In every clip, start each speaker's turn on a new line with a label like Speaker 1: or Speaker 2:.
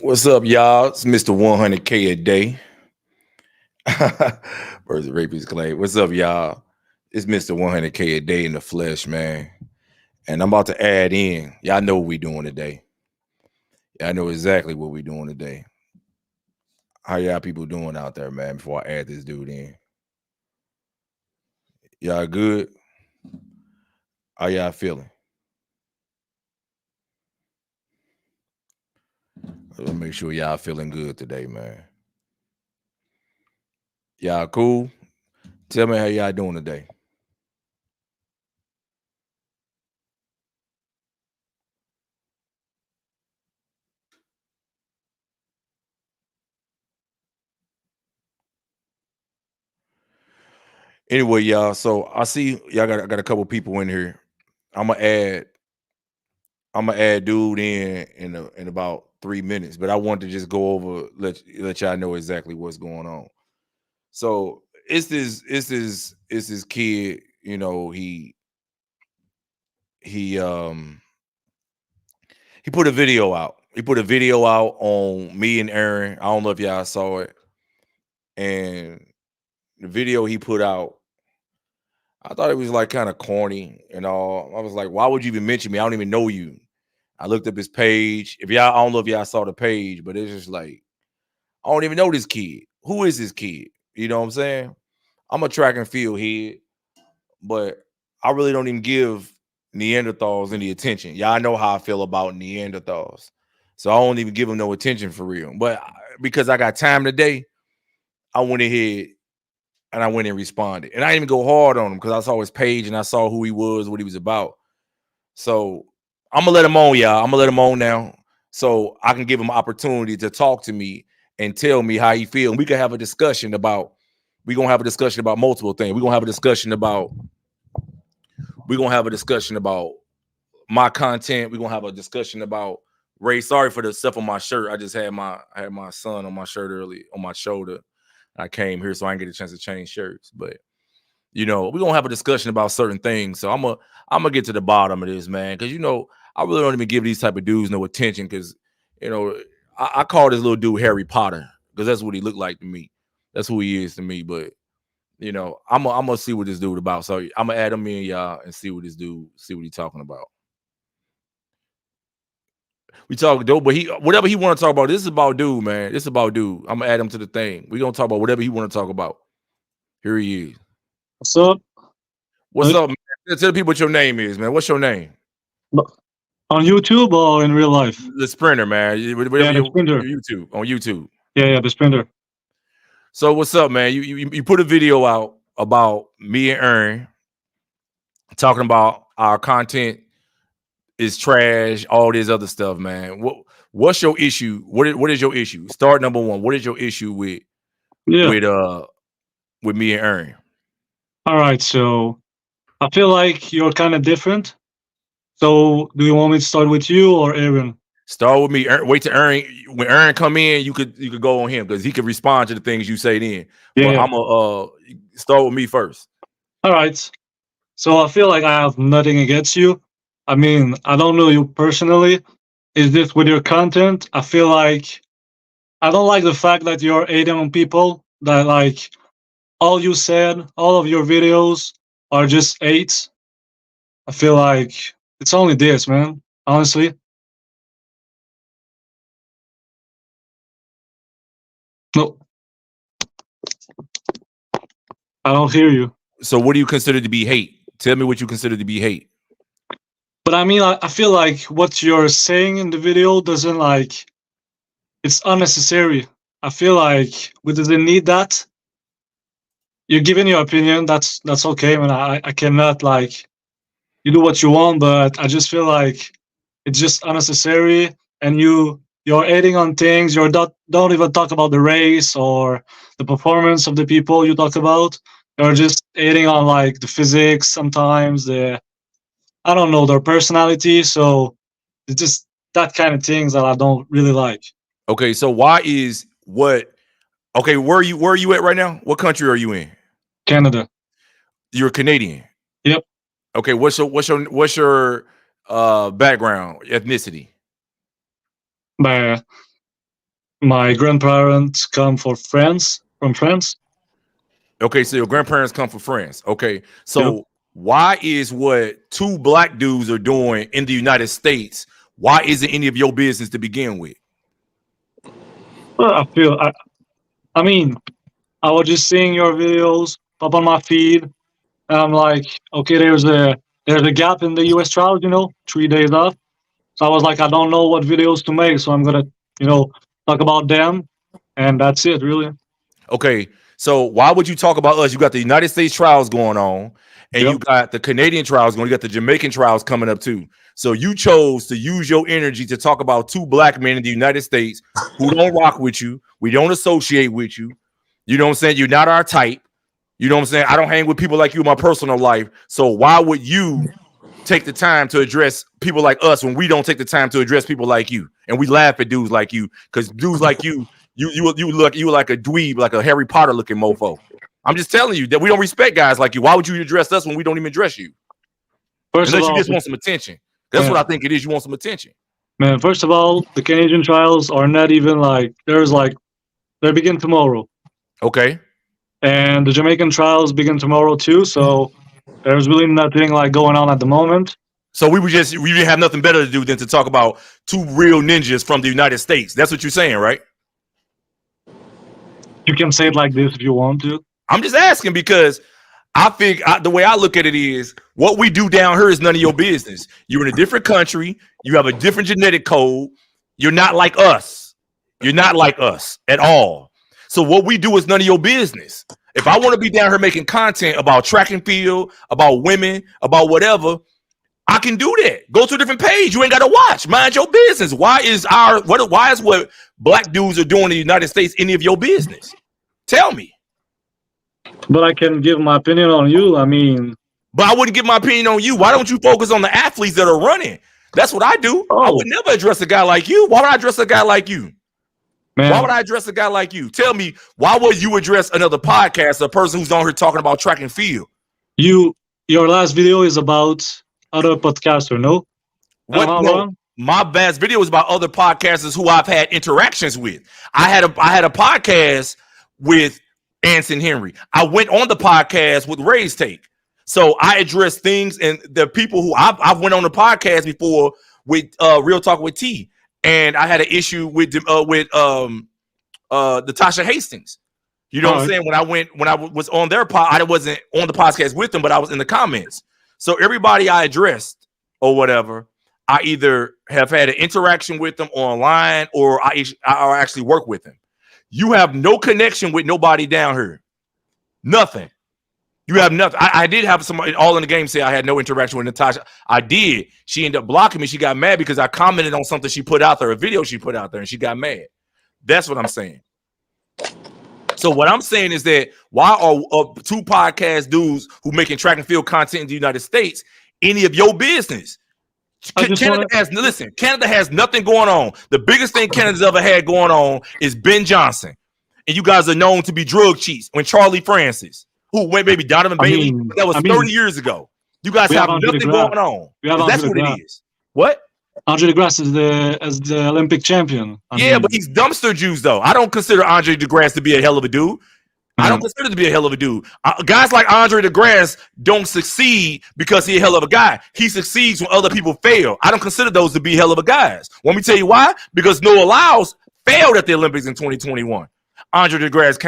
Speaker 1: What's up, y'all? It's Mr. 100K a day. Versus Rapist Clay. What's up, y'all? It's Mr. 100K a day in the flesh, man. And I'm about to add in. Y'all know what we doing today. Y'all know exactly what we doing today. How y'all people doing out there, man, before I add this dude in? Y'all good? How y'all feeling? Let's make sure y'all feeling good today, man. Y'all cool? Tell me how y'all doing today. Anyway, y'all. So I see y'all got a couple people in here. I'm gonna add dude in about 3 minutes, but I want to just go over let y'all know exactly what's going on. So it's this kid. You know he he put a video out. He put a video out on me and Erin. I don't know if y'all saw it, and the video he put out, I thought it was like kind of corny and all. I was like, why would you even mention me? I don't even know you. I looked up his page. If y'all, I don't know if y'all saw the page, but it's just like, I don't even know this kid. Who is this kid? You know what I'm saying? I'm a track and field head, but I really don't even give Neanderthals any attention. Y'all know how I feel about Neanderthals. So I don't even give them no attention for real. But because I got time today, I went ahead and I went and responded. And I didn't even go hard on him because I saw his page and I saw who he was, what he was about. So I'm gonna let him on, y'all. I'm gonna let him on now, so I can give him opportunity to talk to me and tell me how he feel. And we can have a discussion about. We're gonna have a discussion about multiple things. We're gonna have a discussion about. We're gonna have a discussion about my content. We're gonna have a discussion about race. Sorry for the stuff on my shirt. I had my son on my shirt early on my shoulder. I came here so I didn't get a chance to change shirts, but we're gonna have a discussion about certain things. So I'm gonna get to the bottom of this, man, because I really don't even give these type of dudes no attention because you know I call this little dude Harry Potter because that's what he looked like to me. That's who he is to me. But I'm gonna see what this dude about. So I'm gonna add him in, y'all, and see what he's talking about. We talk dope, but he whatever he want to talk about. This is about dude, man. This is about dude. I'm gonna add him to the thing. We gonna talk about whatever he want to talk about. Here he is.
Speaker 2: What's up?
Speaker 1: What's
Speaker 2: Uh,
Speaker 1: up, man? Tell the people what your name is, man. What's your name?
Speaker 2: On YouTube or in real life?
Speaker 1: The Sprinter, man. Whatever
Speaker 2: Yeah, the
Speaker 1: your
Speaker 2: Sprinter.
Speaker 1: YouTube on YouTube.
Speaker 2: Yeah, the Sprinter.
Speaker 1: So what's up, man? You put a video out about me and Erin talking about our content is trash, all this other stuff, man. What's your issue? What is your issue? Start number one. What is your issue
Speaker 2: Yeah.
Speaker 1: with uh with me and Erin?
Speaker 2: All right. So I feel like you're kind of different. So do you want me to start with you or Erin?
Speaker 1: Start with me. Wait till Erin. When Erin come in, you could go on him because he can respond to the things you say then.
Speaker 2: Yeah,
Speaker 1: But
Speaker 2: yeah.
Speaker 1: I'm gonna start with me first.
Speaker 2: All right. So I feel like I have nothing against you. I mean, I don't know you personally. Is this with your content? I feel like I don't like the fact that you're hating on people that like all you said, all of your videos are just hates. I feel like it's only this, man. Honestly. No, I don't hear you.
Speaker 1: So what do you consider to be hate? Tell me what you consider to be hate.
Speaker 2: But I mean, I feel like what you're saying in the video doesn't like it's unnecessary. I feel like we doesn't need that. You're giving your opinion. That's okay, man. I cannot like you do what you want, but I just feel like it's just unnecessary. And you're adding on things. You're not don't even talk about the race or the performance of the people you talk about. You're just adding on like the physics sometimes the I don't know their personality. So it's just that kind of things that I don't really like.
Speaker 1: Okay, so why is what? Okay, where are you at right now? What country are you in?
Speaker 2: Canada.
Speaker 1: You're Canadian.
Speaker 2: Yep.
Speaker 1: Okay, what's your background, ethnicity?
Speaker 2: But My grandparents come from France.
Speaker 1: Okay, so your grandparents come from France. Okay,
Speaker 2: Yeah.
Speaker 1: so why is what two black dudes are doing in the United States? Why isn't any of your business to begin with?
Speaker 2: Well, I mean, I was just seeing your videos up on my feed, and I'm like, okay, there's a gap in the U.S. trials, 3 days off. So I was like, I don't know what videos to make, so I'm gonna, talk about them, and that's it, really.
Speaker 1: Okay, so why would you talk about us? You got the United States trials going on, and
Speaker 2: Yep.
Speaker 1: you got the Canadian trials going. You got the Jamaican trials coming up too. So you chose to use your energy to talk about two black men in the United States who don't rock with you. We don't associate with you. You know what I'm saying? You're not our type. You know what I'm saying? I don't hang with people like you in my personal life. So why would you take the time to address people like us when we don't take the time to address people like you? And we laugh at dudes like you because dudes like you like a dweeb, like a Harry Potter looking mofo. I'm just telling you that we don't respect guys like you. Why would you address us when we don't even address you?
Speaker 2: First of
Speaker 1: Unless you
Speaker 2: all,
Speaker 1: just want some attention. That's
Speaker 2: man,
Speaker 1: what I think it is. You want some attention.
Speaker 2: man, first of all, the Canadian trials are not even like they begin tomorrow,
Speaker 1: Okay.
Speaker 2: and the Jamaican trials begin tomorrow too. So there's really nothing like going on at the moment.
Speaker 1: So we didn't have nothing better to do than to talk about two real ninjas from the United States. That's what you're saying, right?
Speaker 2: You can say it like this if you want to.
Speaker 1: I'm just asking because I think the way I look at it is what we do down here is none of your business. You're in a different country. You have a different genetic code. You're not like us. You're not like us at all. So what we do is none of your business. If I want to be down here making content about track and field, about women, about whatever, I can do that. Go to a different page. You ain't got to watch. Mind your business. Why is what black dudes are doing in the United States any of your business? Tell me.
Speaker 2: But I can give my opinion on you. I mean,
Speaker 1: But I wouldn't give my opinion on you. Why don't you focus on the athletes that are running? That's what I do. I would never address a guy like you. Why would I address a guy like you?
Speaker 2: man,
Speaker 1: Why would I address a guy like you? Tell me, why would you address another podcast, a person who's on here talking about track and field?
Speaker 2: your last video is about other podcaster, no?
Speaker 1: What? No, my last video was about other podcasters who I've had interactions with. I had a podcast with Anson Henry. I went on the podcast with Ray's Take. So I addressed things and the people who I've went on the podcast before with Real Talk with T, and I had an issue with Natasha Hastings. You know what I'm saying? When I was on their pod, I wasn't on the podcast with them, but I was in the comments. So everybody I addressed or whatever, I either have had an interaction with them online or I actually work with them. You have no connection with nobody down here. Nothing. You have nothing. I did have somebody all in the game say I had no interaction with Natasha. I did. She ended up blocking me. She got mad because I commented on something she put out there, a video she put out there, and she got mad. That's what I'm saying. So what I'm saying is that why are two podcast dudes who making track and field content in the United States any of your business? Canada has nothing going on. The biggest thing Canada's ever had going on is Ben Johnson. And you guys are known to be drug cheats. When Charlie Francis, who went maybe Donovan Bailey, that was 30 years ago. You guys have nothing going on. That's what it is. What?
Speaker 2: Andre DeGrasse is the Olympic champion.
Speaker 1: But he's dumpster juice though. I don't consider Andre DeGrasse to be a hell of a dude. I don't consider him to be a hell of a dude. Guys like Andre DeGrasse don't succeed because he's a hell of a guy. He succeeds when other people fail. I don't consider those to be hell of a guys. Want me to tell you why? Because Noah Lyles failed at the Olympics in 2021. Andre DeGrasse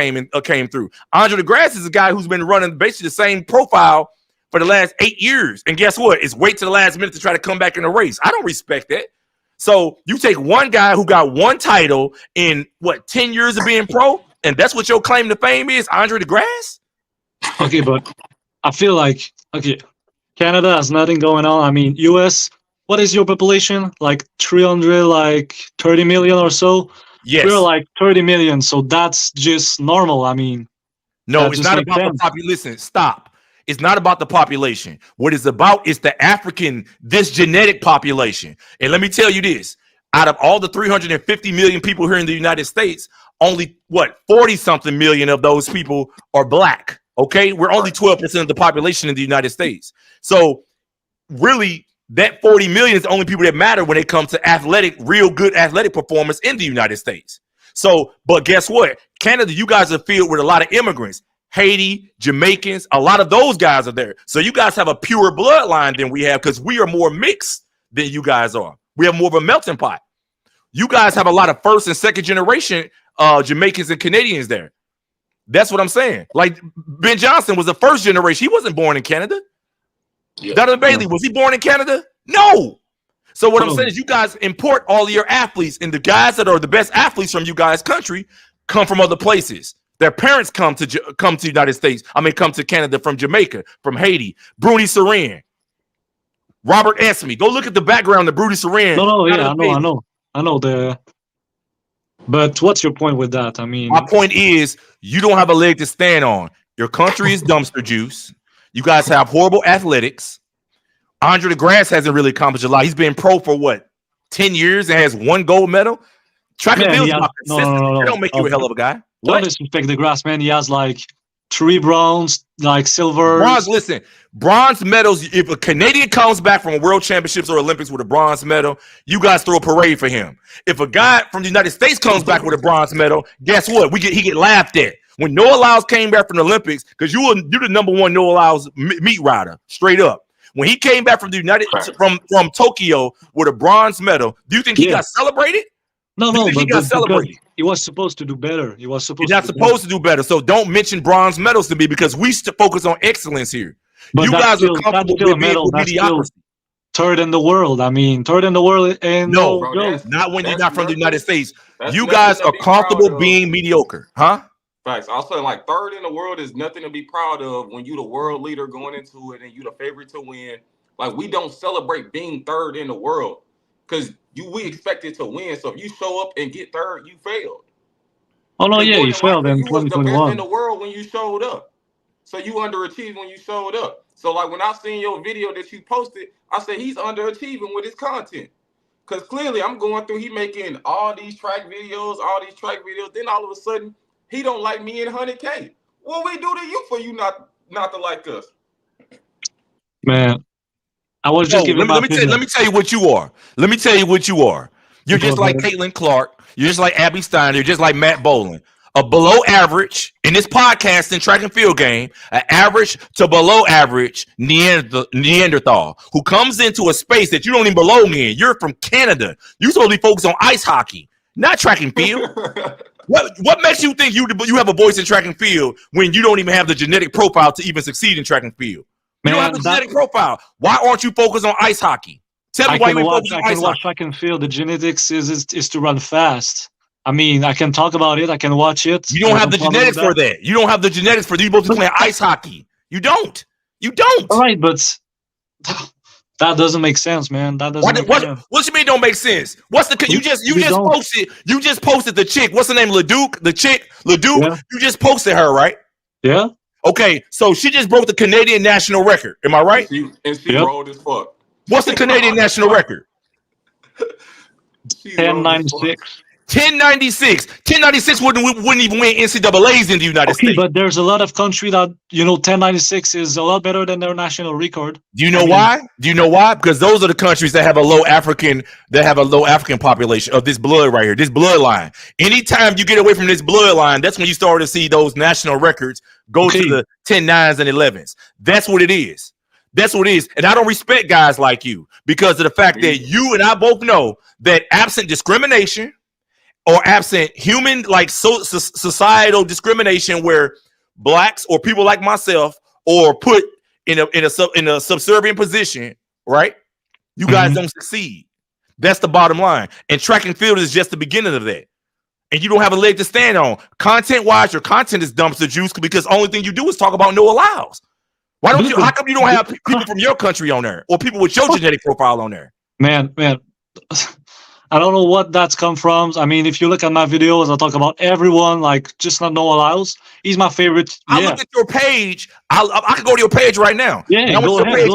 Speaker 1: came through. Andre DeGrasse is a guy who's been running basically the same profile for the last 8 years. And guess what? It's wait to the last minute to try to come back in the race. I don't respect that. So you take one guy who got one title in 10 years of being pro, and that's what your claim to fame is, Andre DeGrasse?
Speaker 2: Okay, but I feel like, Canada has nothing going on. I mean, US, what is your population? Like 330 million or so?
Speaker 1: Yes.
Speaker 2: We're like 30 million, so that's just normal. I mean,
Speaker 1: no, it's not about the population. Listen, stop. It's not about the population. What it's about is the this genetic population. And let me tell you this, out of all the 350 million people here in the United States, only 40 something million of those people are black. Okay. We're only 12% of the population in the United States. So really that 40 million is the only people that matter when it comes to real good athletic performance in the United States. So, but guess what? Canada, you guys are filled with a lot of immigrants. Haiti, Jamaicans, a lot of those guys are there. So you guys have a pure bloodline than we have because we are more mixed than you guys are. We have more of a melting pot. You guys have a lot of first and second generation Jamaicans and Canadians there. That's what I'm saying. Like Ben Johnson was the first generation. He wasn't born in Canada. Yeah. Donovan Bailey, was he born in Canada? No. So what I'm saying is you guys import all of your athletes, and the guys that are the best athletes from you guys' country come from other places. Their parents come to the United States. I mean, come to Canada from Jamaica, from Haiti. Bruni Sarin, Robert Anthony. Go look at the background of Bruni Sarin.
Speaker 2: No, yeah, I know the. But what's your point with that? I mean,
Speaker 1: my point is you don't have a leg to stand on. Your country is dumpster juice. You guys have horrible athletics. Andre DeGrasse hasn't really accomplished a lot. He's been pro for what, 10 years and has 1 gold medal. Track and field is not consistent.
Speaker 2: No.
Speaker 1: They don't make you a hell of a guy.
Speaker 2: Don't disrespect DeGrasse, man. He has like 3 bronze, like silver.
Speaker 1: Bronze, listen, bronze medals. If a Canadian comes back from a World Championships or Olympics with a bronze medal, you guys throw a parade for him. If a guy from the United States comes back with a bronze medal, guess what? He get laughed at. When Noah Lyles came back from the Olympics, because you're the number 1 Noah Lyles meat rider, straight up. When he came back from the from Tokyo with a bronze medal, do you think he got celebrated?
Speaker 2: No, but
Speaker 1: he got celebrated.
Speaker 2: He was supposed to do better. He's not
Speaker 1: supposed to do better. So don't mention bronze medals to me because we focus on excellence here.
Speaker 2: But
Speaker 1: you guys are comfortable with mediocrity.
Speaker 2: Third in the world. I mean, third in the world. And
Speaker 1: no, not when you're not from the United States. You guys are comfortable being mediocre, huh?
Speaker 3: Facts. I'll say like third in the world is nothing to be proud of when you the world leader going into it and you the favorite to win. Like we don't celebrate being third in the world because we expected to win. So if you show up and get third, you failed.
Speaker 2: Oh no, yeah, you failed in 2021.
Speaker 3: You was the best in the world when you showed up. So you underachieved when you showed up. So like when I seen your video that you posted, I said he's underachieving with his content. Because clearly I'm going through, he making all these track videos. Then all of a sudden, he don't like me and 100K. What we do to you for you not to like us?
Speaker 2: Man, I was just giving
Speaker 1: let me tell you what you are. You're just like Caitlin Clark. You're just like Abby Steiner. You're just like Matt Boland. A below average in this podcasting track and field game, an average to below average Neanderthal who comes into a space that you don't even belong in. You're from Canada. You're supposed to be focused on ice hockey, not track and field. What makes you think you have a voice in track and field when you don't even have the genetic profile to even succeed in track and field? You don't have the genetic profile. Why aren't you focused on ice hockey? Tell me why you focus on ice hockey. I can watch
Speaker 2: track and field. The genetics is to run fast. I mean, I can talk about it. I can watch it.
Speaker 1: You don't have the genetics for that. You don't have the genetics for you both to play ice hockey. You don't.
Speaker 2: All right, but that doesn't make sense, man. That doesn't.
Speaker 1: What you mean don't make sense? What's the you just posted the chick. What's the name? Leduc. The chick Leduc. Yeah. You just posted her, right?
Speaker 2: Yeah.
Speaker 1: Okay, so she just broke the Canadian national record. Am I right?
Speaker 3: And she rolled as fuck.
Speaker 1: What's the Canadian national record?
Speaker 2: 1096.
Speaker 1: 1096. 1096 wouldn't even win NCAAs in the United States.
Speaker 2: But there's a lot of country that 1096 is a lot better than their national record.
Speaker 1: Do you know why? Do you know why? Because those are the countries that have a low African population of this blood right here, this bloodline. Anytime you get away from this bloodline, that's when you start to see those national records go to the 10 9s and 11s. That's what it is. That's what it is. And I don't respect guys like you because of the fact that you and I both know that absent discrimination or absent human societal discrimination where blacks or people like myself or put in a subservient position, right? You guys don't succeed. That's the bottom line. And track and field is just the beginning of that. And you don't have a leg to stand on. Content-wise, your content is dumpster juice because the only thing you do is talk about Noah Lyles. Why don't you? How come you don't have people from your country on there or people with your genetic profile on there?
Speaker 2: Man, I don't know what that's come from. I mean, if you look at my videos, I talk about everyone, like just not Noah Lyles. He's my favorite.
Speaker 1: I look at your page. I can go to your page right now.
Speaker 2: Yeah, go ahead.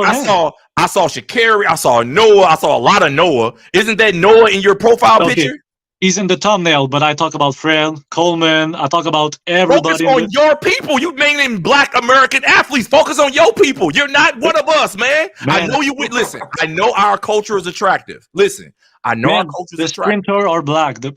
Speaker 1: I saw Sha'Carri. I saw Noah. I saw a lot of Noah. Isn't that Noah in your profile picture?
Speaker 2: He's in the thumbnail, but I talk about Fred, Coleman. I talk about everybody.
Speaker 1: Focus on your people. You mainly Black American athletes. Focus on your people. You're not one of us, man. I know you would listen. I know our culture is attractive. Listen, I know our
Speaker 2: Man,
Speaker 1: culture's
Speaker 2: the
Speaker 1: attractive.
Speaker 2: sprinter are black. The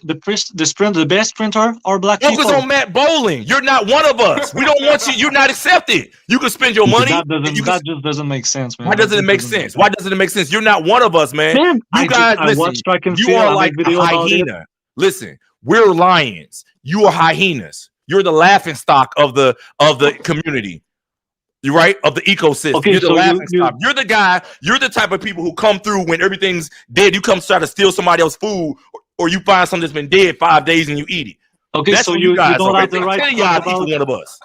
Speaker 2: best sprinter are black
Speaker 1: Focus
Speaker 2: people.
Speaker 1: on Matt Bowling. You're not one of us. We don't want you. You're not accepted. You can spend your money.
Speaker 2: That just doesn't make sense, man.
Speaker 1: Why doesn't it make sense? Why doesn't it make sense? You're not one of us, man.
Speaker 2: Man,
Speaker 1: You guys,
Speaker 2: I
Speaker 1: listen.
Speaker 2: watch track and
Speaker 1: You
Speaker 2: field.
Speaker 1: are
Speaker 2: I
Speaker 1: like
Speaker 2: make
Speaker 1: a
Speaker 2: video about it.
Speaker 1: hyena. Listen, we're lions. You are hyenas. You're the laughing stock of the community. You're right, of the ecosystem.
Speaker 2: Okay,
Speaker 1: you're the
Speaker 2: so
Speaker 1: laughing stock. You're the guy. You're the type of people who come through when everything's dead. You come try to steal somebody else's food, or you find something that's been dead 5 days and you eat it.
Speaker 2: Okay,
Speaker 1: That's
Speaker 2: so
Speaker 1: what
Speaker 2: you
Speaker 1: guys
Speaker 2: don't
Speaker 1: are.
Speaker 2: have the right to talk about.
Speaker 1: One of us.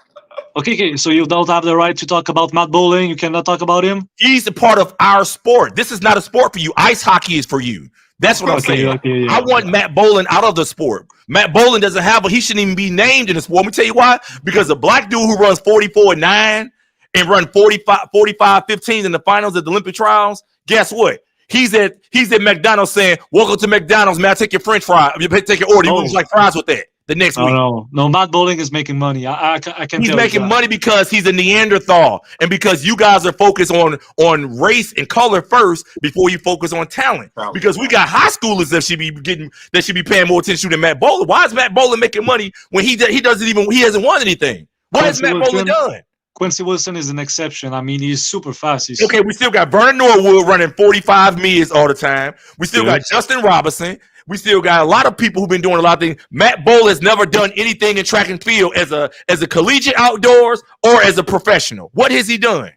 Speaker 2: Okay, so you don't have the right to talk about Matt Bowling. You cannot talk about him.
Speaker 1: He's a part of our sport. This is not a sport for you. Ice hockey is for you. That's what I'm saying.
Speaker 2: Okay,
Speaker 1: I want Matt Bowling out of the sport. Matt Bowling doesn't have, he shouldn't even be named in the sport. Let me tell you why. Because a black dude who runs 44.9 and run 45-15 in the finals at the Olympic trials, guess what? He's at McDonald's saying, "Welcome to McDonald's, man. I take your French fry. You take your order. You lose like fries with that." The next week.
Speaker 2: No. Matt Bowling is making money. I can.
Speaker 1: He's making money because he's a Neanderthal, and because you guys are focused on race and color first before you focus on talent. Because we got high schoolers that should be paying more attention than Matt Bowling. Why is Matt Bowling making money when he hasn't won anything? What has Matt Bowling done?
Speaker 2: Quincy Wilson is an exception. I mean, he's super fast.
Speaker 1: Okay, we still got Vernon Norwood running 45 mids all the time. We still got Justin Robinson. We still got a lot of people who've been doing a lot of things. Matt Bowling has never done anything in track and field as a collegiate outdoors or as a professional. What has he done?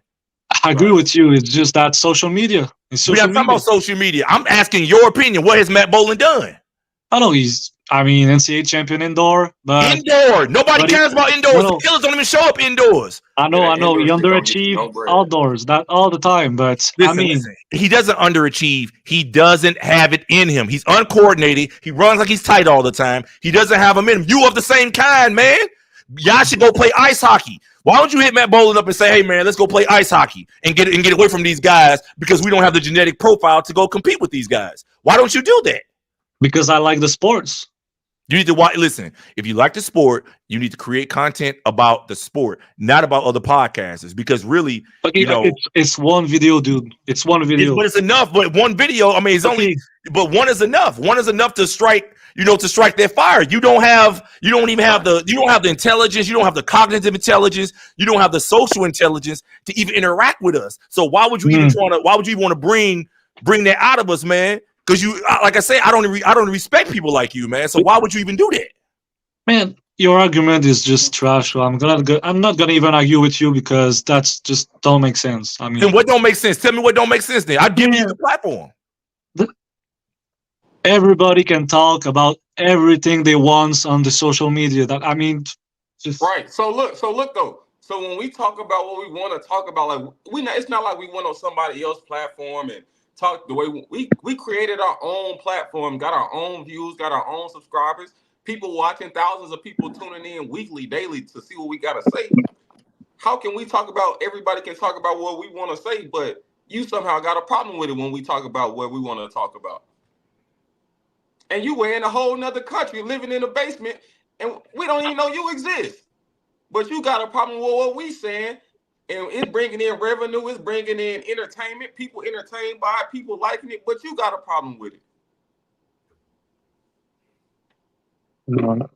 Speaker 2: I agree with you. It's just that social media.
Speaker 1: We're not talking about social media. I'm asking your opinion. What has Matt Bowling done?
Speaker 2: I know he's NCAA champion indoor. But
Speaker 1: indoor. Nobody cares about indoors. The killers don't even show up indoors.
Speaker 2: I know. He underachieves outdoors that all the time. But
Speaker 1: listen, he doesn't underachieve. He doesn't have it in him. He's uncoordinated. He runs like he's tight all the time. He doesn't have him in him. You of the same kind, man. Y'all should go play ice hockey. Why don't you hit Matt Bowling up and say, "Hey, man, let's go play ice hockey and get away from these guys because we don't have the genetic profile to go compete with these guys." Why don't you do that?
Speaker 2: Because I like the sports.
Speaker 1: You need to watch. Listen, if you like the sport, you need to create content about the sport, not about other podcasters. Because really,
Speaker 2: it's one video, dude. It's one video.
Speaker 1: But it's enough. But one video, I mean, it's only. But one is enough. One is enough to strike. To strike that fire. You don't even have the intelligence. You don't have the cognitive intelligence. You don't have the social intelligence to even interact with us. So why would you even Why would you want to bring that out of us, man? Because like I say, I don't respect people like you, man. So why would you even do that?
Speaker 2: Man, your argument is just trash. So I'm not gonna even argue with you because that's just don't make sense. I mean,
Speaker 1: then what don't make sense? Tell me what don't make sense. Then I'll give you the platform.
Speaker 2: Everybody can talk about everything they want on the social media.
Speaker 3: Right. So look though. So when we talk about what we want to talk about, like it's not like we went on somebody else's platform and talk the way we created our own platform, got our own views, got our own subscribers, people watching, thousands of people tuning in weekly, daily to see what we got to say. How can we talk about, everybody can talk about what we want to say, but you somehow got a problem with it when we talk about what we want to talk about? And you were in a whole nother country living in a basement and we don't even know you exist. But you got a problem with what we saying. And it's bringing in revenue, it's bringing in entertainment, people entertained by it, people liking it, but you got a problem with it.
Speaker 2: No.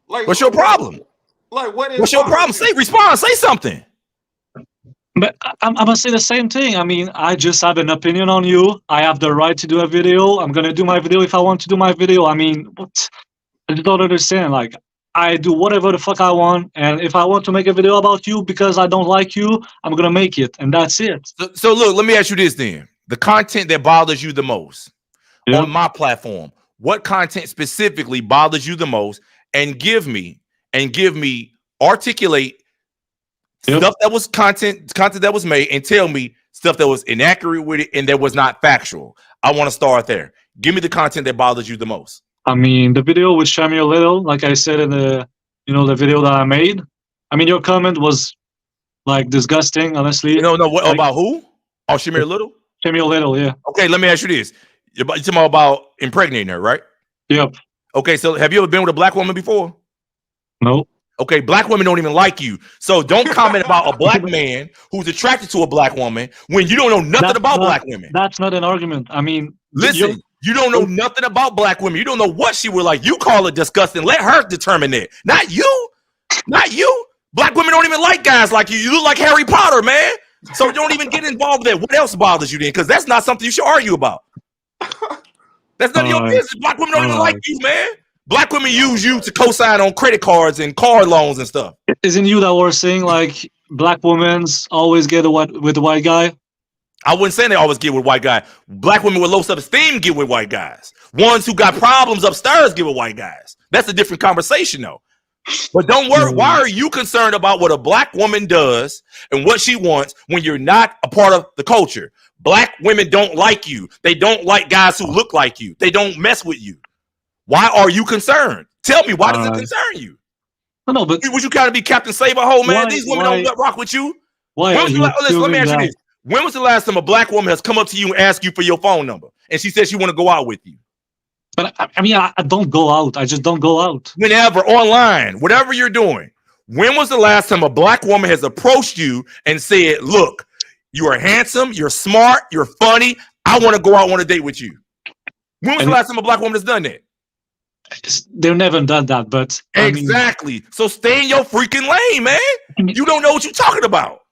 Speaker 1: Like, what's your problem?
Speaker 3: Like,
Speaker 1: what's your problem? Say something.
Speaker 2: But I'm gonna say the same thing. I mean, I just have an opinion on you. I have the right to do a video. I'm gonna do my video if I want to do my video. I mean, I just don't understand. Like, I do whatever the fuck I want, and if I want to make a video about you because I don't like you, I'm gonna make it, and that's it.
Speaker 1: So look, let me ask you this then: the content that bothers you the most on my platform, what content specifically bothers you the most, and give me articulate stuff that was content that was made, and tell me stuff that was inaccurate with it and that was not factual. I want to start there. Give me the content that bothers you the most.
Speaker 2: I mean, the video with Shamir Little, like I said in the video that I made. I mean, your comment was like disgusting, honestly.
Speaker 1: No, what about who? Oh, Shamir Little?
Speaker 2: Shamir Little, yeah.
Speaker 1: Okay, let me ask you this. You're talking about impregnating her, right?
Speaker 2: Yep.
Speaker 1: Okay, so have you ever been with a black woman before?
Speaker 2: No.
Speaker 1: Okay, black women don't even like you. So don't comment about a black man who's attracted to a black woman when you don't know nothing about black women.
Speaker 2: That's not an argument. I mean,
Speaker 1: listen, you don't know nothing about black women. You don't know what she would like. You call it disgusting. Let her determine it. Not you. Not you. Black women don't even like guys like you. You look like Harry Potter, man. So don't even get involved with that. What else bothers you then? Because that's not something you should argue about. That's none of your business. Black women don't even like you, man. Black women use you to co-sign on credit cards and car loans and stuff.
Speaker 2: Isn't you that were saying like black women always get with the white guy?
Speaker 1: I wouldn't say they always get with white guys. Black women with low self-esteem get with white guys. Ones who got problems upstairs get with white guys. That's a different conversation, though. But don't worry. Why are you concerned about what a black woman does and what she wants when you're not a part of the culture? Black women don't like you. They don't like guys who look like you. They don't mess with you. Why are you concerned? Tell me, why does it concern you?
Speaker 2: No, but
Speaker 1: would you kind of be Captain Save-A-Hole, man? These women don't rock with you.
Speaker 2: Why?
Speaker 1: Let me ask you this. When was the last time a black woman has come up to you and asked you for your phone number? And she said she want to go out with you.
Speaker 2: But I mean, I don't go out. I just don't go out.
Speaker 1: Whenever, online, whatever you're doing. When was the last time a black woman has approached you and said, look, you are handsome, you're smart, you're funny. I want to go out on a date with you. When was the last time a black woman has done that?
Speaker 2: They've never done that, but
Speaker 1: exactly. So stay in your freaking lane, man. You don't know what you're talking about.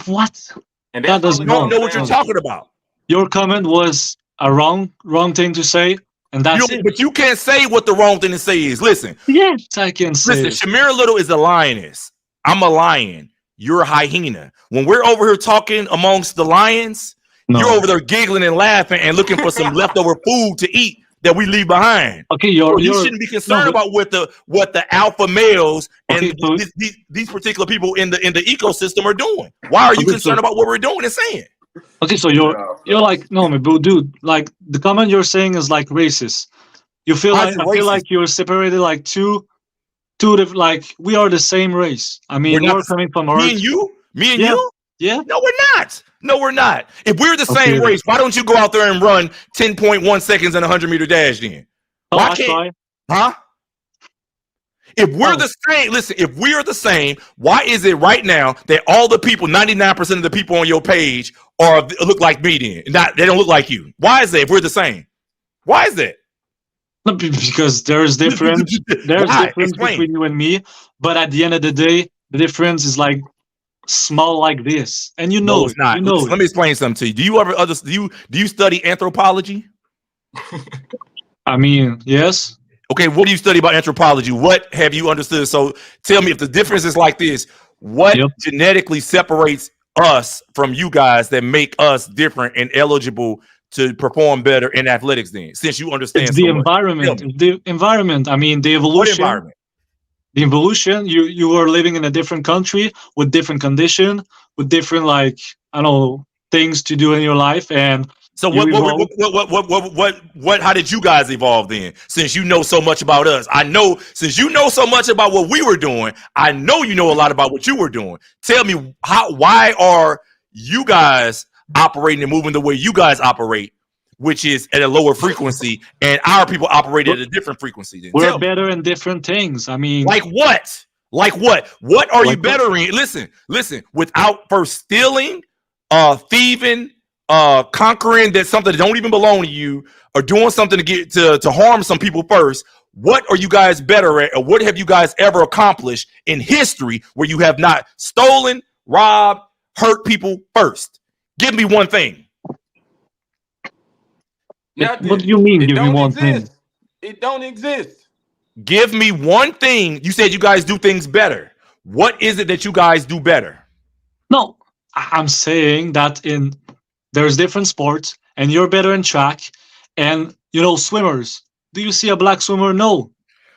Speaker 2: What?
Speaker 3: And
Speaker 1: that doesn't know what you're talking about.
Speaker 2: Your comment was a wrong thing to say, and that's it.
Speaker 1: But you can't say what the wrong thing to say is. Listen.
Speaker 2: Yes, I can say.
Speaker 1: Listen, Shamira Little is a lioness. I'm a lion. You're a hyena. When we're over here talking amongst the lions, you're over there giggling and laughing and looking for some leftover food to eat that we leave behind.
Speaker 2: Okay,
Speaker 1: you shouldn't be concerned about what the alpha males and these particular people in the ecosystem are doing. Why are you concerned about what we're doing and saying?
Speaker 2: Okay, so you're like, no, but dude, like the comment you're saying is like racist. You feel like I feel like you're separated like two like we are the same race. I mean, we're coming from Earth.
Speaker 1: Me and you?
Speaker 2: Yeah.
Speaker 1: No, we're not. No, we're not. If we're the same race, why don't you go out there and run 10.1 seconds in a 100-meter dash then? Why can't? Huh? If we're the same, listen, if we are the same, why is it right now that all the people, 99% of the people on your page look like me then? They don't look like you. Why is that if we're the same? Why is that?
Speaker 2: Because there's difference. There's difference between you and me. But at the end of the day, the difference is like small like this, and you know
Speaker 1: it's not. Let me explain something to you. Do you ever do you study anthropology?
Speaker 2: I mean, yes.
Speaker 1: Okay, what do you study about anthropology? What have you understood? So tell me, if the difference is like this, what genetically separates us from you guys that make us different and eligible to perform better in athletics then, since you understand
Speaker 2: the environment. The environment. I mean, the evolution.
Speaker 1: What environment?
Speaker 2: The evolution, you are living in a different country with different condition, with different like things to do in your life, and
Speaker 1: so what how did you guys evolve then? Since you know so much about us, I know since you know so much about what we were doing, I know you know a lot about what you were doing. Tell me why are you guys operating and moving the way you guys operate, which is at a lower frequency, and our people operate at a different frequency. Then.
Speaker 2: We're better in different things. I mean,
Speaker 1: like what? Like what? What are you better in? Listen. Without first stealing, thieving, conquering that something that don't even belong to you, or doing something to get to harm some people first. What are you guys better at, or what have you guys ever accomplished in history where you have not stolen, robbed, hurt people first? Give me one thing.
Speaker 2: What do you mean? Give me one thing.
Speaker 3: It don't exist.
Speaker 1: Give me one thing. You said you guys do things better. What is it that you guys do better?
Speaker 2: No, I'm saying that there's different sports, and you're better in track, and swimmers. Do you see a black swimmer? No.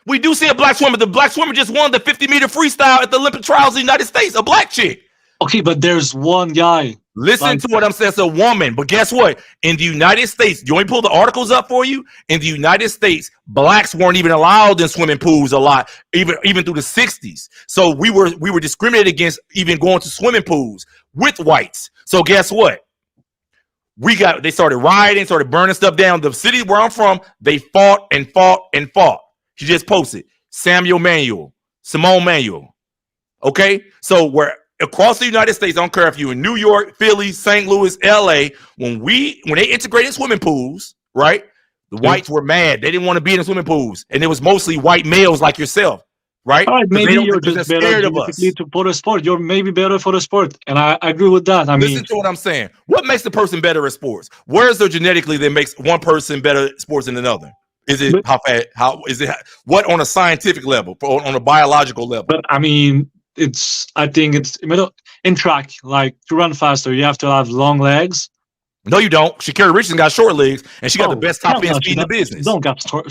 Speaker 1: We do see a black swimmer. The black swimmer just won the 50-meter freestyle at the Olympic trials in the United States. A black chick.
Speaker 2: Okay, but there's one guy.
Speaker 1: Listen to what I'm saying. It's a woman. But guess what? In the United States, you want me to pull the articles up for you? In the United States, blacks weren't even allowed in swimming pools a lot, even through the 60s. So we were discriminated against even going to swimming pools with whites. So guess what? They started rioting, started burning stuff down. The city where I'm from, they fought and fought and fought. She just posted Samuel Manuel, Simone Manuel. Okay, so we're across the United States. I don't care if you're in New York, Philly, St. Louis, LA. When they integrated swimming pools, right? The whites were mad. They didn't want to be in the swimming pools, and it was mostly white males like yourself, right?
Speaker 2: All right, maybe you're
Speaker 1: they're
Speaker 2: just better
Speaker 1: scared of us.
Speaker 2: genetically for the sport. You're maybe better for the sport, and I agree with that.
Speaker 1: Listen to what I'm saying. What makes the person better at sports? Where is there genetically that makes one person better at sports than another? Is it how fast? How is it? What on a scientific level, on a biological level?
Speaker 2: But I mean, I think it's in track, like to run faster, you have to have long legs.
Speaker 1: No, you don't. Sha'Carri Richardson got short legs, and she got the best top end speed in the business.
Speaker 2: Don't got short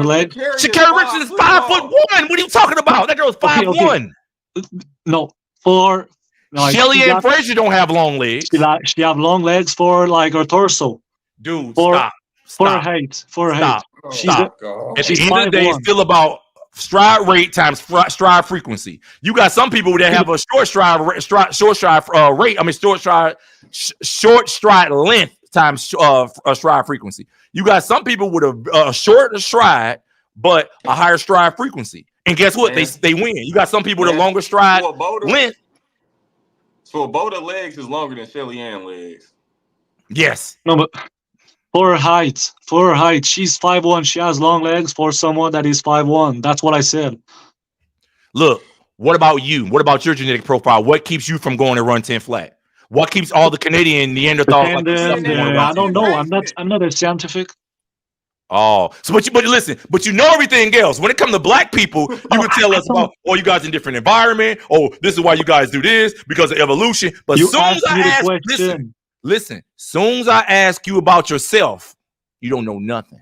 Speaker 2: legs.
Speaker 1: Sha'Carri Richardson is 5'1". What are you talking about? That girl's 5'1".
Speaker 2: No, for
Speaker 1: Shelly Ann Fraser don't have long legs.
Speaker 2: She have long legs for like her torso.
Speaker 1: Dude,
Speaker 2: stop. For her height. For her height.
Speaker 1: Stop. At the end of the day, it's still about stride rate times stride frequency. You got some people that have a short stride rate. I mean, short stride length times stride frequency. You got some people with a short stride but a higher stride frequency. And guess what? They win. You got some people with a longer stride length.
Speaker 3: So a boulder legs is longer than Shelly Ann legs.
Speaker 1: Yes.
Speaker 2: No, but for her height, she's 5'1". She has long legs for someone that is 5'1". That's what I said.
Speaker 1: Look, what about you? What about your genetic profile? What keeps you from going to run 10 flat? What keeps all the Canadian Neanderthals?
Speaker 2: I don't know. I'm not a scientific.
Speaker 1: Oh, so but you know everything else. When it comes to black people, you would tell us about, you guys in different environment. Oh, this is why you guys do this because of evolution. But as soon as I ask, listen, soon as I ask you about yourself, you don't know nothing.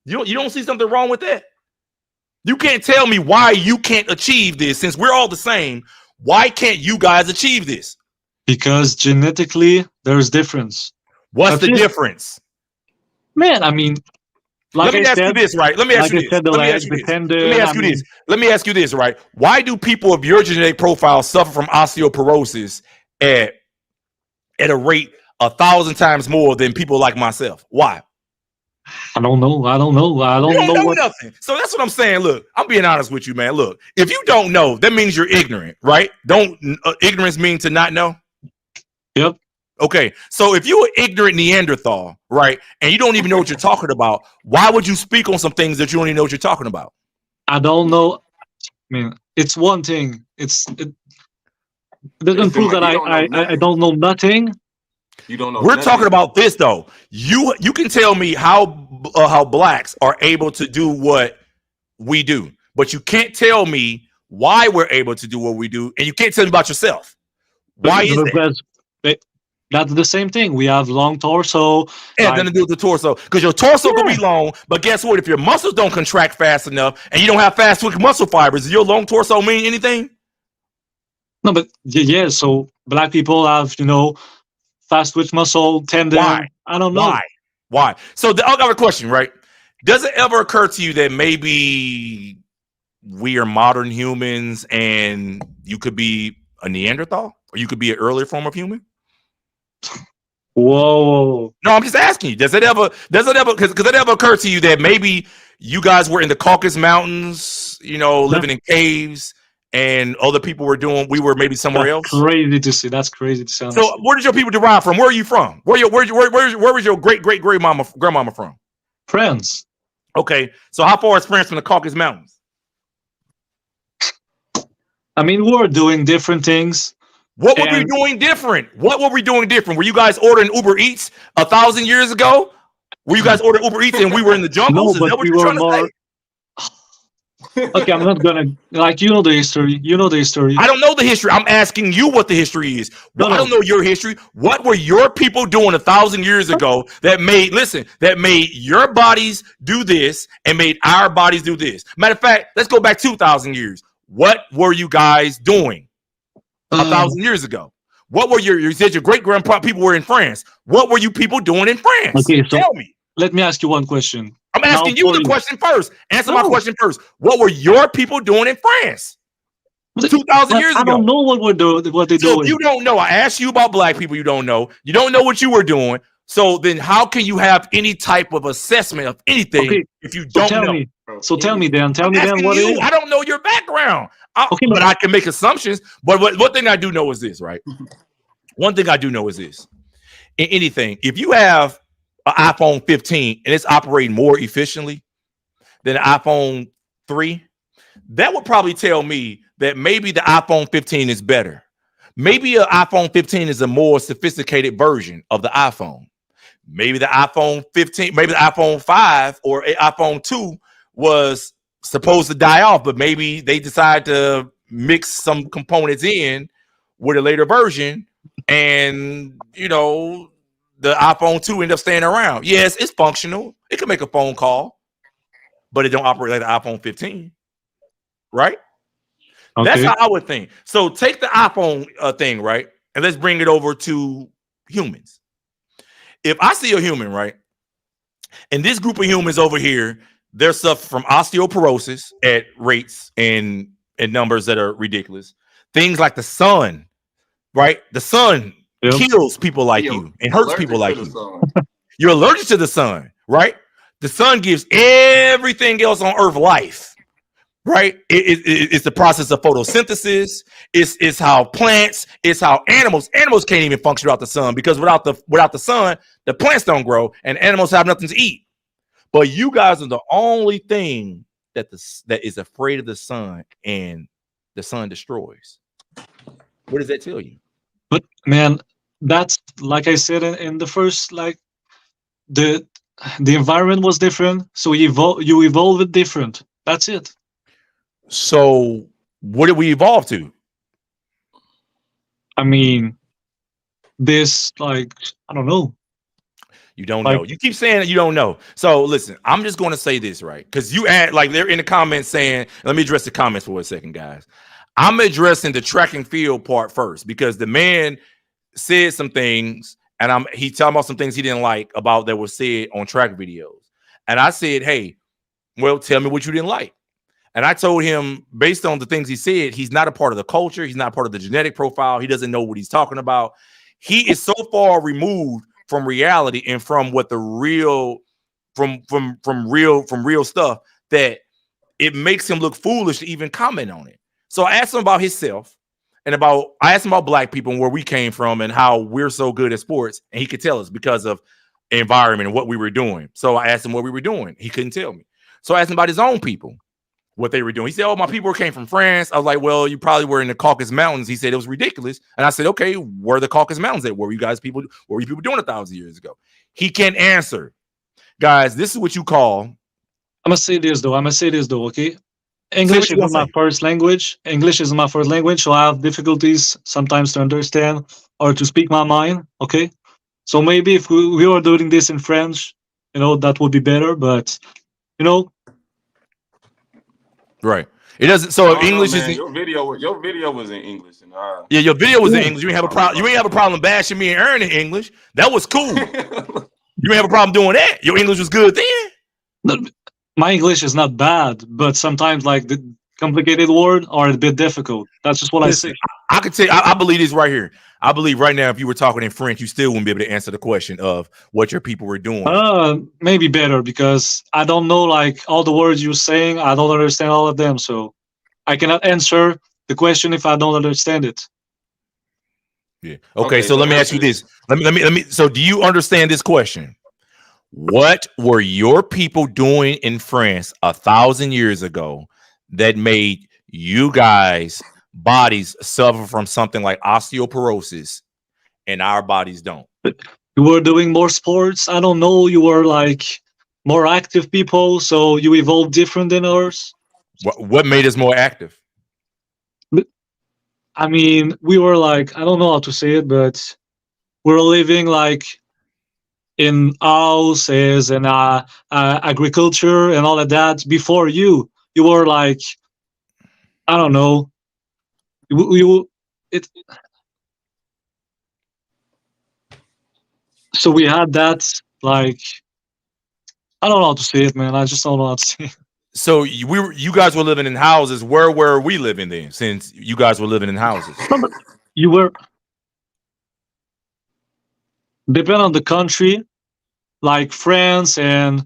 Speaker 1: You don't see something wrong with that? You can't tell me why you can't achieve this since we're all the same. Why can't you guys achieve this?
Speaker 2: Because genetically, there's difference.
Speaker 1: What's the difference?
Speaker 2: Man, I mean,
Speaker 1: let me ask you this, right? Let me ask you this, right? Why do people of your genetic profile suffer from osteoporosis at a rate 1,000 times more than people like myself? Why?
Speaker 2: I don't know. I don't know
Speaker 1: nothing. So that's what I'm saying. Look, I'm being honest with you, man. Look, if you don't know, that means you're ignorant, right? Ignorance mean to not know?
Speaker 2: Yep.
Speaker 1: Okay, so if you're an ignorant Neanderthal, right, and you don't even know what you're talking about, why would you speak on some things that you don't even know what you're talking about?
Speaker 2: I don't know. I mean, it's one thing. It doesn't prove that I don't know nothing.
Speaker 3: You don't know.
Speaker 1: We're talking about this though. You can tell me how blacks are able to do what we do, but you can't tell me why we're able to do what we do, and you can't tell me about yourself. Why is that?
Speaker 2: That's the same thing. We have long torso.
Speaker 1: It has nothing to do with the torso. Because your torso can be long, but guess what? If your muscles don't contract fast enough and you don't have fast twitch muscle fibers, does your long torso mean anything?
Speaker 2: No, but yeah, so black people have, fast twitch muscle, tendon.
Speaker 1: Why?
Speaker 2: I don't know.
Speaker 1: Why? So the other question, right? Does it ever occur to you that maybe we are modern humans and you could be a Neanderthal or you could be an earlier form of human?
Speaker 2: Whoa.
Speaker 1: No, I'm just asking you. Does it ever occur to you that maybe you guys were in the Caucasus Mountains, living in caves, and other people we were maybe somewhere else?
Speaker 2: Crazy to see. That's crazy to see.
Speaker 1: So where did your people derive from? Where are you from? Where was your great grandmama from?
Speaker 2: France.
Speaker 1: Okay. So how far is France from the Caucasus Mountains?
Speaker 2: I mean, we're doing different things.
Speaker 1: What were we doing different? Were you guys ordering Uber Eats 1,000 years ago? Were you guys ordering Uber Eats and we were in the jungles?
Speaker 2: No,
Speaker 1: is that what you're trying to
Speaker 2: say? Okay, I'm not gonna the history. You know the history.
Speaker 1: I don't know the history. I'm asking you what the history is. I don't know your history. What were your people doing 1,000 years ago that made your bodies do this and made our bodies do this? Matter of fact, let's go back 2,000 years. What were you guys doing 1,000 years ago? What were you said your great grandpa people were in France. What were you people doing in France?
Speaker 2: Okay, so
Speaker 1: tell me.
Speaker 2: Let me ask you one question.
Speaker 1: I'm asking you the question first. Answer my question first. What were your people doing in France 2,000 years ago?
Speaker 2: I don't know what they're doing.
Speaker 1: If you don't know, I asked you about black people. You don't know. You don't know what you were doing. So then how can you have any type of assessment of anything if you don't know?
Speaker 2: So tell me then
Speaker 1: I'm asking
Speaker 2: what it is.
Speaker 1: you. I don't know your background.
Speaker 2: Okay,
Speaker 1: But I can make assumptions. But one thing I do know is this, right? One thing I do know is this. In anything, if you have an iPhone 15 and it's operating more efficiently than an iPhone 3, that would probably tell me that maybe the iPhone 15 is better. Maybe an iPhone 15 is a more sophisticated version of the iPhone. Maybe the iPhone 15, maybe the iPhone 5 or iPhone 2 was supposed to die off, but maybe they decide to mix some components in with a later version, and the iPhone 2 end up staying around. Yes, it's functional. It can make a phone call, but it don't operate like the iPhone 15, right?
Speaker 2: okay.
Speaker 1: That's how I would think. So take the iPhone thing, right? And let's bring it over to humans. If I see a human, right, and this group of humans over here, they're suffering from osteoporosis at rates and numbers that are ridiculous. Things like the sun, right? The sun kills people like you and hurts people like you. You're allergic to the sun, right? The sun gives everything else on Earth life, right? It's the process of photosynthesis. It's how plants, it's how animals can't even function without the sun, because without the sun, the plants don't grow and animals have nothing to eat. But you guys are the only thing that is afraid of the sun, and the sun destroys. What does that tell you?
Speaker 2: But man, that's like I said in the first, like the environment was different, so you evolve it different. That's it.
Speaker 1: So what did we evolve to?
Speaker 2: I mean, this, like, I don't know.
Speaker 1: You don't know. You keep saying that you don't know. So listen, I'm just going to say this, right? Because you add, like, they're in the comments saying, let me address the comments for a second, guys. I'm addressing the track and field part first, because the man said some things, and he talking about some things he didn't like about that were said on track videos. And I said, hey, well, tell me what you didn't like. And I told him, based on the things he said, he's not a part of the culture. He's not part of the genetic profile. He doesn't know what he's talking about. He is so far removed from reality and from what the real, from real stuff, that it makes him look foolish to even comment on it. So I asked him about himself, and I asked him about black people and where we came from and how we're so good at sports. And he could tell us because of environment and what we were doing. So I asked him what we were doing. He couldn't tell me. So I asked him about his own people, what they were doing. He said, oh, my people came from France. I was like, well, you probably were in the Caucasus Mountains. He said it was ridiculous. And I said, okay, where are the Caucasus Mountains at? What were you people doing 1,000 years ago? He can't answer. Guys, this is what you call.
Speaker 2: I'm gonna say this though, okay? English is my first language. So I have difficulties sometimes to understand or to speak my mind, okay? So maybe if we were doing this in French, that would be better, but
Speaker 1: right. It doesn't. So English is
Speaker 3: your video was in English, and
Speaker 1: yeah, your video was in English. You ain't have a problem. You ain't have a problem bashing me and Erin in English. That was cool. You ain't have a problem doing that. Your English was good then.
Speaker 2: No, my English is not bad, but sometimes, like, the complicated words are a bit difficult. That's just what I say.
Speaker 1: I could tell you, I believe this right here. I believe right now, if you were talking in French, you still wouldn't be able to answer the question of what your people were doing.
Speaker 2: Maybe better, because I don't know, like, all the words you're saying. I don't understand all of them, so I cannot answer the question if I don't understand it.
Speaker 1: Yeah. Okay, so let me ask you this. Let me. So do you understand this question? What were your people doing in France 1,000 years ago that made you guys' bodies suffer from something like osteoporosis and our bodies don't?
Speaker 2: You were doing more sports. I don't know. You were, like, more active people, so you evolved different than ours.
Speaker 1: What made us more active?
Speaker 2: I mean, we were, like, I don't know how to say it, but we're living, like, in houses and agriculture and all of that. Before you were, like, I don't know. So we had that, like, I don't know how to say it, man. I just don't know how to say it.
Speaker 1: So you guys were living in houses. Where were we living then, since you guys were living in houses?
Speaker 2: You were, depend on the country. like France and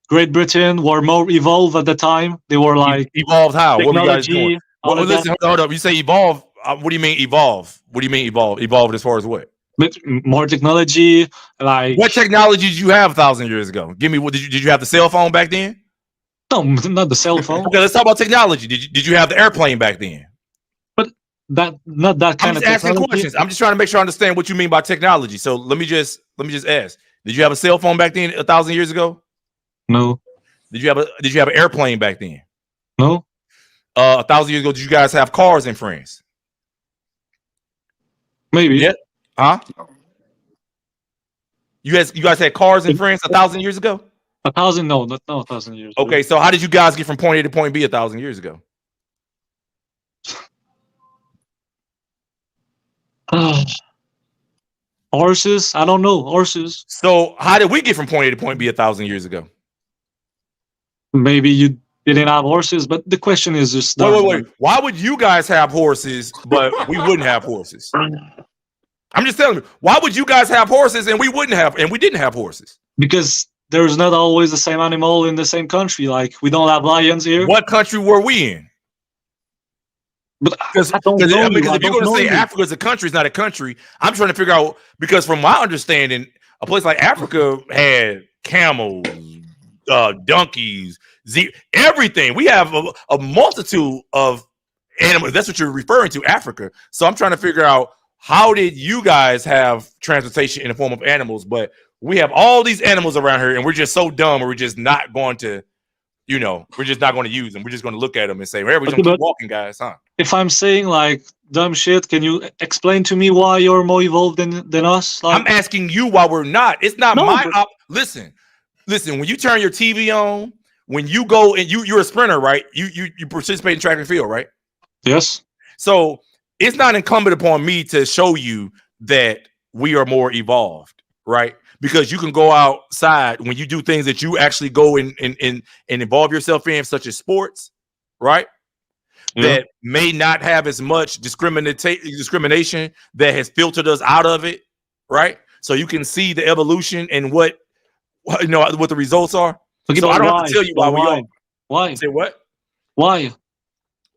Speaker 2: Great Britain were more evolved at the time. They were like
Speaker 1: Evolved how? What were you guys doing?
Speaker 2: technology, all of that.
Speaker 1: Listen, hold up. You say evolve. What do you mean evolve? What do you mean evolve? Evolved as far as what?
Speaker 2: But more technology, like
Speaker 1: What technology did you have 1,000 years ago? Give me. What did you have the cell phone back then?
Speaker 2: no, not the cell phone,
Speaker 1: Okay, let's talk about technology. Did you have the airplane back then?
Speaker 2: but not that
Speaker 1: I'm
Speaker 2: kind of
Speaker 1: just asking
Speaker 2: technology.
Speaker 1: questions. I'm just trying to make sure I understand what you mean by technology. So let me just ask. Did you have a cell phone back then 1,000 years ago?
Speaker 2: No,
Speaker 1: Did you have an airplane back then?
Speaker 2: no,
Speaker 1: 1,000 years ago, did you guys have cars in France?
Speaker 2: maybe.
Speaker 1: Yeah. Huh? You guys had cars in France 1,000 years ago?
Speaker 2: 1,000? No, not 1,000 years.
Speaker 1: Okay, so how did you guys get from point A to point B 1,000 years ago?
Speaker 2: Horses? I don't know. Horses.
Speaker 1: So how did we get from point A to point B 1,000 years ago?
Speaker 2: Maybe you didn't have horses, but the question is just
Speaker 1: Wait. Why would you guys have horses, but we wouldn't have horses? I'm just telling you, why would you guys have horses and we didn't have horses?
Speaker 2: Because there's not always the same animal in the same country. Like we don't have lions here.
Speaker 1: What country were we in?
Speaker 2: But
Speaker 1: Because
Speaker 2: I don't know.
Speaker 1: if
Speaker 2: I
Speaker 1: you're
Speaker 2: don't
Speaker 1: going to
Speaker 2: know
Speaker 1: say
Speaker 2: you.
Speaker 1: Africa is a country, it's not a country. I'm trying to figure out, because from my understanding, a place like Africa had camels, donkeys, everything. We have a multitude of animals. That's what you're referring to, Africa. So I'm trying to figure out, how did you guys have transportation in the form of animals, but we have all these animals around here and we're just so dumb, or we're just not going to, we're just not going to use them. We're just going to look at them and say, well, we're going to keep walking, guys, huh?
Speaker 2: If I'm saying like dumb shit, can you explain to me why you're more evolved than us? Like,
Speaker 1: I'm asking you why we're not. It's not listen, when you turn your TV on, when you go and you're a sprinter, right? You participate in track and field, right?
Speaker 2: Yes.
Speaker 1: So it's not incumbent upon me to show you that we are more evolved, right? Because you can go outside when you do things that you actually go and involve yourself in, such as sports, right? Yeah. That may not have as much discrimination that has filtered us out of it, right? So you can see the evolution and what the results are.
Speaker 2: Okay,
Speaker 1: so I don't have to tell you why we are.
Speaker 2: Why?
Speaker 1: Say what?
Speaker 2: Why?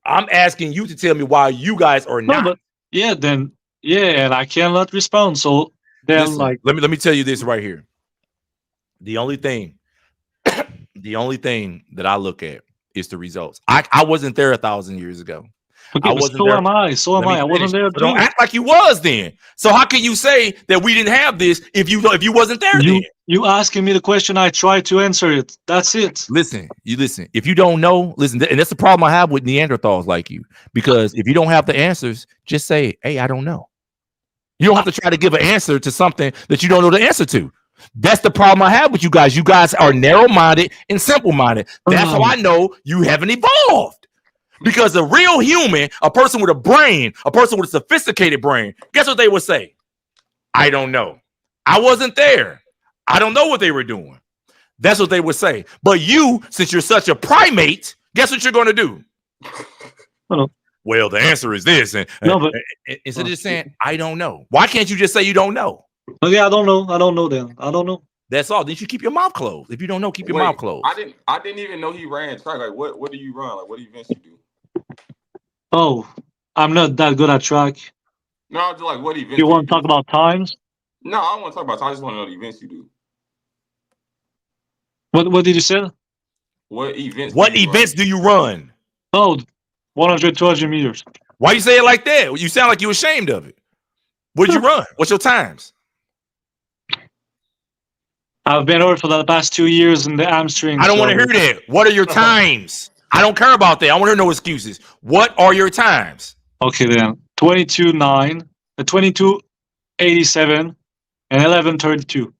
Speaker 1: I'm asking you to tell me why you guys are not.
Speaker 2: But and I cannot respond. So then,
Speaker 1: listen, let me tell you this right here. The only thing that I look at is the results. I wasn't there 1,000 years ago.
Speaker 2: Okay, so am I. I wasn't there.
Speaker 1: Don't act like you was then. So how can you say that we didn't have this if you wasn't there then?
Speaker 2: You asking me the question, I try to answer it. That's it.
Speaker 1: Listen. If you don't know, listen, and that's the problem I have with Neanderthals like you. Because if you don't have the answers, just say, hey, I don't know. You don't have to try to give an answer to something that you don't know the answer to. That's the problem I have with you guys. You guys are narrow-minded and simple-minded. That's how I know you haven't evolved. Because a real human, a person with a brain, a person with a sophisticated brain, guess what they would say? I don't know. I wasn't there. I don't know what they were doing. That's what they would say. But you, since you're such a primate, guess what you're going to do? Well, the answer is this. And instead of just saying, I don't know. Why can't you just say you don't know?
Speaker 2: Okay, I don't know. I don't know then. I don't know.
Speaker 1: That's all. Then you should keep your mouth closed. If you don't know, keep your mouth closed.
Speaker 3: I didn't even know he ran track. Like, what do you run? Like, what events you do?
Speaker 2: Oh, I'm not that good at track.
Speaker 3: No, just like what events.
Speaker 2: You want to talk about times?
Speaker 3: No, I don't want to talk about times. I just want to know the events you do.
Speaker 2: What did you say?
Speaker 3: What events?
Speaker 1: What events do you run?
Speaker 2: Oh, 100, 200 meters.
Speaker 1: Why you say it like that? You sound like you're ashamed of it. What did you run? What's your times?
Speaker 2: I've been hurt for the past 2 years in the hamstring.
Speaker 1: I don't want to hear that. What are your times? I don't care about that. I want to hear no excuses. What are your times?
Speaker 2: Okay, then 22:9, 22:87, and 11:32.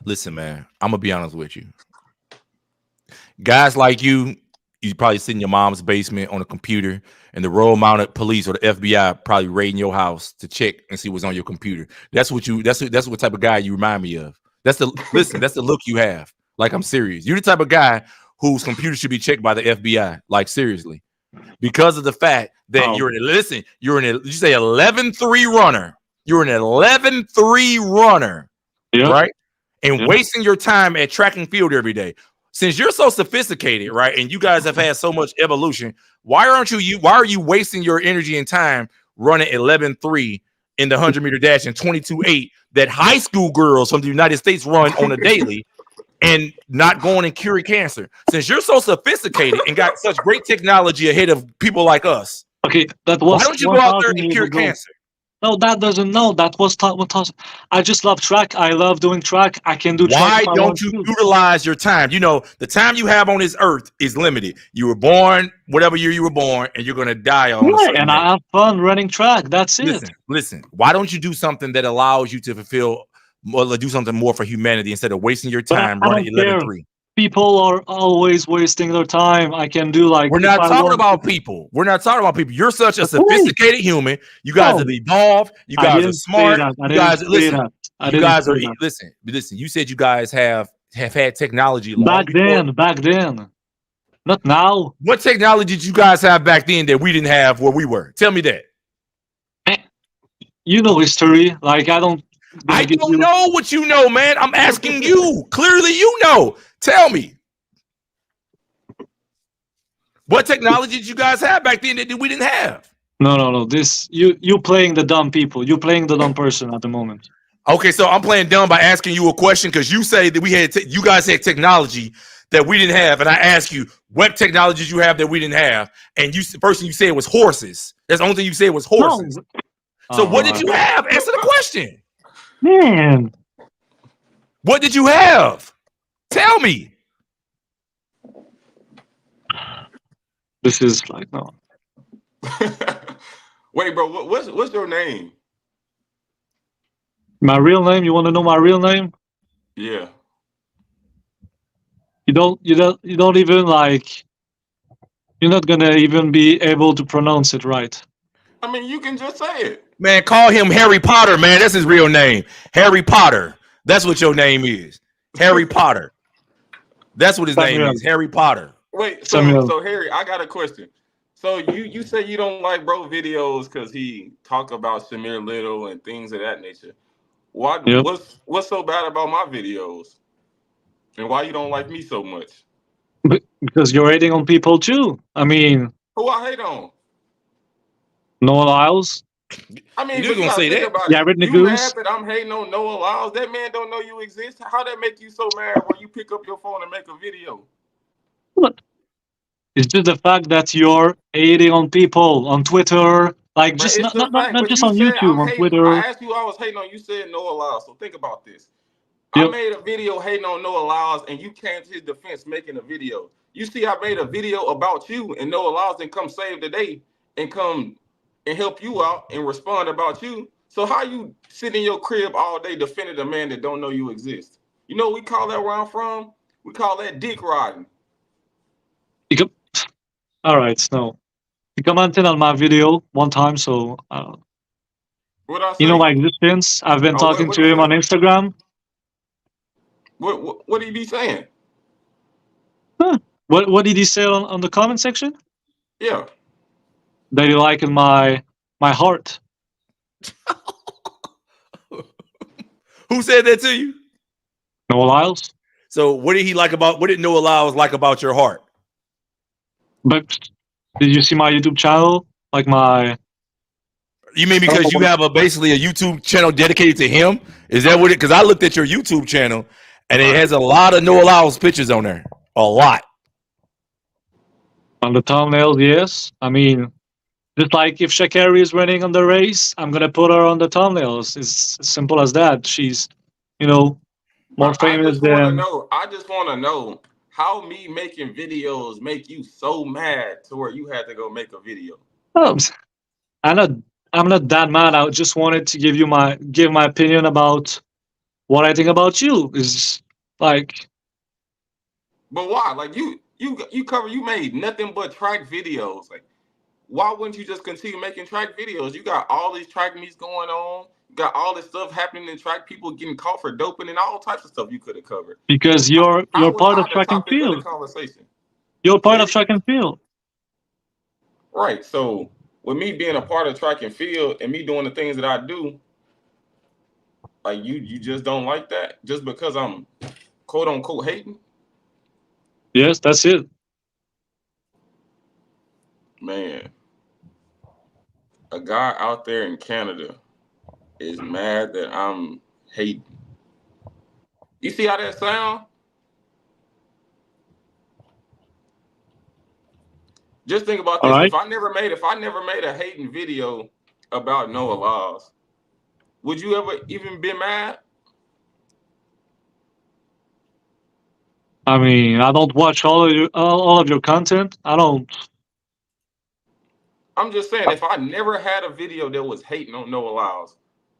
Speaker 1: Listen, man, I'm gonna be honest with you. Guys like you probably sit in your mom's basement on a computer, and the Royal Mounted Police or the FBI probably raiding your house to check and see what's on your computer. That's what type of guy you remind me of. That's the look you have. Like, I'm serious. You're the type of guy whose computer should be checked by the FBI. Like, seriously. because of the fact that you're an 11-3 runner. You're an 11-3 runner, right? And wasting your time at track and field every day. Since you're so sophisticated, right? And you guys have had so much evolution, why are you wasting your energy and time running 11-3 in the 100-meter dash and 22-8 that high school girls from the United States run on a daily and not going and curing cancer? Since you're so sophisticated and got such great technology ahead of people like us,
Speaker 2: okay, that was
Speaker 1: why don't you go out there and cure cancer?
Speaker 2: No, that doesn't. No, that was 1,000. I just love track. I love doing track. I can do track.
Speaker 1: Why don't you utilize your time? You know, the time you have on this earth is limited. You were born, whatever year you were born, and you're going to die on a certain
Speaker 2: and
Speaker 1: day.
Speaker 2: I have fun running track. That's it.
Speaker 1: Listen. Why don't you do something that allows you to fulfill, or do something more for humanity instead of wasting your time running 11-3?
Speaker 2: People are always wasting their time. I can do like.
Speaker 1: We're not talking about people. We're not talking about people. You're such a sophisticated human. You guys have evolved. You guys are smart. You guys listen. You guys are listen. You said you guys have had technology long
Speaker 2: back then. Not now.
Speaker 1: What technology did you guys have back then that we didn't have where we were? Tell me that.
Speaker 2: You know history. Like I don't
Speaker 1: know what you know, man. I'm asking you. Clearly, you know. Tell me. What technology did you guys have back then that we didn't have?
Speaker 2: No. This you playing the dumb people. You playing the dumb person at the moment.
Speaker 1: Okay, so I'm playing dumb by asking you a question because you say that you guys had technology that we didn't have, and I ask you what technology did you have that we didn't have, and first thing you said was horses. That's the only thing you said was horses. No. So what did you have? Answer the question.
Speaker 2: Man.
Speaker 1: What did you have? Tell me.
Speaker 2: This is like no.
Speaker 3: Wait, bro. What's your name?
Speaker 2: My real name? You want to know my real name?
Speaker 3: Yeah.
Speaker 2: You don't even like. You're not gonna even be able to pronounce it right.
Speaker 3: I mean, you can just say it.
Speaker 1: Man, call him Harry Potter, man. That's his real name. Harry Potter. That's what your name is. Harry Potter. That's what his name is. Harry Potter.
Speaker 3: Wait, so Harry, I got a question. So you say you don't like bro videos because he talk about Shamir Little and things of that nature. Why? Yep. What's so bad about my videos? And why you don't like me so much?
Speaker 2: Because you're hating on people too. I mean,
Speaker 3: who I hate on?
Speaker 2: Noah Lyles.
Speaker 3: I mean, you're gonna say that?
Speaker 2: Yeah,
Speaker 3: you mad that I'm hating on Noah Lyles? That man don't know you exist. How that make you so mad when you pick up your phone and make a video?
Speaker 2: What? It's just the fact that you're hating on people on Twitter, like just not just on YouTube, on Twitter.
Speaker 3: I asked you, I was hating on you. Said Noah Lyles. So think about this. Yep. I made a video hating on Noah Lyles, and you came to his defense making a video. You see, I made a video about you, and Noah Lyles didn't come save the day and come and help you out and respond about you. So how you sit in your crib all day defending a man that don't know you exist? You know what we call that where I'm from? We call that dick riding.
Speaker 2: All right, no. You commented on my video one time, so
Speaker 3: what I say?
Speaker 2: You know my existence. I've been talking to him on Instagram.
Speaker 3: What did he be saying?
Speaker 2: Huh. What did he say on the comment section?
Speaker 3: Yeah.
Speaker 2: That he liked my heart.
Speaker 1: Who said that to you?
Speaker 2: Noah Lyles.
Speaker 1: So what did Noah Lyles like about your heart?
Speaker 2: But did you see my YouTube channel? Like my.
Speaker 1: You mean because you have basically a YouTube channel dedicated to him? Is that what it? Because I looked at your YouTube channel and it has a lot of Noah Lyles pictures on there. A lot.
Speaker 2: On the thumbnails, yes. I mean, just like if Sha'Carri is running on the race, I'm gonna put her on the thumbnails. It's as simple as that. She's, more famous than.
Speaker 3: I just want to know how me making videos make you so mad to where you had to go make a video.
Speaker 2: Oh, I'm not that mad. I just wanted to give my opinion about what I think about you. Is like.
Speaker 3: But why? Like you made nothing but track videos. Like, why wouldn't you just continue making track videos? You got all these track meets going on. You got all this stuff happening in track. People getting caught for doping and all types of stuff you could have covered.
Speaker 2: Because you're part of track and field. You're part of track and field.
Speaker 3: Right. So with me being a part of track and field and me doing the things that I do, like you just don't like that just because I'm quote unquote hating.
Speaker 2: Yes, that's it.
Speaker 3: Man, a guy out there in Canada is mad that I'm hating. You see how that sound? Just think about
Speaker 2: All
Speaker 3: this.
Speaker 2: right.
Speaker 3: If I never made a hating video about Noah Laws, would you ever even be mad?
Speaker 2: I mean, I don't watch all of your content. I don't.
Speaker 3: I'm just saying, if I never had a video that was hating on Noah Laws,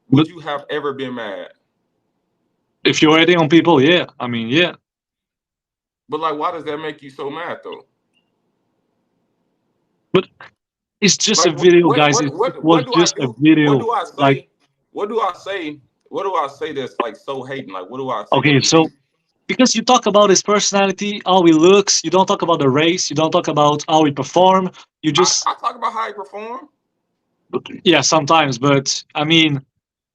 Speaker 2: But
Speaker 3: would you have ever been mad?
Speaker 2: if you're hating on people, yeah. I mean, yeah.
Speaker 3: But like, why does that make you so mad though?
Speaker 2: But it's just a
Speaker 3: Like,
Speaker 2: video, guys. It was
Speaker 3: what do I
Speaker 2: just a
Speaker 3: do? What
Speaker 2: video.
Speaker 3: do I
Speaker 2: Like,
Speaker 3: say? What do I say? What do I say that's like so hating? Like, what do I say that
Speaker 2: okay,
Speaker 3: be
Speaker 2: so
Speaker 3: hating?
Speaker 2: because you talk about his personality, how he looks, you don't talk about the race, you don't talk about how he perform. You just,
Speaker 3: I talk about how he performed.
Speaker 2: yeah, sometimes. But I mean,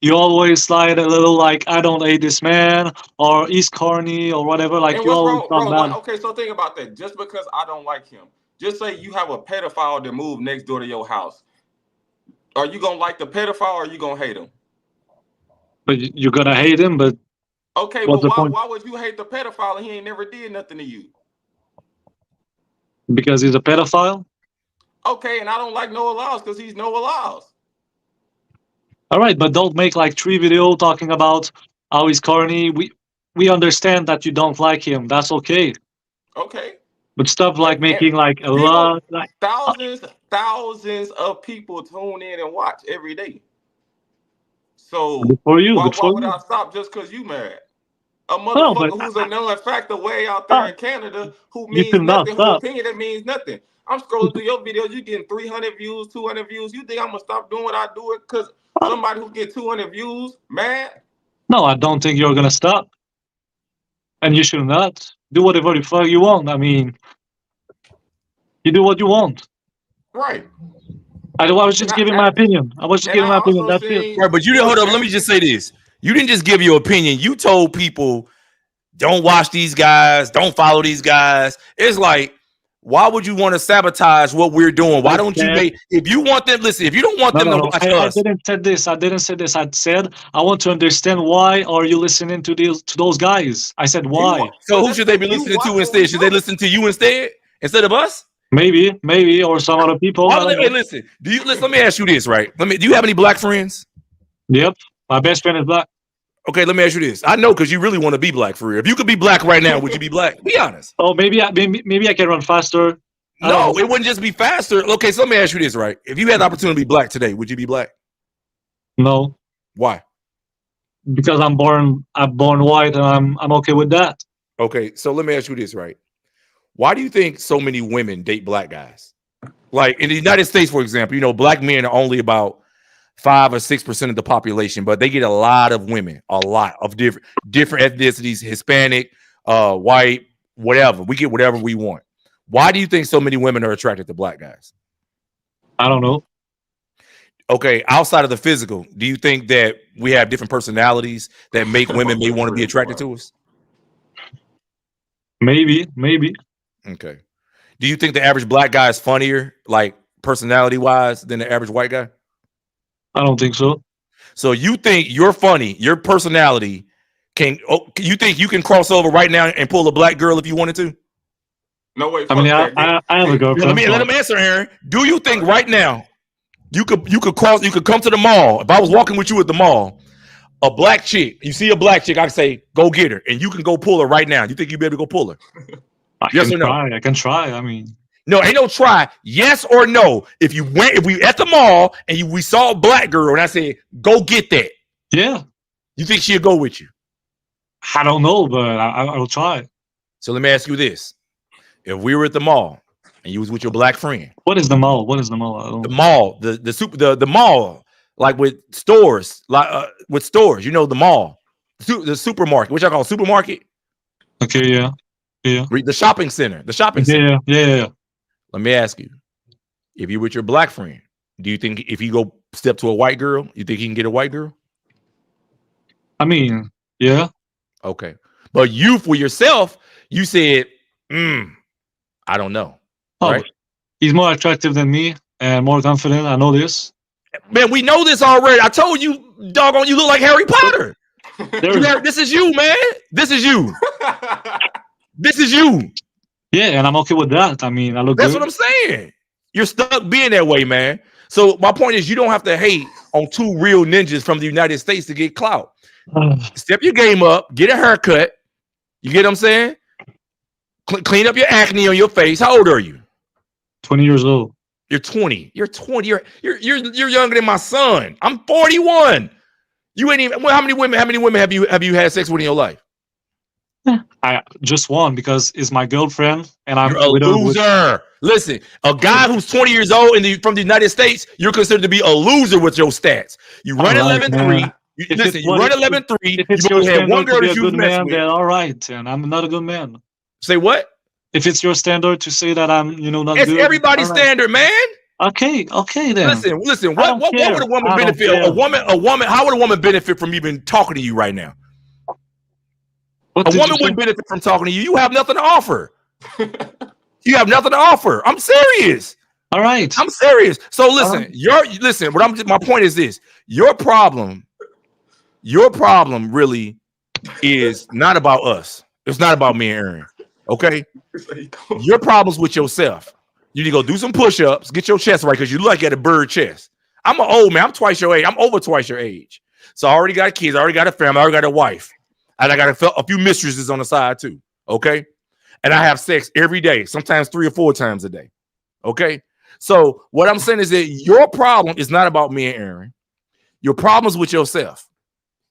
Speaker 2: you always slide a little like, I don't hate this man, or he's corny, or whatever. Like,
Speaker 3: And
Speaker 2: you
Speaker 3: what's
Speaker 2: always
Speaker 3: wrong,
Speaker 2: talk
Speaker 3: bro?
Speaker 2: bad.
Speaker 3: Okay, so think about that. Just because I don't like him, just say you have a pedophile that moved next door to your house. Are you gonna like the pedophile or are you gonna hate him?
Speaker 2: But you're gonna hate him, but
Speaker 3: Okay,
Speaker 2: what's
Speaker 3: but
Speaker 2: the point?
Speaker 3: why would you hate the pedophile and he ain't never did nothing to you?
Speaker 2: Because he's a pedophile?
Speaker 3: Okay, and I don't like Noah Laws because he's Noah Laws.
Speaker 2: All right, but don't make like 3 video talking about how he's corny. We understand that you don't like him. That's okay.
Speaker 3: Okay.
Speaker 2: But stuff like
Speaker 3: And
Speaker 2: making like a
Speaker 3: people,
Speaker 2: lot, like
Speaker 3: thousands of people tune in and watch every day. So
Speaker 2: good for you, good
Speaker 3: why
Speaker 2: for
Speaker 3: would
Speaker 2: you.
Speaker 3: I stop just because you mad? A
Speaker 2: No, but
Speaker 3: motherfucker who's a known factor way out there
Speaker 2: I,
Speaker 3: in Canada who
Speaker 2: you
Speaker 3: means
Speaker 2: cannot
Speaker 3: nothing, who
Speaker 2: stop.
Speaker 3: opinion that means nothing. I'm scrolling through your videos, you getting 300 views, 200 views. You think I'm gonna stop doing what I do it because somebody who get 200 views mad?
Speaker 2: No, I don't think you're gonna stop, and you should not do whatever the fuck you want. I mean, you do what you want.
Speaker 3: Right.
Speaker 2: I was just giving my opinion. I was just
Speaker 3: And
Speaker 2: giving
Speaker 3: I
Speaker 2: my opinion.
Speaker 3: also
Speaker 2: That's it.
Speaker 3: seen
Speaker 1: Right, but you didn't hold up. Let me just say this: you didn't just give your opinion. You told people, "Don't watch these guys. Don't follow these guys." It's like, why would you want to sabotage what we're doing? Why don't you make? If you want them, listen. If you don't want
Speaker 2: No,
Speaker 1: them
Speaker 2: no,
Speaker 1: to
Speaker 2: no.
Speaker 1: watch
Speaker 2: I
Speaker 1: us,
Speaker 2: didn't say this. I didn't say this. I said I want to understand why are you listening to those guys. I said why.
Speaker 1: so who should they be listening to instead? Should they listen to you instead of us?
Speaker 2: Maybe, or some other people.
Speaker 1: Why
Speaker 2: I
Speaker 1: would
Speaker 2: don't
Speaker 1: they
Speaker 2: know.
Speaker 1: listen? Let me ask you this, right? Do you have any black friends?
Speaker 2: Yep, my best friend is black.
Speaker 1: Okay, let me ask you this. I know because you really want to be black for real. If you could be black right now, would you be black? Be honest.
Speaker 2: Oh, maybe I can run faster. I don't
Speaker 1: No,
Speaker 2: know.
Speaker 1: it wouldn't just be faster. Okay, so let me ask you this, right? If you had the opportunity to be black today, would you be black?
Speaker 2: No,
Speaker 1: Why?
Speaker 2: because I'm born white, and I'm okay with that.
Speaker 1: Okay, so let me ask you this, right? Why do you think so many women date black guys? Like in the United States, for example, black men are only about 5 or 6% of the population, but they get a lot of women, a lot of different ethnicities, Hispanic, white, whatever. We get whatever we want. Why do you think so many women are attracted to black guys?
Speaker 2: I don't know.
Speaker 1: Okay, outside of the physical, do you think that we have different personalities that make women may want to be attracted to us?
Speaker 2: Maybe.
Speaker 1: Okay. Do you think the average black guy is funnier, like personality-wise, than the average white guy?
Speaker 2: I don't think so.
Speaker 1: So you think you're funny, your personality you think you can cross over right now and pull a black girl if you wanted to?
Speaker 3: No way.
Speaker 2: I mean, I have a girlfriend.
Speaker 1: Let him answer, Aaron. Do you think right now you could come to the mall? If I was walking with you at the mall, a black chick, you see a black chick, I can say, go get her, and you can go pull her right now. You think you'd be able to go pull her? Yes or no?
Speaker 2: I can try. I mean,
Speaker 1: no, ain't no try. Yes or no? If we at the mall and we saw a black girl and I said, go get that.
Speaker 2: Yeah.
Speaker 1: You think she'll go with you?
Speaker 2: I don't know, but I'll try.
Speaker 1: So let me ask you this: if we were at the mall and you was with your black friend,
Speaker 2: what is the mall? The
Speaker 1: mall, the mall, like with stores, the mall, the supermarket, which I call supermarket.
Speaker 2: Okay, yeah.
Speaker 1: The shopping center,
Speaker 2: Yeah.
Speaker 1: Let me ask you: If you're with your black friend, do you think if you go step to a white girl, you think he can get a white girl?
Speaker 2: I mean, yeah.
Speaker 1: Okay. But you, for yourself, you said, I don't know.
Speaker 2: Oh,
Speaker 1: right?
Speaker 2: he's more attractive than me and more confident. I know this.
Speaker 1: Man, we know this already. I told you, doggone, you look like Harry Potter. This is you, man. This is you. This is you.
Speaker 2: Yeah, and I'm okay with that. I mean, I look
Speaker 1: That's
Speaker 2: good.
Speaker 1: what I'm saying. You're stuck being that way, man. So my point is, you don't have to hate on two real ninjas from the United States to get clout. Step your game up, get a haircut. You get what I'm saying? Clean up your acne on your face. How old are you?
Speaker 2: 20 years old.
Speaker 1: You're 20. You're 20. You're younger than my son. I'm 41. You ain't even. Well, how many women have you had sex with in your life?
Speaker 2: I just one because it's my girlfriend, and I'm
Speaker 1: a loser. Listen, a guy who's 20 years old from the United States, you're considered to be a loser with your stats. You run 11.3. Listen, you run 11.3. You only had one girl that you've messed with.
Speaker 2: Then all right, and I'm not a good man.
Speaker 1: Say what?
Speaker 2: If it's your standard to say that I'm, not
Speaker 1: it's
Speaker 2: good.
Speaker 1: It's everybody's standard, man.
Speaker 2: Okay, then.
Speaker 1: Listen. What would a woman benefit? A woman. How would a woman benefit from even talking to you right now? A woman wouldn't benefit from talking to you. You have nothing to offer. You have nothing to offer. I'm serious.
Speaker 2: All right.
Speaker 1: I'm serious. So listen, my point is this. Your problem really is not about us. It's not about me and Erin. Okay? Your problem's with yourself. You need to go do some push-ups, get your chest right, because you look like you got a bird chest. I'm an old man. I'm twice your age. I'm over twice your age. So I already got kids. I already got a family. I already got a wife. And I got a few mistresses on the side too. Okay. And I have sex every day, sometimes 3 or 4 times a day. Okay. So what I'm saying is that your problem is not about me and Erin. Your problem's with yourself.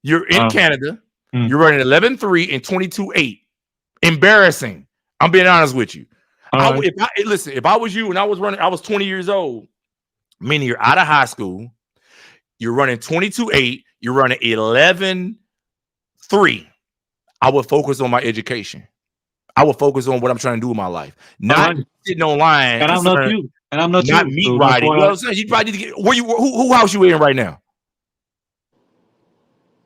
Speaker 1: You're in Canada. You're running 11.3 and 22.8. Embarrassing. I'm being honest with you. If I was you and I was 20 years old, meaning you're out of high school, you're running 22.8, you're running 11.3. I would focus on my education. I would focus on what I'm trying to do with my life, not sitting online.
Speaker 2: And I'm not you. And I'm not
Speaker 1: me riding. You know what I'm saying? You probably need to get who house you in right now?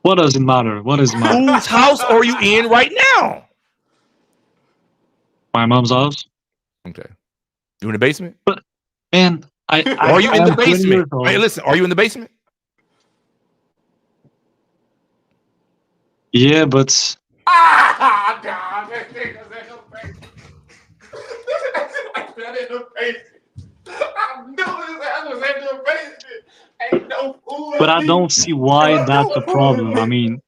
Speaker 2: What does it matter? Whose
Speaker 1: house are you in right now?
Speaker 2: My mom's house.
Speaker 1: Okay. You in the basement?
Speaker 2: But man,
Speaker 1: are you in the basement? Hey, listen, are you in the basement?
Speaker 2: Yeah, but
Speaker 3: God, that nigga's in the basement. That in the basement. I knew his ass was in the basement. Ain't no fool.
Speaker 2: But I don't see why that's a problem. I mean,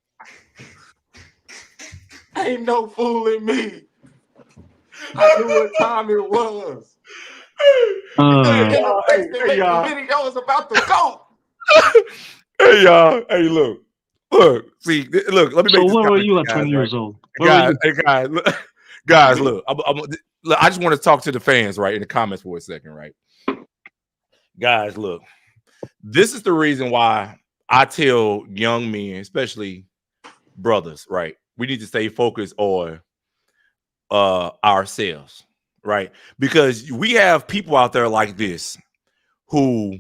Speaker 3: ain't no fooling me. I knew what time it was. Hey, y'all. The video was about to go.
Speaker 1: Hey, y'all. Hey, look. See, look. Let me make
Speaker 2: so
Speaker 1: this
Speaker 2: where were you at 20 years old?
Speaker 1: Guys, look. I just want to talk to the fans, right, in the comments for a second, right? Guys, look. This is the reason why I tell young men, especially brothers, right? We need to stay focused on ourselves, right? Because we have people out there like this who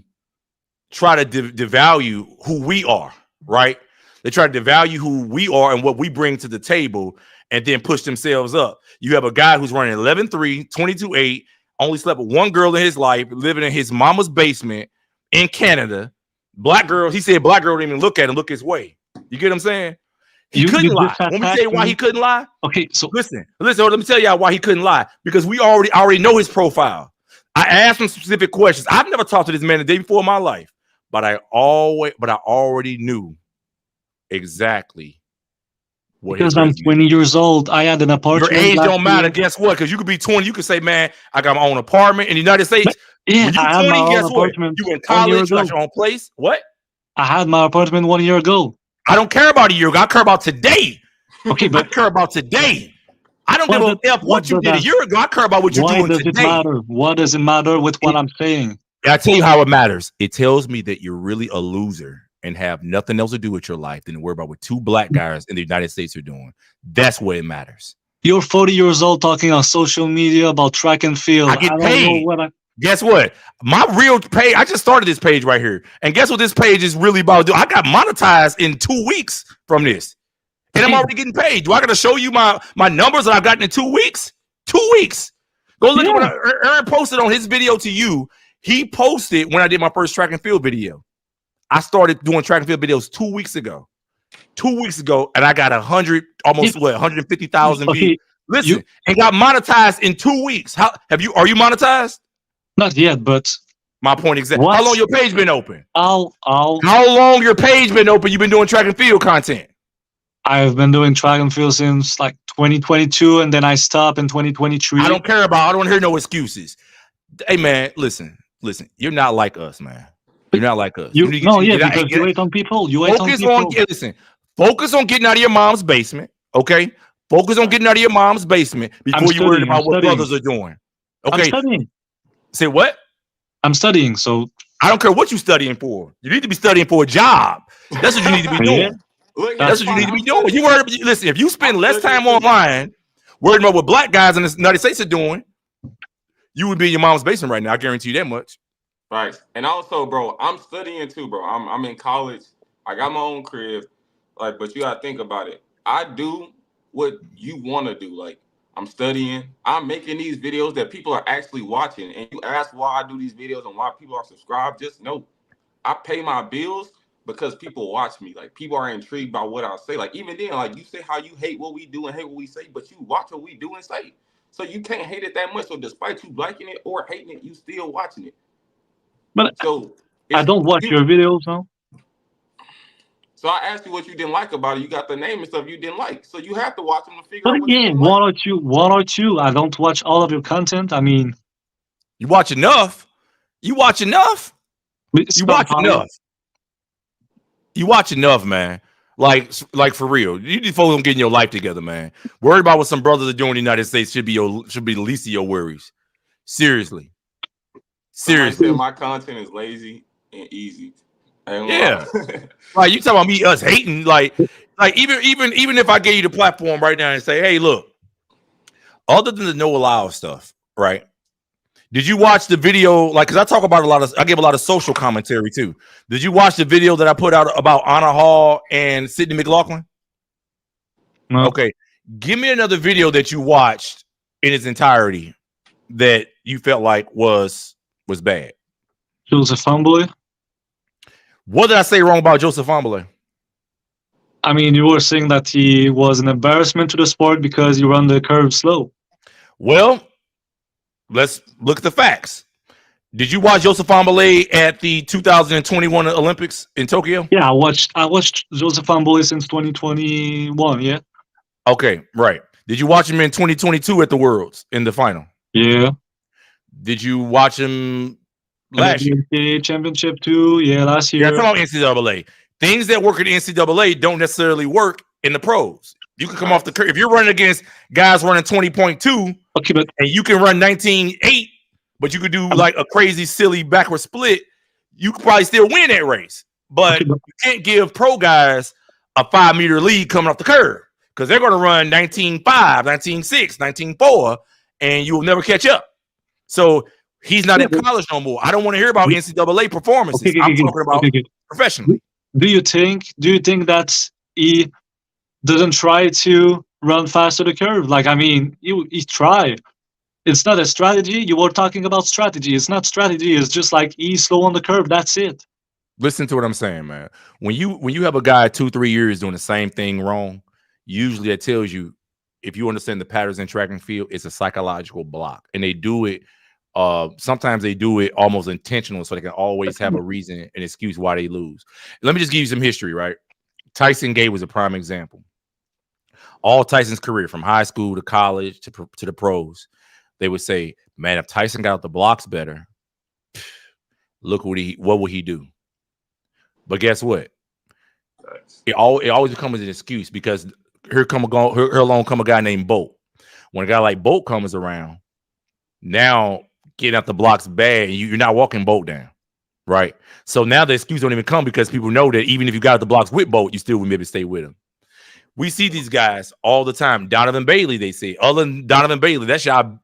Speaker 1: try to devalue who we are, right? They try to devalue who we are and what we bring to the table and then push themselves up. You have a guy who's running 11.3, 22.8, only slept with one girl in his life, living in his mama's basement in Canada. Black girl, he said black girl didn't even look at him, look his way. You get what I'm saying? He couldn't lie. Let me tell you why he couldn't lie.
Speaker 2: Okay, so
Speaker 1: listen. Let me tell you why he couldn't lie. Because we already know his profile. I asked him specific questions. I've never talked to this man the day before in my life, but I already knew exactly what.
Speaker 2: Because I'm 20 years old, I had an apartment.
Speaker 1: Your age don't matter. Guess what? Because you could be 20. You could say, man, I got my own apartment in the United States.
Speaker 2: But, yeah,
Speaker 1: I had my own apartment. You in college, you got your own place. What?
Speaker 2: I had my apartment 1 year ago.
Speaker 1: I don't care about a year ago. I care about today.
Speaker 2: Okay, but
Speaker 1: I care about today. I don't give a f what you did a year ago. I care about what you're doing today.
Speaker 2: What does it matter with what I'm saying?
Speaker 1: I tell you how it matters. It tells me that you're really a loser and have nothing else to do with your life than to worry about what 2 black guys in the United States are doing. That's what it matters.
Speaker 2: You're 40 years old talking on social media about track and field.
Speaker 1: I get paid. Guess what? My real page, I just started this page right here. And guess what this page is really about? I got monetized in 2 weeks from this. And I'm already getting paid. Do I got to show you my numbers that I've gotten in 2 weeks? 2 weeks. Go look at what Erin posted on his video to you. He posted when I did my first track and field video. I started doing track and field videos 2 weeks ago. 2 weeks ago, and I got 150,000 views. Listen, and got monetized in 2 weeks. How are you monetized?
Speaker 2: Not yet, but
Speaker 1: my point exactly. How long your page been open?
Speaker 2: How
Speaker 1: long your page been open? You've been doing track and field content.
Speaker 2: I've been doing track and field since like 2022, and then I stopped in 2023.
Speaker 1: I don't want to hear no excuses. Hey man, listen. You're not like us, man. You're not like us.
Speaker 2: Because you wait on people.
Speaker 1: Focus on getting out of your mom's basement. Okay. Focus on getting out of your mom's basement before you worry about what brothers are doing. Okay.
Speaker 2: I'm studying.
Speaker 1: Say what?
Speaker 2: I'm studying, so
Speaker 1: I don't care what you're studying for. You need to be studying for a job. That's what you need to be doing. That's what you need to be doing. Listen, if you spend less time online worrying about what black guys in the United States are doing, you would be in your mom's basement right now. I guarantee you that much.
Speaker 3: Right. And also, bro, I'm studying too, bro. I'm in college. I got my own crib. Like, but you gotta think about it. I do what you want to do. Like, I'm studying. I'm making these videos that people are actually watching. And you ask why I do these videos and why people are subscribed. Just know, I pay my bills because people watch me. Like, people are intrigued by what I say. Like, even then, like, you say how you hate what we do and hate what we say, but you watch what we do and say. So you can't hate it that much. So despite you liking it or hating it, you still watching it.
Speaker 2: But so I don't watch your videos now.
Speaker 3: So I asked you what you didn't like about it. You got the name and stuff you didn't like. So you have to watch them to figure out what you didn't
Speaker 2: one or two. I don't watch all of your content. I mean,
Speaker 1: you watch enough. You watch enough, man. Like for real. You need to focus on getting your life together, man. Worry about what some brothers are doing in the United States should be the least of your worries. Seriously.
Speaker 3: My content is lazy and easy.
Speaker 1: Yeah. Like you talking about me, us hating, like even if I gave you the platform right now and say, hey, look, other than the no allow stuff, right? Did you watch the video? Like, because I talk about I give a lot of social commentary too. Did you watch the video that I put out about Anna Hall and Sydney McLaughlin?
Speaker 2: No.
Speaker 1: Okay. Give me another video that you watched in its entirety that you felt like was bad.
Speaker 2: Joseph Fambley.
Speaker 1: What did I say wrong about Joseph Fambley?
Speaker 2: I mean, you were saying that he was an embarrassment to the sport because he ran the curve slow.
Speaker 1: Well, let's look at the facts. Did you watch Joseph Fambley at the 2021 Olympics in Tokyo?
Speaker 2: Yeah, I watched Joseph Fambley since 2021. Yeah.
Speaker 1: Okay, right. Did you watch him in 2022 at the Worlds in the final?
Speaker 2: Yeah.
Speaker 1: Did you watch him last year?
Speaker 2: Championship too? Yeah, last year.
Speaker 1: Yeah, come on, NCAA. Things that work at NCAA don't necessarily work in the pros. You can come off the curve. If you're running against guys running 20.2,
Speaker 2: okay, but
Speaker 1: and you can run 19.8, but you could do like a crazy, silly backward split, you could probably still win that race. But you can't give pro guys a 5-meter lead coming off the curve because they're going to run 19.5, 19.6, 19.4, and you will never catch up. So he's not in college no more. I don't want to hear about NCAA performances. I'm talking about professionally.
Speaker 2: Do you think that he doesn't try to run faster the curve? Like, I mean, he tried. It's not a strategy. You were talking about strategy. It's not strategy. It's just like he's slow on the curve. That's it.
Speaker 1: Listen to what I'm saying, man. When you have a guy 2-3 years doing the same thing wrong, usually that tells you, if you understand the patterns in track and field, it's a psychological block. And they do it. Sometimes they do it almost intentional, so they can always have a reason, an excuse why they lose. Let me just give you some history, right? Tyson Gay was a prime example. All Tyson's career, from high school to college to the pros, they would say, man, if Tyson got out the blocks better, look what would he do? But guess what? It always becomes an excuse because here along come a guy named Bolt. When a guy like Bolt comes around, now getting out the blocks bad, and you're not walking Bolt down, right? So now the excuse don't even come because people know that even if you got out the blocks with Bolt, you still would maybe stay with him. We see these guys all the time. Donovan Bailey, they say. Other than Donovan Bailey, that's y'all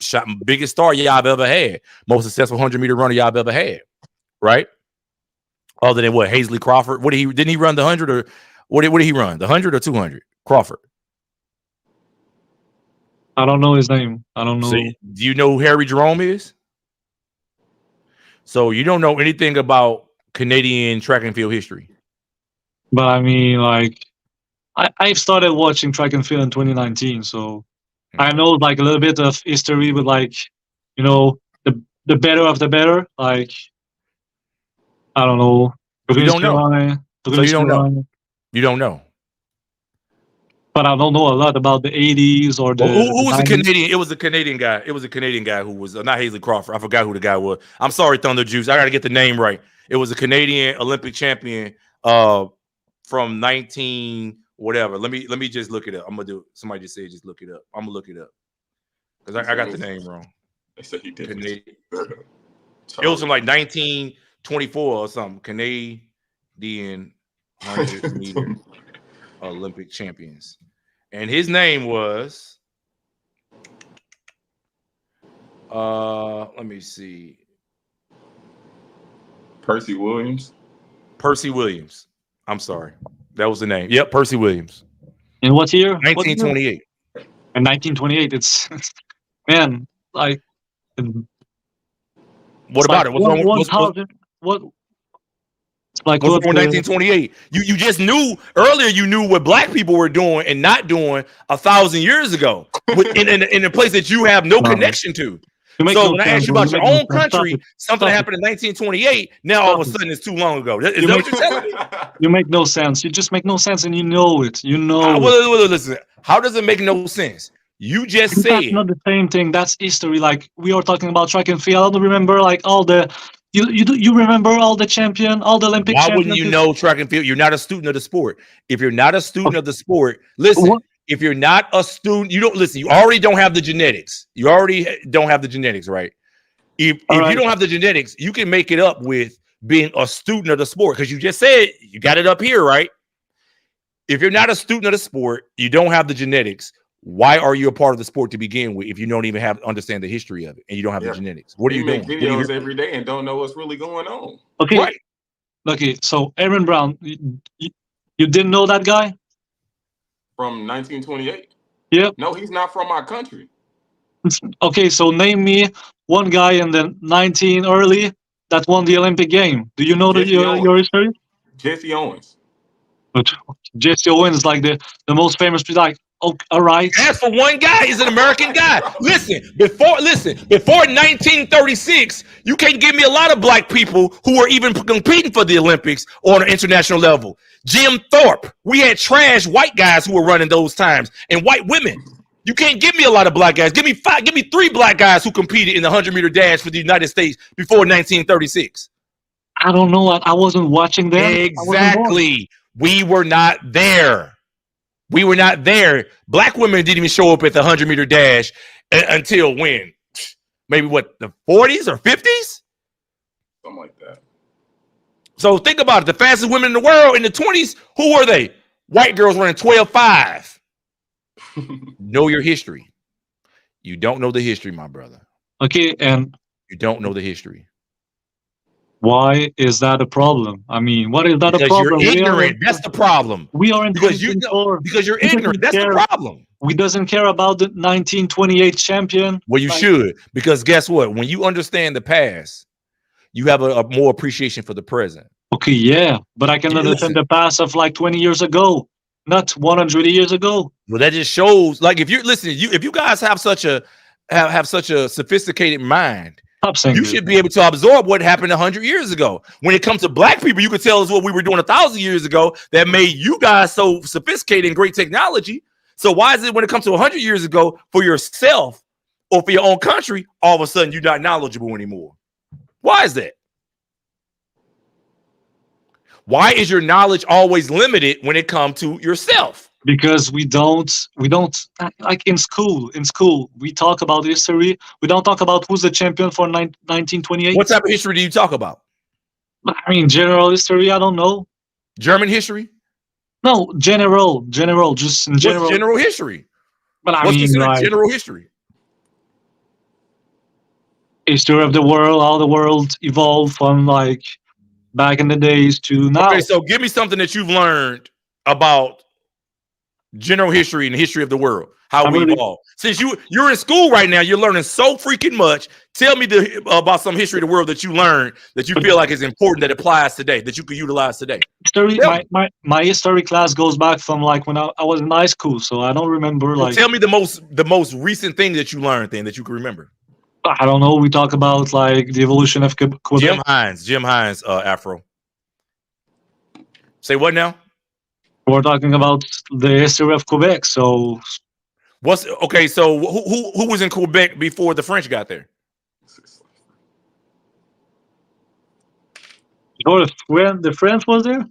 Speaker 1: biggest star y'all have ever had. Most successful 100-meter runner y'all have ever had. Right? Other than what? Hazley Crawford. Didn't he run the 100 or what did he run? The 100 or 200? Crawford.
Speaker 2: I don't know his name. I don't know.
Speaker 1: See, do you know who Harry Jerome is? So you don't know anything about Canadian track and field history.
Speaker 2: But I mean, like, I started watching track and field in 2019, so I know like a little bit of history with like, you know, the better of the better. Like, I don't know.
Speaker 1: You don't know. So you don't know. You don't know.
Speaker 2: But I don't know a lot about the 80s or the.
Speaker 1: Who was the Canadian? It was a Canadian guy. It was a Canadian guy who was not Hazley Crawford. I forgot who the guy was. I'm sorry, Thunder Juice. I got to get the name right. It was a Canadian Olympic champion from 19 whatever. Let me just look it up. I'm gonna do. Somebody just said just look it up. I'm gonna look it up because I got the name wrong.
Speaker 3: They said he did.
Speaker 1: It was from like 1924 or something. Canadian 100-meter Olympic champions, and his name was let me see,
Speaker 3: Percy Williams.
Speaker 1: I'm sorry, that was the name. Yep, Percy Williams.
Speaker 2: In what year?
Speaker 1: 1928.
Speaker 2: In 1928, it's man, like.
Speaker 1: What about it? What's wrong?
Speaker 2: What? Like
Speaker 1: what's wrong with 1928? You just knew earlier. You knew what black people were doing and not doing 1,000 years ago, in a place that you have no connection to. So when I ask you about your own country, something happened in 1928. Now all of a sudden it's too long ago. Is that what you're telling me?
Speaker 2: You make no sense. You just make no sense, and you know it. You know.
Speaker 1: Listen. How does it make no sense? You just said
Speaker 2: that's not the same thing. That's history. Like we are talking about track and field. I don't remember like all the. You remember all the champion, all the Olympic champions?
Speaker 1: Why wouldn't you know track and field? You're not a student of the sport. If you're not a student of the sport, listen. What? If you're not a student, you don't listen. You already don't have the genetics. You already don't have the genetics, right? If you don't have the genetics, you can make it up with being a student of the sport because you just said you got it up here, right? If you're not a student of the sport, you don't have the genetics. Why are you a part of the sport to begin with if you don't even understand the history of it and you don't have the genetics? What are you doing?
Speaker 3: Make videos every day and don't know what's really going on.
Speaker 2: Okay,
Speaker 1: right.
Speaker 2: Okay. So Erin Brown, you didn't know that guy
Speaker 3: from 1928?
Speaker 2: Yeah.
Speaker 3: No, he's not from my country.
Speaker 2: Okay, so name me one guy in the 19 early that won the Olympic game. Do you know your history?
Speaker 3: Jesse Owens.
Speaker 2: But Jesse Owens is like the most famous. Like, oh, all right.
Speaker 1: As for one guy, he's an American guy. Listen, before 1936, you can't give me a lot of black people who were even competing for the Olympics on an international level. Jim Thorpe. We had trash white guys who were running those times and white women. You can't give me a lot of black guys. Give me 3 black guys who competed in the 100-meter dash for the United States before 1936.
Speaker 2: I don't know. I wasn't watching them.
Speaker 1: Exactly. We were not there. We were not there. Black women didn't even show up at the 100-meter dash until when? Maybe what, the 40s or 50s?
Speaker 3: Something like that.
Speaker 1: So think about it. The fastest women in the world in the 20s, who were they? White girls running 12.5. Know your history. You don't know the history, my brother.
Speaker 2: Okay, and
Speaker 1: you don't know the history.
Speaker 2: Why is that a problem? I mean, what is that a problem?
Speaker 1: Because you're ignorant. That's the problem.
Speaker 2: We are in
Speaker 1: because you're ignorant. That's the problem.
Speaker 2: We doesn't care about the 1928 champion.
Speaker 1: Well, you should, because guess what? When you understand the past, you have a more appreciation for the present.
Speaker 2: Okay, yeah, but I can understand the past of like 20 years ago, not 100 years ago.
Speaker 1: Well, that just shows, like, if you're listening, if you guys have such a sophisticated mind, you should be able to absorb what happened 100 years ago. When it comes to black people, you can tell us what we were doing 1,000 years ago that made you guys so sophisticated and great technology. So why is it when it comes to 100 years ago for yourself or for your own country, all of a sudden you're not knowledgeable anymore? Why is that? Why is your knowledge always limited when it comes to yourself?
Speaker 2: Because we don't like in school we talk about history. We don't talk about who's the champion for 1928.
Speaker 1: What type of history do you talk about?
Speaker 2: I mean, general history. I don't know.
Speaker 1: German history?
Speaker 2: No, general, just in
Speaker 1: What's
Speaker 2: general.
Speaker 1: general history?
Speaker 2: But I
Speaker 1: What's
Speaker 2: mean,
Speaker 1: considered
Speaker 2: like
Speaker 1: general history?
Speaker 2: history of the world, how the world evolved from like back in the days to now.
Speaker 1: Okay, so give me something that you've learned about general history and the history of the world, how
Speaker 2: I'm
Speaker 1: we
Speaker 2: really
Speaker 1: evolve. Since you're in school right now, you're learning so freaking much. Tell me about some history of the world that you learned that you feel like is important that applies today, that you could utilize today.
Speaker 2: history.
Speaker 1: Tell me.
Speaker 2: My history class goes back from like when I was in high school, so I don't remember
Speaker 1: So
Speaker 2: like
Speaker 1: tell me the most recent thing that you learned then that you can remember.
Speaker 2: I don't know. We talk about like the evolution of Quebec.
Speaker 1: Jim Hines, Afro. Say what now?
Speaker 2: We're talking about the history of Quebec. So
Speaker 1: What's okay? So who was in Quebec before the French got there?
Speaker 2: you know when the French was there,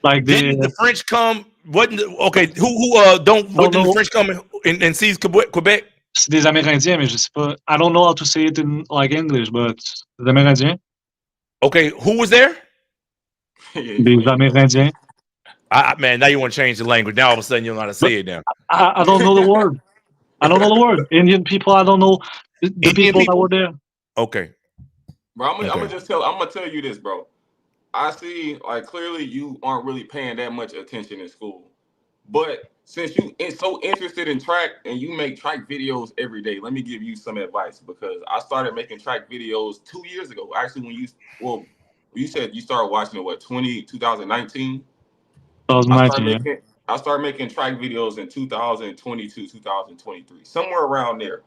Speaker 2: like
Speaker 1: Didn't
Speaker 2: the
Speaker 1: the French come? Wasn't okay? Don't
Speaker 2: don't
Speaker 1: wouldn't the
Speaker 2: know
Speaker 1: French come and seize Quebec?
Speaker 2: c'est des Amérindiens, mais je sais pas. I don't know how to say it in like English, but des Amérindiens,
Speaker 1: Okay, who was there?
Speaker 2: des Amérindiens.
Speaker 1: Man, now you want to change the language. Now all of a sudden you don't know how to
Speaker 2: But
Speaker 1: say it now.
Speaker 2: I don't know the word. I don't know the word. Indian people. I don't know the
Speaker 1: Indian
Speaker 2: people that were
Speaker 1: people.
Speaker 2: there.
Speaker 1: Okay.
Speaker 3: Bro, I'm
Speaker 1: Okay.
Speaker 3: gonna tell you this, bro. I see, like, clearly you aren't really paying that much attention in school. But since you are so interested in track and you make track videos every day, let me give you some advice because I started making track videos 2 years ago. Actually, you said you started watching it, what, 2019? I started
Speaker 2: 2019, yeah.
Speaker 3: making I started making track videos in 2022, 2023, somewhere around there.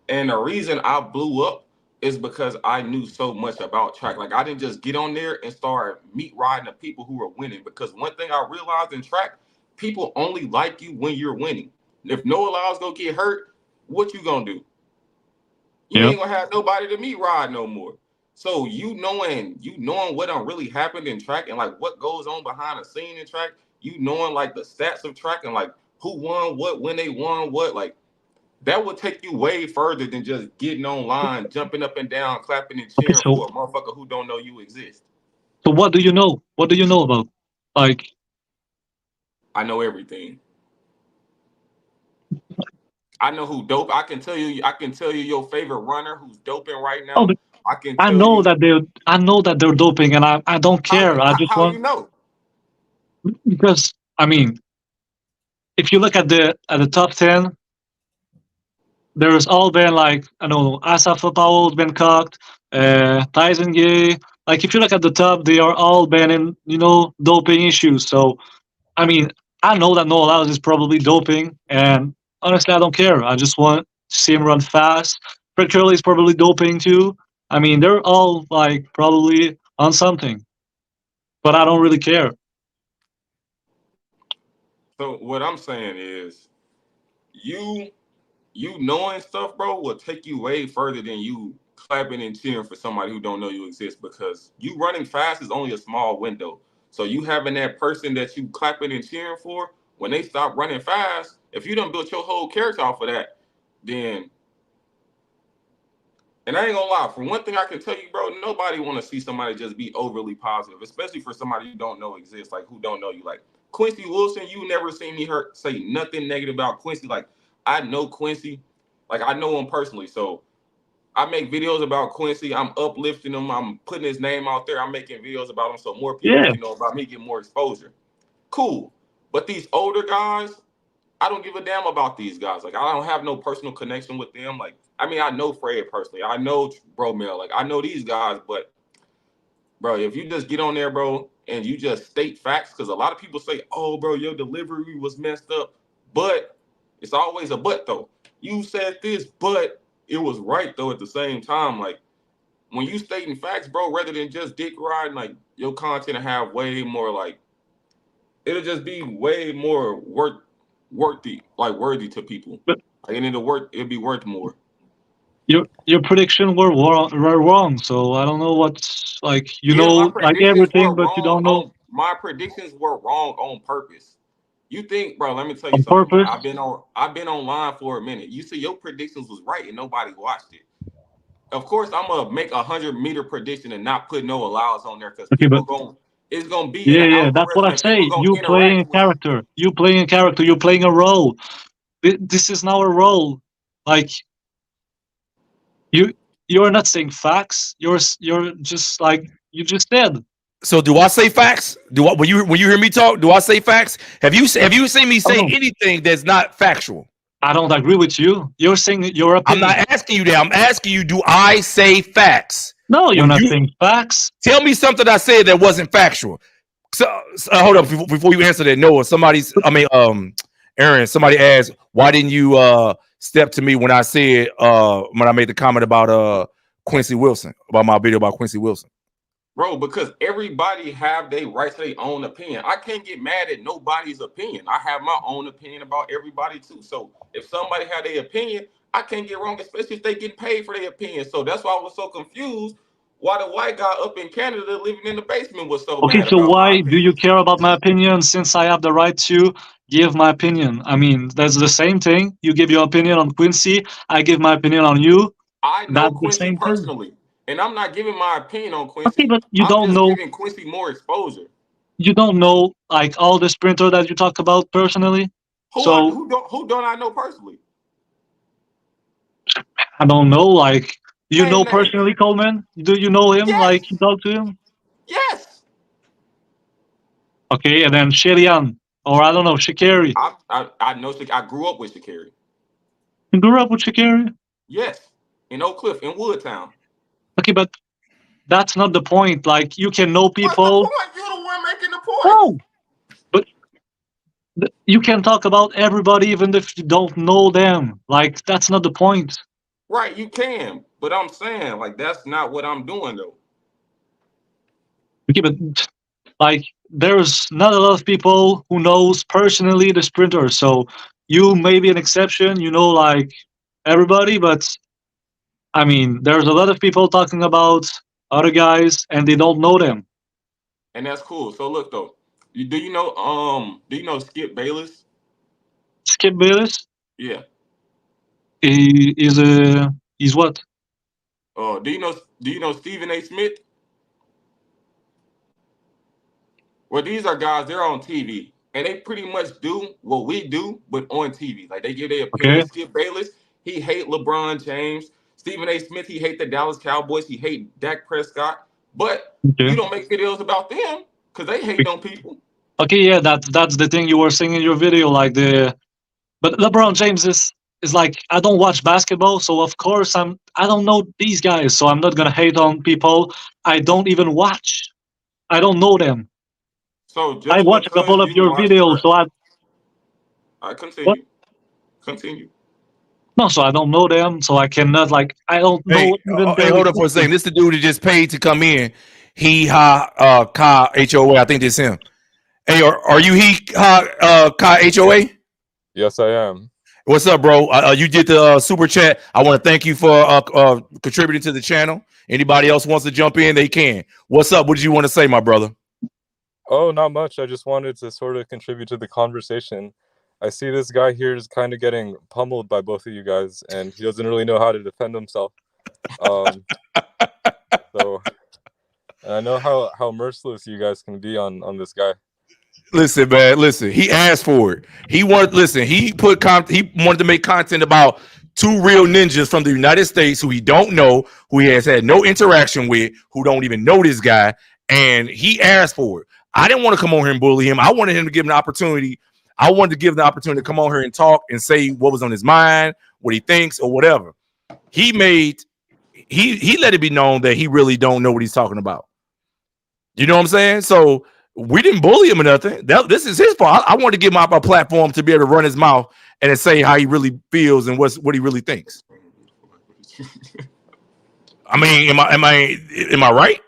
Speaker 3: And the reason I blew up is because I knew so much about track. Like I didn't just get on there and start meet riding the people who were winning. Because one thing I realized in track, people only like you when you're winning. If Noah Lyles go get hurt, what you gonna do? You
Speaker 2: Yep.
Speaker 3: ain't gonna have nobody to meet ride no more. So you knowing what really happened in track and like what goes on behind the scene in track, you knowing like the stats of track and like who won what, when they won what, like that would take you way further than just getting online, jumping up and down, clapping and
Speaker 2: Okay,
Speaker 3: cheering for a motherfucker who don't know you exist.
Speaker 2: so what do you know? What do you know about? Like,
Speaker 3: I know everything. I know who dope. I can tell you. I can tell you your favorite runner who's doping right
Speaker 2: oh,
Speaker 3: now.
Speaker 2: but
Speaker 3: I can tell you
Speaker 2: I know that they're doping, and I don't care. I just
Speaker 3: how
Speaker 2: want
Speaker 3: you know.
Speaker 2: because I mean, if you look at the top 10, there's all been like I don't know, Asaf Powell's been cocked, Tyson Gay. Like if you look at the top, they are all been in doping issues. So I mean, I know that Noah Lyles is probably doping, and honestly, I don't care. I just want to see him run fast. Fred Curley is probably doping too. I mean, they're all like probably on something, but I don't really care.
Speaker 3: So what I'm saying is, you you knowing stuff, bro, will take you way further than you clapping and cheering for somebody who don't know you exist because you running fast is only a small window. So you having that person that you clapping and cheering for, when they stop running fast, if you don't build your whole character off of that, then and I ain't gonna lie, for one thing I can tell you, bro, nobody wanna see somebody just be overly positive, especially for somebody you don't know exists, like who don't know you. Like Quincy Wilson, you never seen me hurt say nothing negative about Quincy. Like I know Quincy, like I know him personally. So I make videos about Quincy. I'm uplifting him. I'm putting his name out there. I'm making videos about him so more people
Speaker 2: Yeah,
Speaker 3: can know about me, get more exposure. Cool. But these older guys, I don't give a damn about these guys. Like I don't have no personal connection with them. Like I mean, I know Fred personally. I know Bro Mel. Like I know these guys, but bro, if you just get on there, bro, and you just state facts, because a lot of people say, "Oh, bro, your delivery was messed up," but it's always a but though. You said this, but it was right though at the same time. Like when you stating facts, bro, rather than just dick riding, like your content will have way more like it'll just be way more worthy to people.
Speaker 2: but
Speaker 3: Like, and it'll be worth more.
Speaker 2: your prediction were wrong. So I don't know what's like
Speaker 3: Yeah,
Speaker 2: like everything, but you don't know
Speaker 3: my predictions were wrong on purpose. You think, bro, let me tell you
Speaker 2: on
Speaker 3: something. Like
Speaker 2: purpose.
Speaker 3: I've been online for a minute. You see your predictions was right and nobody watched it. Of course, I'm gonna make 100-meter prediction and not put no allows on there because
Speaker 2: Okay, but
Speaker 3: It's gonna be in
Speaker 2: Yeah,
Speaker 3: an
Speaker 2: yeah, that's what
Speaker 3: algorithm,
Speaker 2: I
Speaker 3: and people
Speaker 2: say.
Speaker 3: gonna
Speaker 2: You playing a
Speaker 3: interact with it.
Speaker 2: character. You playing a character. You're playing a role. This is now a role. Like you, you're not saying facts. You're just like you just said.
Speaker 1: So do I say facts? Do I when you hear me talk? Do I say facts? Have you seen me
Speaker 2: Oh
Speaker 1: say
Speaker 2: no,
Speaker 1: anything that's not factual?
Speaker 2: I don't agree with you. You're saying your
Speaker 1: I'm
Speaker 2: opinion.
Speaker 1: not asking you that. I'm asking you, do I say facts?
Speaker 2: No, you're
Speaker 1: When
Speaker 2: not
Speaker 1: you
Speaker 2: saying facts.
Speaker 1: tell me something I said that wasn't factual. So hold up before you answer that. Noah, Erin, somebody asked, why didn't you step to me when I said when I made the comment about Quincy Wilson, about my video about Quincy Wilson?
Speaker 3: Bro, because everybody have their right to their own opinion. I can't get mad at nobody's opinion. I have my own opinion about everybody too. So if somebody had their opinion, I can't get wrong, especially if they get paid for their opinion. So that's why I was so confused why the white guy up in Canada living in the basement was so
Speaker 2: Okay,
Speaker 3: mad
Speaker 2: so
Speaker 3: about my
Speaker 2: why do you
Speaker 3: opinion.
Speaker 2: care about my opinion since I have the right to give my opinion? I mean, that's the same thing. You give your opinion on Quincy, I give my opinion on you.
Speaker 3: I know
Speaker 2: That's the
Speaker 3: Quincy
Speaker 2: same thing.
Speaker 3: personally, and I'm not giving my opinion on
Speaker 2: Okay,
Speaker 3: Quincy.
Speaker 2: but
Speaker 3: I'm just giving Quincy more exposure.
Speaker 2: you don't know like all the sprinter that you talk about personally. So
Speaker 3: Who don't I know personally?
Speaker 2: I don't know, like you
Speaker 3: Name
Speaker 2: know
Speaker 3: names.
Speaker 2: personally Coleman? Do you know him?
Speaker 3: Yes,
Speaker 2: Like you talk to him?
Speaker 3: yes.
Speaker 2: Okay, and then Sherian, or I don't know, Shakiri.
Speaker 3: I know. I grew up with Shakiri.
Speaker 2: You grew up with Shakiri?
Speaker 3: Yes, in Oak Cliff, in Woodtown.
Speaker 2: Okay, but that's not the point. Like you can know
Speaker 3: What's the
Speaker 2: people.
Speaker 3: point? You're the one making the points.
Speaker 2: No, but you can talk about everybody even if you don't know them. Like that's not the point.
Speaker 3: Right, you can. But I'm saying, like, that's not what I'm doing, though.
Speaker 2: Okay, but like there's not a lot of people who knows personally the sprinter. So you may be an exception. You know, like everybody, but I mean, there's a lot of people talking about other guys and they don't know them.
Speaker 3: And that's cool. So look, though. Do you know Skip Bayless?
Speaker 2: Skip Bayless,
Speaker 3: Yeah.
Speaker 2: he is a he's what?
Speaker 3: Do you know Stephen A. Smith? Well, these are guys, they're on TV. And they pretty much do what we do, but on TV. Like they give their
Speaker 2: Okay,
Speaker 3: opinion. Skip Bayless, he hate LeBron James. Stephen A. Smith, he hate the Dallas Cowboys. He hate Dak Prescott. But you
Speaker 2: okay.
Speaker 3: don't make videos about them because they hate on people.
Speaker 2: Okay, yeah, that's the thing you were saying in your video, like the but LeBron James is like I don't watch basketball, so of course I don't know these guys, so I'm not gonna hate on people I don't even watch. I don't know them.
Speaker 3: So
Speaker 2: I
Speaker 3: just
Speaker 2: watched a couple
Speaker 3: because
Speaker 2: of
Speaker 3: you
Speaker 2: your
Speaker 3: watch
Speaker 2: videos, so
Speaker 3: I
Speaker 2: what?
Speaker 3: continue. Continue.
Speaker 2: No, so I don't know them, so I cannot like I don't
Speaker 1: Hey,
Speaker 2: know even
Speaker 1: hey,
Speaker 2: their
Speaker 1: hold up for a second.
Speaker 2: existence.
Speaker 1: This the dude that just paid to come in. He ha Ka HOA. I think that's him. Hey, are you he ha Ka HOA?
Speaker 4: Yes, I am.
Speaker 1: What's up, bro? You did the super chat. I want to thank you for contributing to the channel. Anybody else wants to jump in, they can. What's up? What did you want to say, my brother?
Speaker 4: Oh, not much. I just wanted to sort of contribute to the conversation. I see this guy here is kind of getting pummeled by both of you guys, and he doesn't really know how to defend himself. So and I know how merciless you guys can be on this guy.
Speaker 1: Listen, man. Listen, he asked for it. He wanted. Listen, he wanted to make content about two real ninjas from the United States who he don't know, who he has had no interaction with, who don't even know this guy, and he asked for it. I didn't want to come on here and bully him. I wanted him to give him an opportunity. I wanted to give him the opportunity to come on here and talk and say what was on his mind, what he thinks, or whatever. He let it be known that he really don't know what he's talking about. You know what I'm saying? So we didn't bully him or nothing. This is his fault. I wanted to give him a platform to be able to run his mouth and to say how he really feels and what he really thinks. I mean, am I right?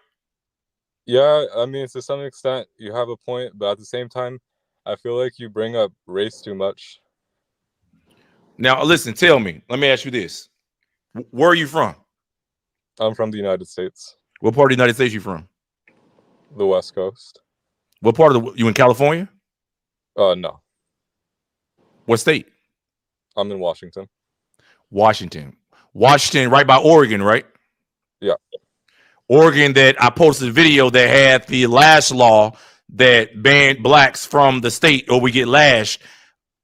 Speaker 4: Yeah, I mean, to some extent, you have a point, but at the same time, I feel like you bring up race too much.
Speaker 1: Now, listen, tell me. Let me ask you this. Where are you from?
Speaker 4: I'm from the United States,
Speaker 1: What part of the United States you from?
Speaker 4: the West Coast.
Speaker 1: What part of you in California?
Speaker 4: No,
Speaker 1: What state?
Speaker 4: I'm in Washington.
Speaker 1: Washington, right by Oregon, right?
Speaker 4: Yeah.
Speaker 1: Oregon that I posted a video that had the lash law that banned blacks from the state, or we get lashed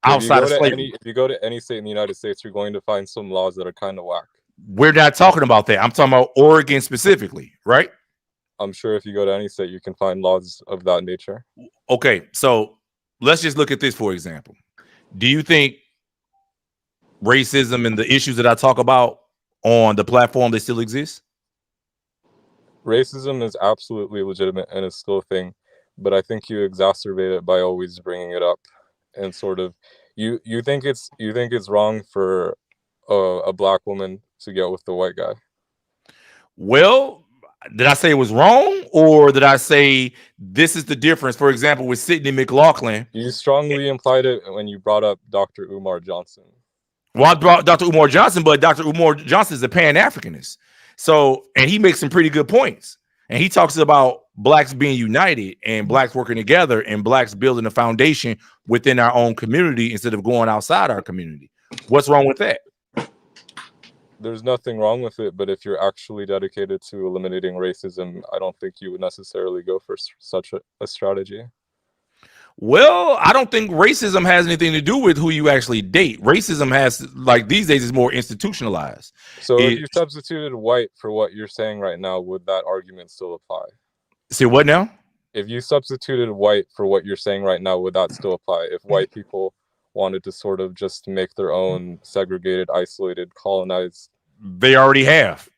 Speaker 1: outside of slavery.
Speaker 4: If you go to any state in the United States, you're going to find some laws that are kind of whack.
Speaker 1: We're not talking about that. I'm talking about Oregon specifically, right?
Speaker 4: I'm sure if you go to any state, you can find laws of that nature.
Speaker 1: Okay, so let's just look at this, for example. Do you think racism and the issues that I talk about on the platform, they still exist?
Speaker 4: Racism is absolutely legitimate and is still a thing, but I think you exacerbate it by always bringing it up, and sort of you think it's wrong for a black woman to get with the white guy.
Speaker 1: Well, did I say it was wrong, or did I say this is the difference? For example, with Sidney McLaughlin,
Speaker 4: you strongly implied it when you brought up Dr. Umar Johnson.
Speaker 1: Well, I brought Dr. Umar Johnson, but Dr. Umar Johnson is a Pan-Africanist. So, and he makes some pretty good points. And he talks about blacks being united and blacks working together and blacks building a foundation within our own community instead of going outside our community. What's wrong with that?
Speaker 4: There's nothing wrong with it, but if you're actually dedicated to eliminating racism, I don't think you would necessarily go for such a strategy.
Speaker 1: Well, I don't think racism has anything to do with who you actually date. Racism has, like, these days is more institutionalized.
Speaker 4: So if you substituted white for what you're saying right now, would that argument still apply?
Speaker 1: See what now?
Speaker 4: If you substituted white for what you're saying right now, would that still apply? If white people wanted to sort of just make their own segregated, isolated, colonized.
Speaker 1: They already have.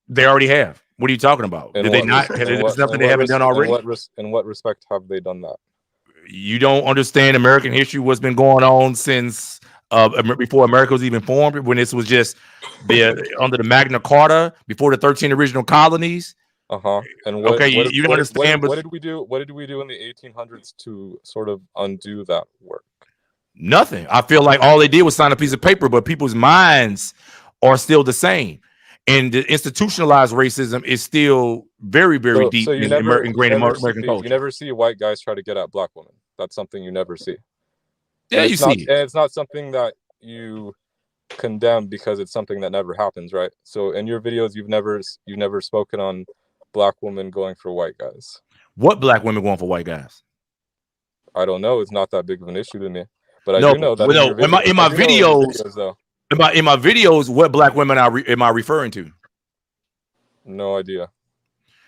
Speaker 1: They already have. What are you talking about? Did they not? It's something they haven't done already.
Speaker 4: In what respect have they done that?
Speaker 1: You don't understand American history, what's been going on since before America was even formed, when this was just under the Magna Carta, before the 13 original colonies.
Speaker 4: And
Speaker 1: you don't understand.
Speaker 4: What did we do? What did we do in the 1800s to sort of undo that work?
Speaker 1: Nothing. I feel like all they did was sign a piece of paper, but people's minds are still the same. And the institutionalized racism is still very, very deep in American culture.
Speaker 4: You never see white guys try to get at black women. That's something you never see.
Speaker 1: Yeah, you see.
Speaker 4: And it's not something that you condemn because it's something that never happens, right? So in your videos, you've never spoken on black women going for white guys.
Speaker 1: What black women going for white guys?
Speaker 4: I don't know. It's not that big of an issue to me. But I do know that
Speaker 1: in my videos, what black women am I referring to?
Speaker 4: No idea.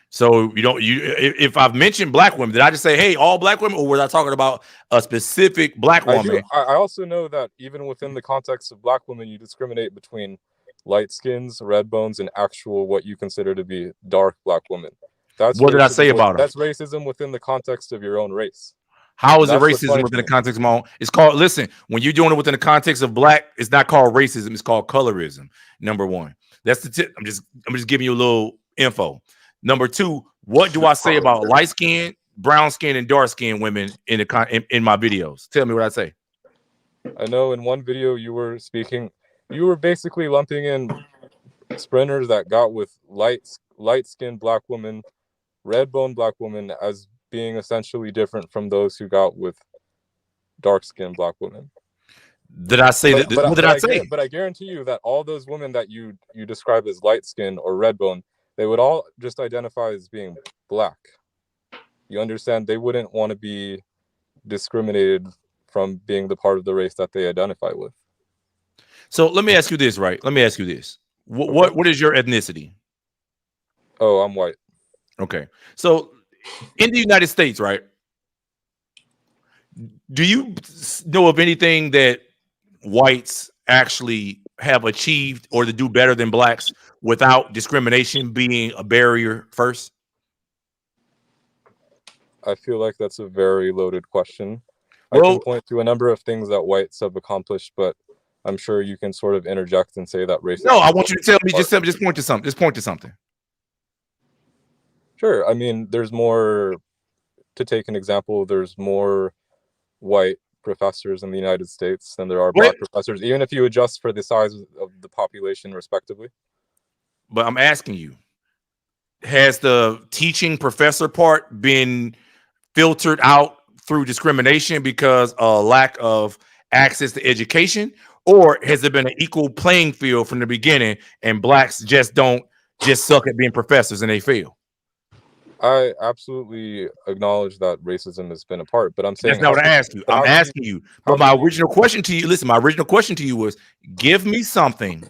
Speaker 1: So if I've mentioned black women, did I just say, hey, all black women, or was I talking about a specific black woman?
Speaker 4: I also know that even within the context of black women, you discriminate between light skins, red bones, and actual what you consider to be dark black women. That's
Speaker 1: what did I say about it?
Speaker 4: That's racism within the context of your own race.
Speaker 1: How is it racism within the context of my own? It's called, listen, when you're doing it within the context of black, it's not called racism, it's called colorism. Number one. That's the tip. I'm just giving you a little info. Number two, what do I say about light skin, brown skin, and dark skin women in my videos? Tell me what I say.
Speaker 4: I know in one video you were basically lumping in sprinters that got with light skinned black women, red bone black women as being essentially different from those who got with dark skinned black women.
Speaker 1: Did I say that? What did I say?
Speaker 4: But I guarantee you that all those women that you describe as light skin or red bone, they would all just identify as being black. You understand? They wouldn't want to be discriminated from being the part of the race that they identify with.
Speaker 1: So let me ask you this, right? Let me ask you this. What is your ethnicity?
Speaker 4: Oh, I'm white.
Speaker 1: Okay. So in the United States, right? Do you know of anything that whites actually have achieved or to do better than blacks without discrimination being a barrier first?
Speaker 4: I feel like that's a very loaded question. I can point to a number of things that whites have accomplished, but I'm sure you can sort of interject and say that racism.
Speaker 1: No, I want you to tell me. Just point to something. Just point to something.
Speaker 4: Sure. I mean, there's more. To take an example, there's more white professors in the United States than there are black professors, even if you adjust for the size of the population, respectively.
Speaker 1: But I'm asking you, has the teaching professor part been filtered out through discrimination because of lack of access to education, or has there been an equal playing field from the beginning and blacks just don't just suck at being professors and they fail.
Speaker 4: I absolutely acknowledge that racism has been a part, but I'm saying
Speaker 1: That's not what I asked you. I'm asking you. But my original question to you, listen, my original question to you was, give me something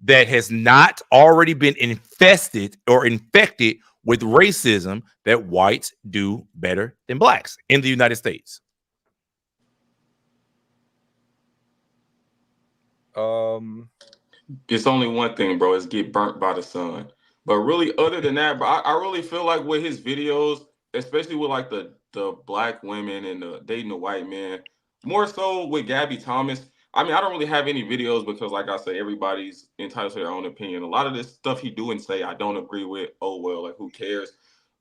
Speaker 1: that has not already been infested or infected with racism that whites do better than blacks in the United States.
Speaker 3: It's only one thing, bro, is get burnt by the sun. But really, other than that, bro, I really feel like with his videos, especially with like the black women and the dating the white man, more so with Gabby Thomas. I mean, I don't really have any videos because, like I say, everybody's entitled to their own opinion. A lot of this stuff he do and say, I don't agree with. Oh well, like who cares?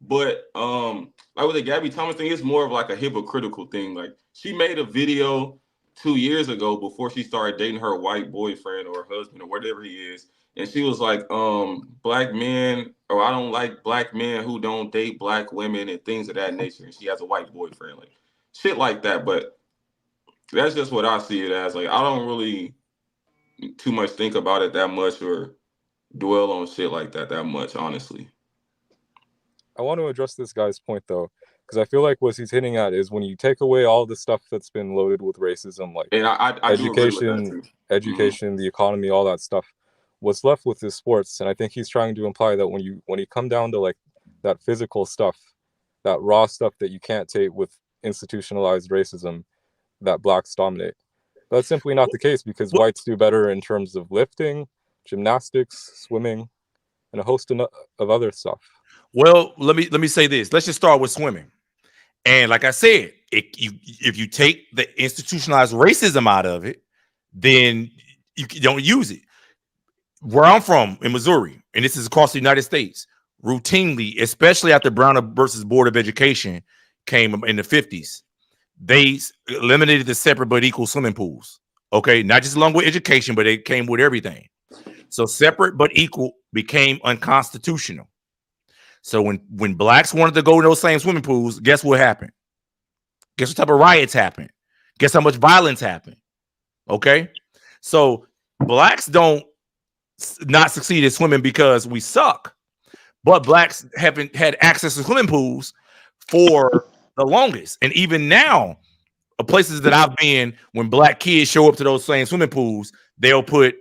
Speaker 3: But like with the Gabby Thomas thing, it's more of like a hypocritical thing. Like she made a video 2 years ago before she started dating her white boyfriend or husband or whatever he is. And she was like, black men, or I don't like black men who don't date black women and things of that nature. And she has a white boyfriend, like shit like that. But that's just what I see it as. Like, I don't really too much think about it that much or dwell on shit like that much, honestly.
Speaker 4: I want to address this guy's point though, because I feel like what he's hitting at is when you take away all the stuff that's been loaded with racism, like
Speaker 3: and I
Speaker 4: education, the economy, all that stuff, what's left with is sports. And I think he's trying to imply that when you come down to like that physical stuff, that raw stuff that you can't take with institutionalized racism, that blacks dominate. That's simply not the case, because whites do better in terms of lifting, gymnastics, swimming, and a host of other stuff.
Speaker 1: Well, let me say this. Let's just start with swimming. And like I said, if you take the institutionalized racism out of it, then you don't use it. Where I'm from in Missouri, and this is across the United States, routinely, especially after Brown versus Board of Education came in the 50s, they eliminated the separate but equal swimming pools. Okay, not just along with education, but it came with everything. So separate but equal became unconstitutional. So when blacks wanted to go in those same swimming pools, guess what happened? Guess what type of riots happened? Guess how much violence happened? Okay, so blacks don't not succeed at swimming because we suck, but blacks haven't had access to swimming pools for the longest. And even now, places that I've been, when black kids show up to those same swimming pools, they'll put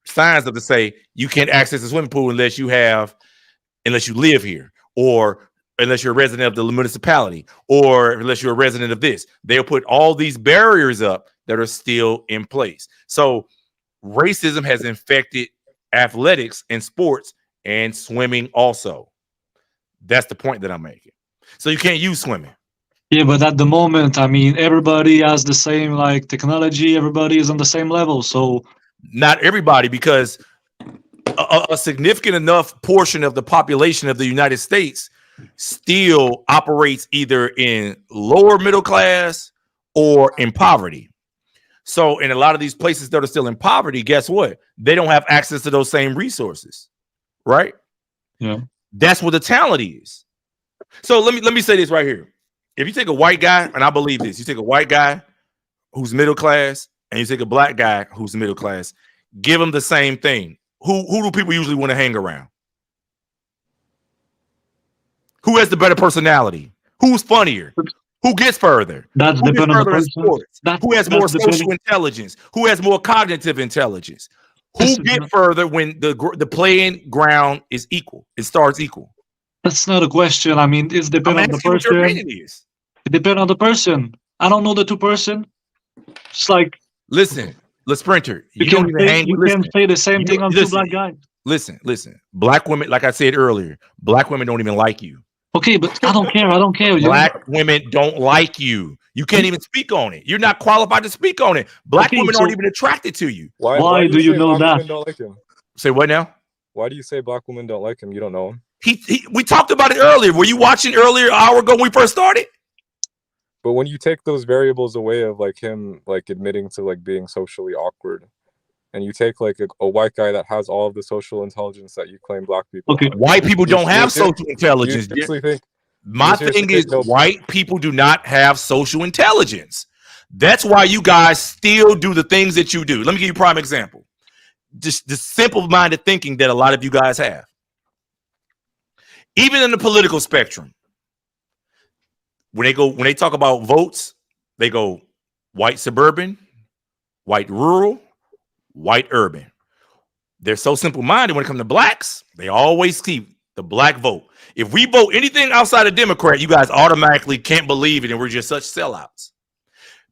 Speaker 1: signs up to say you can't access the swimming pool unless you live here, or unless you're a resident of the municipality, or unless you're a resident of this. They'll put all these barriers up that are still in place. So racism has infected athletics and sports and swimming also. That's the point that I'm making. So you can't use swimming.
Speaker 2: Yeah, but at the moment, I mean, everybody has the same like technology. Everybody is on the same level. So
Speaker 1: not everybody, because a significant enough portion of the population of the United States still operates either in lower middle class or in poverty. So in a lot of these places that are still in poverty, guess what? They don't have access to those same resources, right?
Speaker 2: Yeah,
Speaker 1: that's where the talent is. So let me say this right here. If you take a white guy, and I believe this, you take a white guy who's middle class and you take a black guy who's middle class, give them the same thing. Who do people usually want to hang around? Who has the better personality? Who's funnier? Who gets further?
Speaker 2: That's
Speaker 1: Who gets
Speaker 2: depending on the
Speaker 1: further in
Speaker 2: person.
Speaker 1: sports? Who has more social intelligence? Who has more cognitive intelligence? Who get further when the playing ground is equal? It starts equal.
Speaker 2: That's not a question. I mean, it's depending on the person.
Speaker 1: What your opinion is.
Speaker 2: It depends on the person. I don't know the two person. It's like,
Speaker 1: listen, the sprinter.
Speaker 2: You can say the same thing on two black guys.
Speaker 1: Listen. Black women, like I said earlier, black women don't even like you.
Speaker 2: Okay, but I don't care.
Speaker 1: Black women don't like you. You can't even speak on it. You're not qualified to speak on it. Black women aren't even attracted to you.
Speaker 2: Why do you know that?
Speaker 4: Don't like him?
Speaker 1: Say what now?
Speaker 4: Why do you say black women don't like him? You don't know him.
Speaker 1: We talked about it earlier. Were you watching earlier an hour ago when we first started?
Speaker 4: But when you take those variables away of like him like admitting to like being socially awkward, and you take like a white guy that has all of the social intelligence that you claim black people have.
Speaker 1: White people don't have social intelligence. My thing is white people do not have social intelligence. That's why you guys still do the things that you do. Let me give you a prime example. Just the simple-minded thinking that a lot of you guys have. Even in the political spectrum, when they talk about votes, they go white suburban, white rural, white urban. They're so simple-minded when it comes to blacks. They always keep the black vote. If we vote anything outside of Democrat, you guys automatically can't believe it, and we're just such sellouts.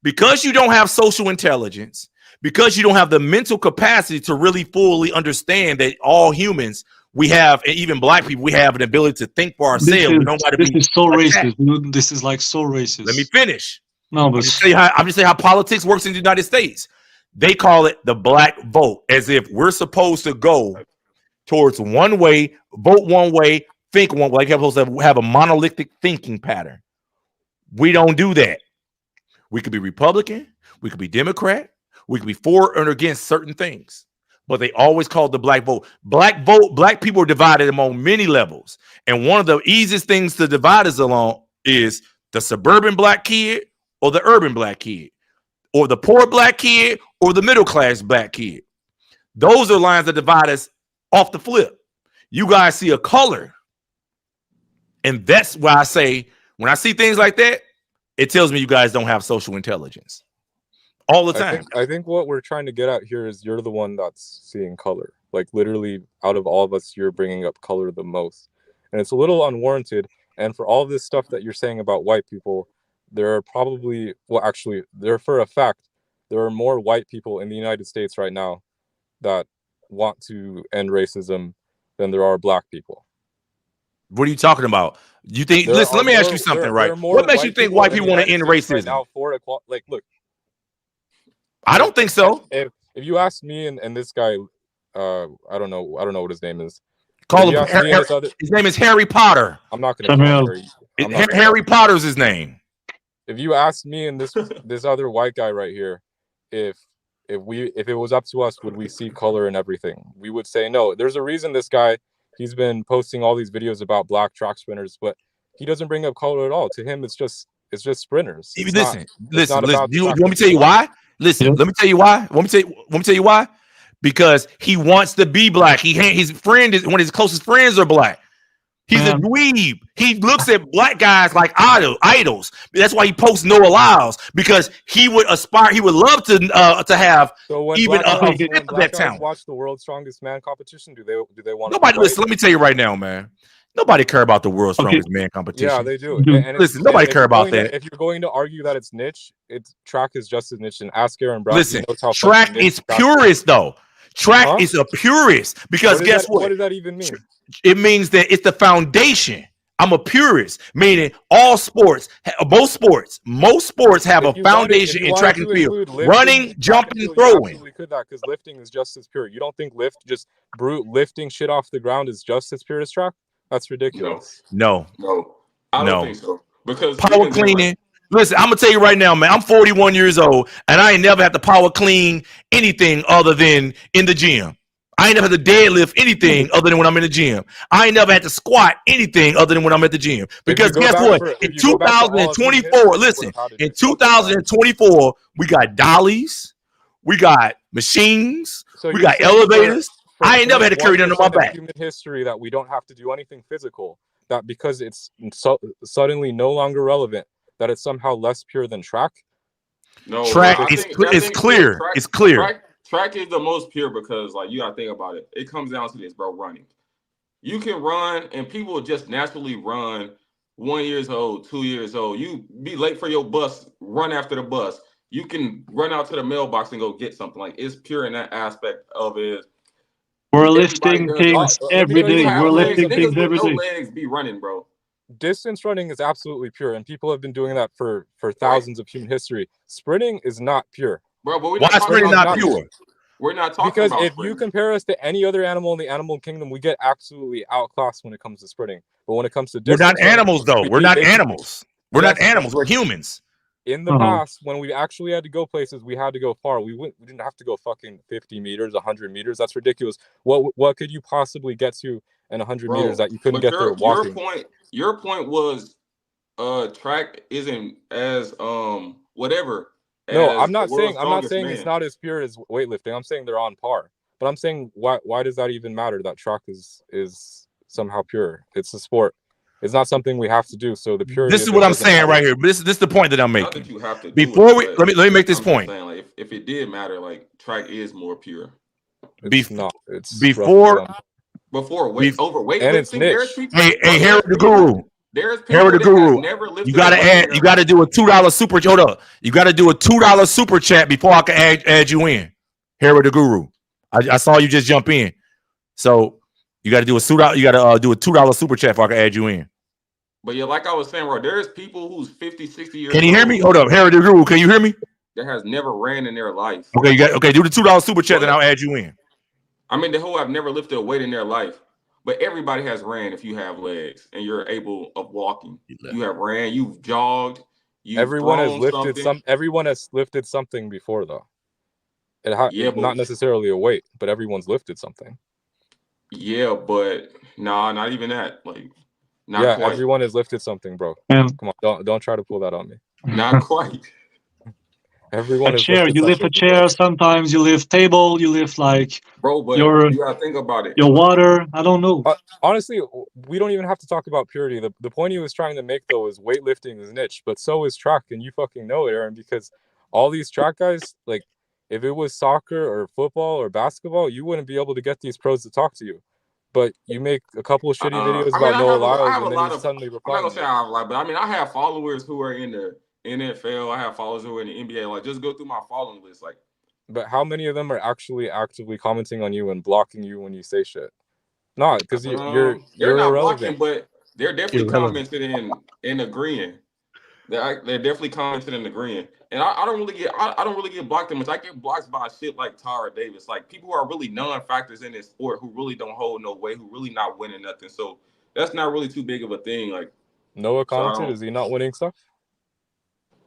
Speaker 1: Because you don't have social intelligence, because you don't have the mental capacity to really fully understand that all humans, we have, and even black people, we have an ability to think for ourselves.
Speaker 2: This is so racist. This is like so racist.
Speaker 1: Let me finish.
Speaker 2: No, but
Speaker 1: I'm just saying how politics works in the United States. They call it the black vote, as if we're supposed to go towards one way, vote one way, think one way. Like we're supposed to have a monolithic thinking pattern. We don't do that. We could be Republican, we could be Democrat, we could be for and against certain things, but they always call it the black vote. Black people are divided among many levels, and one of the easiest things to divide us along is the suburban black kid or the urban black kid, or the poor black kid or the middle class black kid. Those are lines that divide us off the flip. You guys see a color, and that's why I say when I see things like that, it tells me you guys don't have social intelligence all the time.
Speaker 4: I think what we're trying to get at here is you're the one that's seeing color. Like literally out of all of us, you're bringing up color the most. And it's a little unwarranted. And for all this stuff that you're saying about white people, there are probably, well, actually, for a fact, there are more white people in the United States right now that want to end racism than there are black people.
Speaker 1: What are you talking about? You think? Listen, let me ask you something, right? What makes you think white people want to end racism? Right now
Speaker 4: for equality, like, look,
Speaker 1: I don't think so.
Speaker 4: If you ask me and this guy, I don't know what his name is.
Speaker 1: Call him. His name is Harry Potter.
Speaker 4: I'm not going to.
Speaker 1: Harry Potter's his name.
Speaker 4: If you ask me and this other white guy right here, if it was up to us, would we see color in everything? We would say no. There's a reason this guy, he's been posting all these videos about black track sprinters, but he doesn't bring up color at all. To him, it's just sprinters.
Speaker 1: Listen. You want me to tell you why? Listen, let me tell you why. Want me to tell you why? Because he wants to be black. His friend is one of his closest friends are black. He's a dweeb. He looks at black guys like idols. That's why he posts Noah Lyles, because he would aspire. He would love to have even that talent.
Speaker 4: Watch the World's Strongest Man competition. Do they want?
Speaker 1: Nobody. Listen. Let me tell you right now, man. Nobody care about the World's Strongest Man competition.
Speaker 4: Yeah, they do.
Speaker 1: And listen, nobody care about that.
Speaker 4: If you're going to argue that it's niche, track is just as niche. And ask Erin Brown.
Speaker 1: Listen, track is purist though. Track is a purist because guess what?
Speaker 4: What does that even mean?
Speaker 1: It means that it's the foundation. I'm a purist, meaning all sports, most sports have a foundation in track and field. Running, jumping, throwing.
Speaker 4: You could that because lifting is just as pure. You don't think just brute lifting shit off the ground is just as pure as track? That's ridiculous.
Speaker 1: No.
Speaker 3: I don't think so. Because
Speaker 1: power cleaning. Listen, I'm gonna tell you right now, man. I'm 41 years old, and I ain't never had to power clean anything other than in the gym. I ain't never had to deadlift anything other than when I'm in the gym. I ain't never had to squat anything other than when I'm at the gym. Because guess what? In 2024, listen, in 2024, we got dollies, we got machines, we got elevators. I ain't never had to carry none on my back.
Speaker 4: Human history that we don't have to do anything physical. That because it's suddenly no longer relevant, that it's somehow less pure than track.
Speaker 3: No,
Speaker 1: track is clear. It's clear.
Speaker 3: Track is the most pure because, like, you gotta think about it. It comes down to this, bro. Running. You can run, and people just naturally run. 1 year old, 2 years old. You be late for your bus, run after the bus. You can run out to the mailbox and go get something. Like, it's pure in that aspect of it.
Speaker 2: We're lifting things every day. We're lifting things every day.
Speaker 3: Legs be running, bro.
Speaker 4: Distance running is absolutely pure, and people have been doing that for thousands of human history. Sprinting is not pure.
Speaker 3: Bro, but
Speaker 1: why is sprinting not pure?
Speaker 3: We're not talking
Speaker 4: because
Speaker 3: about
Speaker 4: if you compare us to any other animal in the animal kingdom, we get absolutely outclassed when it comes to sprinting. But when it comes to
Speaker 1: distance, we're not animals, though. We're not animals. We're not animals. We're humans.
Speaker 4: In the past, when we actually had to go places, we had to go far. We didn't have to go fucking 50 meters, 100 meters. That's ridiculous. What could you possibly get to in 100 meters that you couldn't get there walking?
Speaker 3: Your point was track isn't as whatever.
Speaker 4: No, I'm not saying it's not as pure as weightlifting. I'm saying they're on par. But I'm saying why does that even matter? That track is somehow pure. It's a sport. It's not something we have to do. So the purity.
Speaker 1: This is what I'm saying right here. This is the point that I'm
Speaker 3: Not
Speaker 1: making.
Speaker 3: that you have to
Speaker 1: Before
Speaker 3: do it,
Speaker 1: let me make this point.
Speaker 3: Saying, like, if it did matter, like track is more pure.
Speaker 4: It's not. It's
Speaker 1: before
Speaker 3: overweight
Speaker 4: and it's
Speaker 3: lifting.
Speaker 4: niche.
Speaker 3: There's people.
Speaker 1: Hey, Harold the Guru.
Speaker 3: There's people that has never lifted.
Speaker 1: You gotta do a $2 super. Hold up. You gotta do a $2 super chat before I can add you in. Harold the Guru. I saw you just jump in, so you got to do a suit out. You got to do a $2 super chat before I can add you in.
Speaker 3: But yeah, like I was saying, bro, there's people who's 50, 60 years old.
Speaker 1: Can you hear me? Hold up, Harold the Guru. Can you hear me?
Speaker 3: That has never ran in their life.
Speaker 1: Okay, do the $2 super chat, then I'll add you in.
Speaker 3: I mean, the whole have never lifted a weight in their life, but everybody has ran if you have legs and you're able of walking. You have ran, you've jogged,
Speaker 4: everyone has lifted something before though. Not necessarily a weight, but everyone's lifted something.
Speaker 3: Yeah, but not even that. Like, not quite.
Speaker 4: Everyone has lifted something, bro. Come on, don't try to pull that on me.
Speaker 3: Not quite.
Speaker 4: Everyone has
Speaker 2: chair. You lift a chair. Sometimes you lift table. You lift like
Speaker 3: bro. But you gotta think about it.
Speaker 2: Your water. I don't know.
Speaker 4: Honestly, we don't even have to talk about purity. The point he was trying to make though is weightlifting is niche, but so is track, and you fucking know it, Aaron, because all these track guys, like, if it was soccer or football or basketball, you wouldn't be able to get these pros to talk to you. But you make a couple of shitty videos about Noah Lyles, and then you suddenly reply.
Speaker 3: I'm not gonna say I have a lot, but I mean, I have followers who are in the NFL. I have followers who are in the NBA. Like, just go through my following list. Like,
Speaker 4: but how many of them are actually actively commenting on you and blocking you when you say shit? Not because you're not
Speaker 3: blocking,
Speaker 4: irrelevant.
Speaker 3: but they're definitely commenting and agreeing. They're definitely commenting and agreeing. And I don't really get blocked that much. I get blocked by shit like Tyra Davis, like people who are really non-factors in this sport, who really don't hold no weight, who really not winning nothing. So that's not really too big of a thing. Like,
Speaker 4: Noah commented, is he not winning stuff?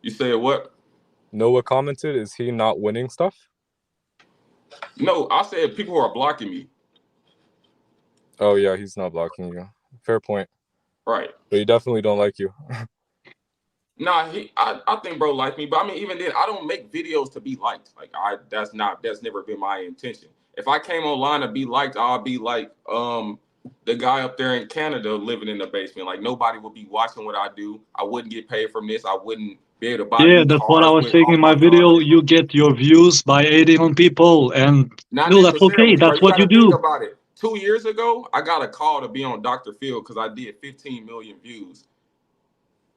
Speaker 3: You said what?
Speaker 4: Noah commented, is he not winning stuff?
Speaker 3: No, I said people who are blocking me.
Speaker 4: Oh yeah, he's not blocking you. Fair point.
Speaker 3: Right.
Speaker 4: But he definitely don't like you.
Speaker 3: Nah, I think bro liked me, but I mean, even then, I don't make videos to be liked. Like, that's never been my intention. If I came online to be liked, I'll be like the guy up there in Canada living in the basement. Like, nobody would be watching what I do. I wouldn't get paid from this. I wouldn't be able to buy.
Speaker 2: Yeah, that's what I was saying in my video. You get your views by hating on people, and no, that's okay. That's what you do.
Speaker 3: Think about it. 2 years ago, I got a call to be on Dr. Phil because I did 15 million views.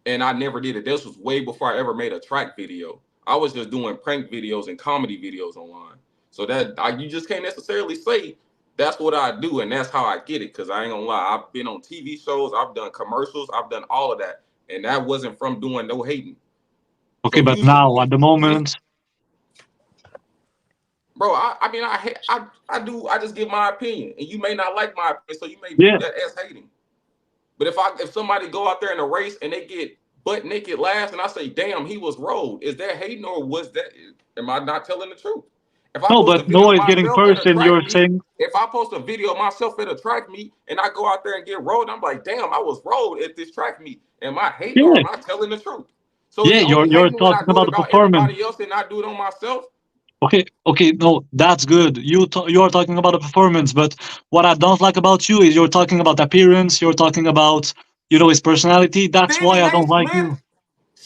Speaker 3: And I never did it. This was way before I ever made a track video. I was just doing prank videos and comedy videos online. So that you just can't necessarily say that's what I do and that's how I get it. Because I ain't gonna lie, I've been on TV shows, I've done commercials, I've done all of that, and that wasn't from doing no hating.
Speaker 2: Okay, so but now at the moment,
Speaker 3: bro, I just give my opinion, and you may not like my opinion, so you may view that as hating. But if somebody go out there in a race and they get butt naked last, and I say, damn, he was rolled, is that hating or am I not telling the truth? If I
Speaker 2: Noah is getting first, and you're saying,
Speaker 3: if I post a video of myself at a track meet and I go out there and get rolled, I'm like, damn, I was rolled at this track meet. Am I hating or am I telling the truth? So
Speaker 2: you're talking about the performance.
Speaker 3: Everybody else and I do it on myself.
Speaker 2: Okay, no, that's good. You are talking about a performance, but what I don't like about you is you're talking about appearance. You're talking about, his personality. That's why I don't like you.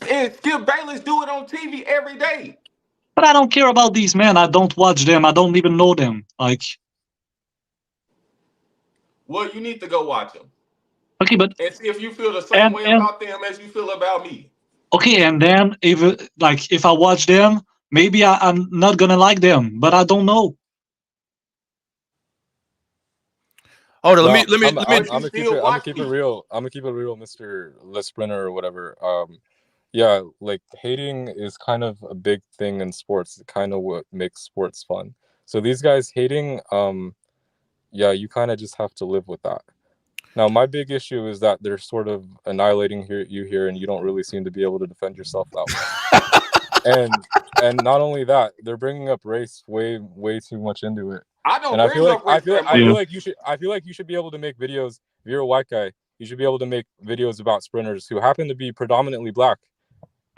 Speaker 3: And Skip Bayless do it on TV every day.
Speaker 2: But I don't care about these men. I don't watch them. I don't even know them. Like,
Speaker 3: well, you need to go watch them.
Speaker 2: Okay, but
Speaker 3: and see if you feel the same way about them as you feel about me.
Speaker 2: Okay, and then if I watch them, maybe I'm not gonna like them, but I don't know.
Speaker 1: Hold on, let me.
Speaker 4: I'm gonna keep it real. I'm gonna keep it real, Mr. Le Sprinter or whatever. Yeah, like hating is kind of a big thing in sports. It's kind of what makes sports fun. So these guys hating, yeah, you kind of just have to live with that. Now, my big issue is that they're sort of annihilating you here, and you don't really seem to be able to defend yourself that way. and not only that, they're bringing up race way too much into it.
Speaker 3: I don't.
Speaker 4: And I feel like you should be able to make videos. If you're a white guy, you should be able to make videos about sprinters who happen to be predominantly black,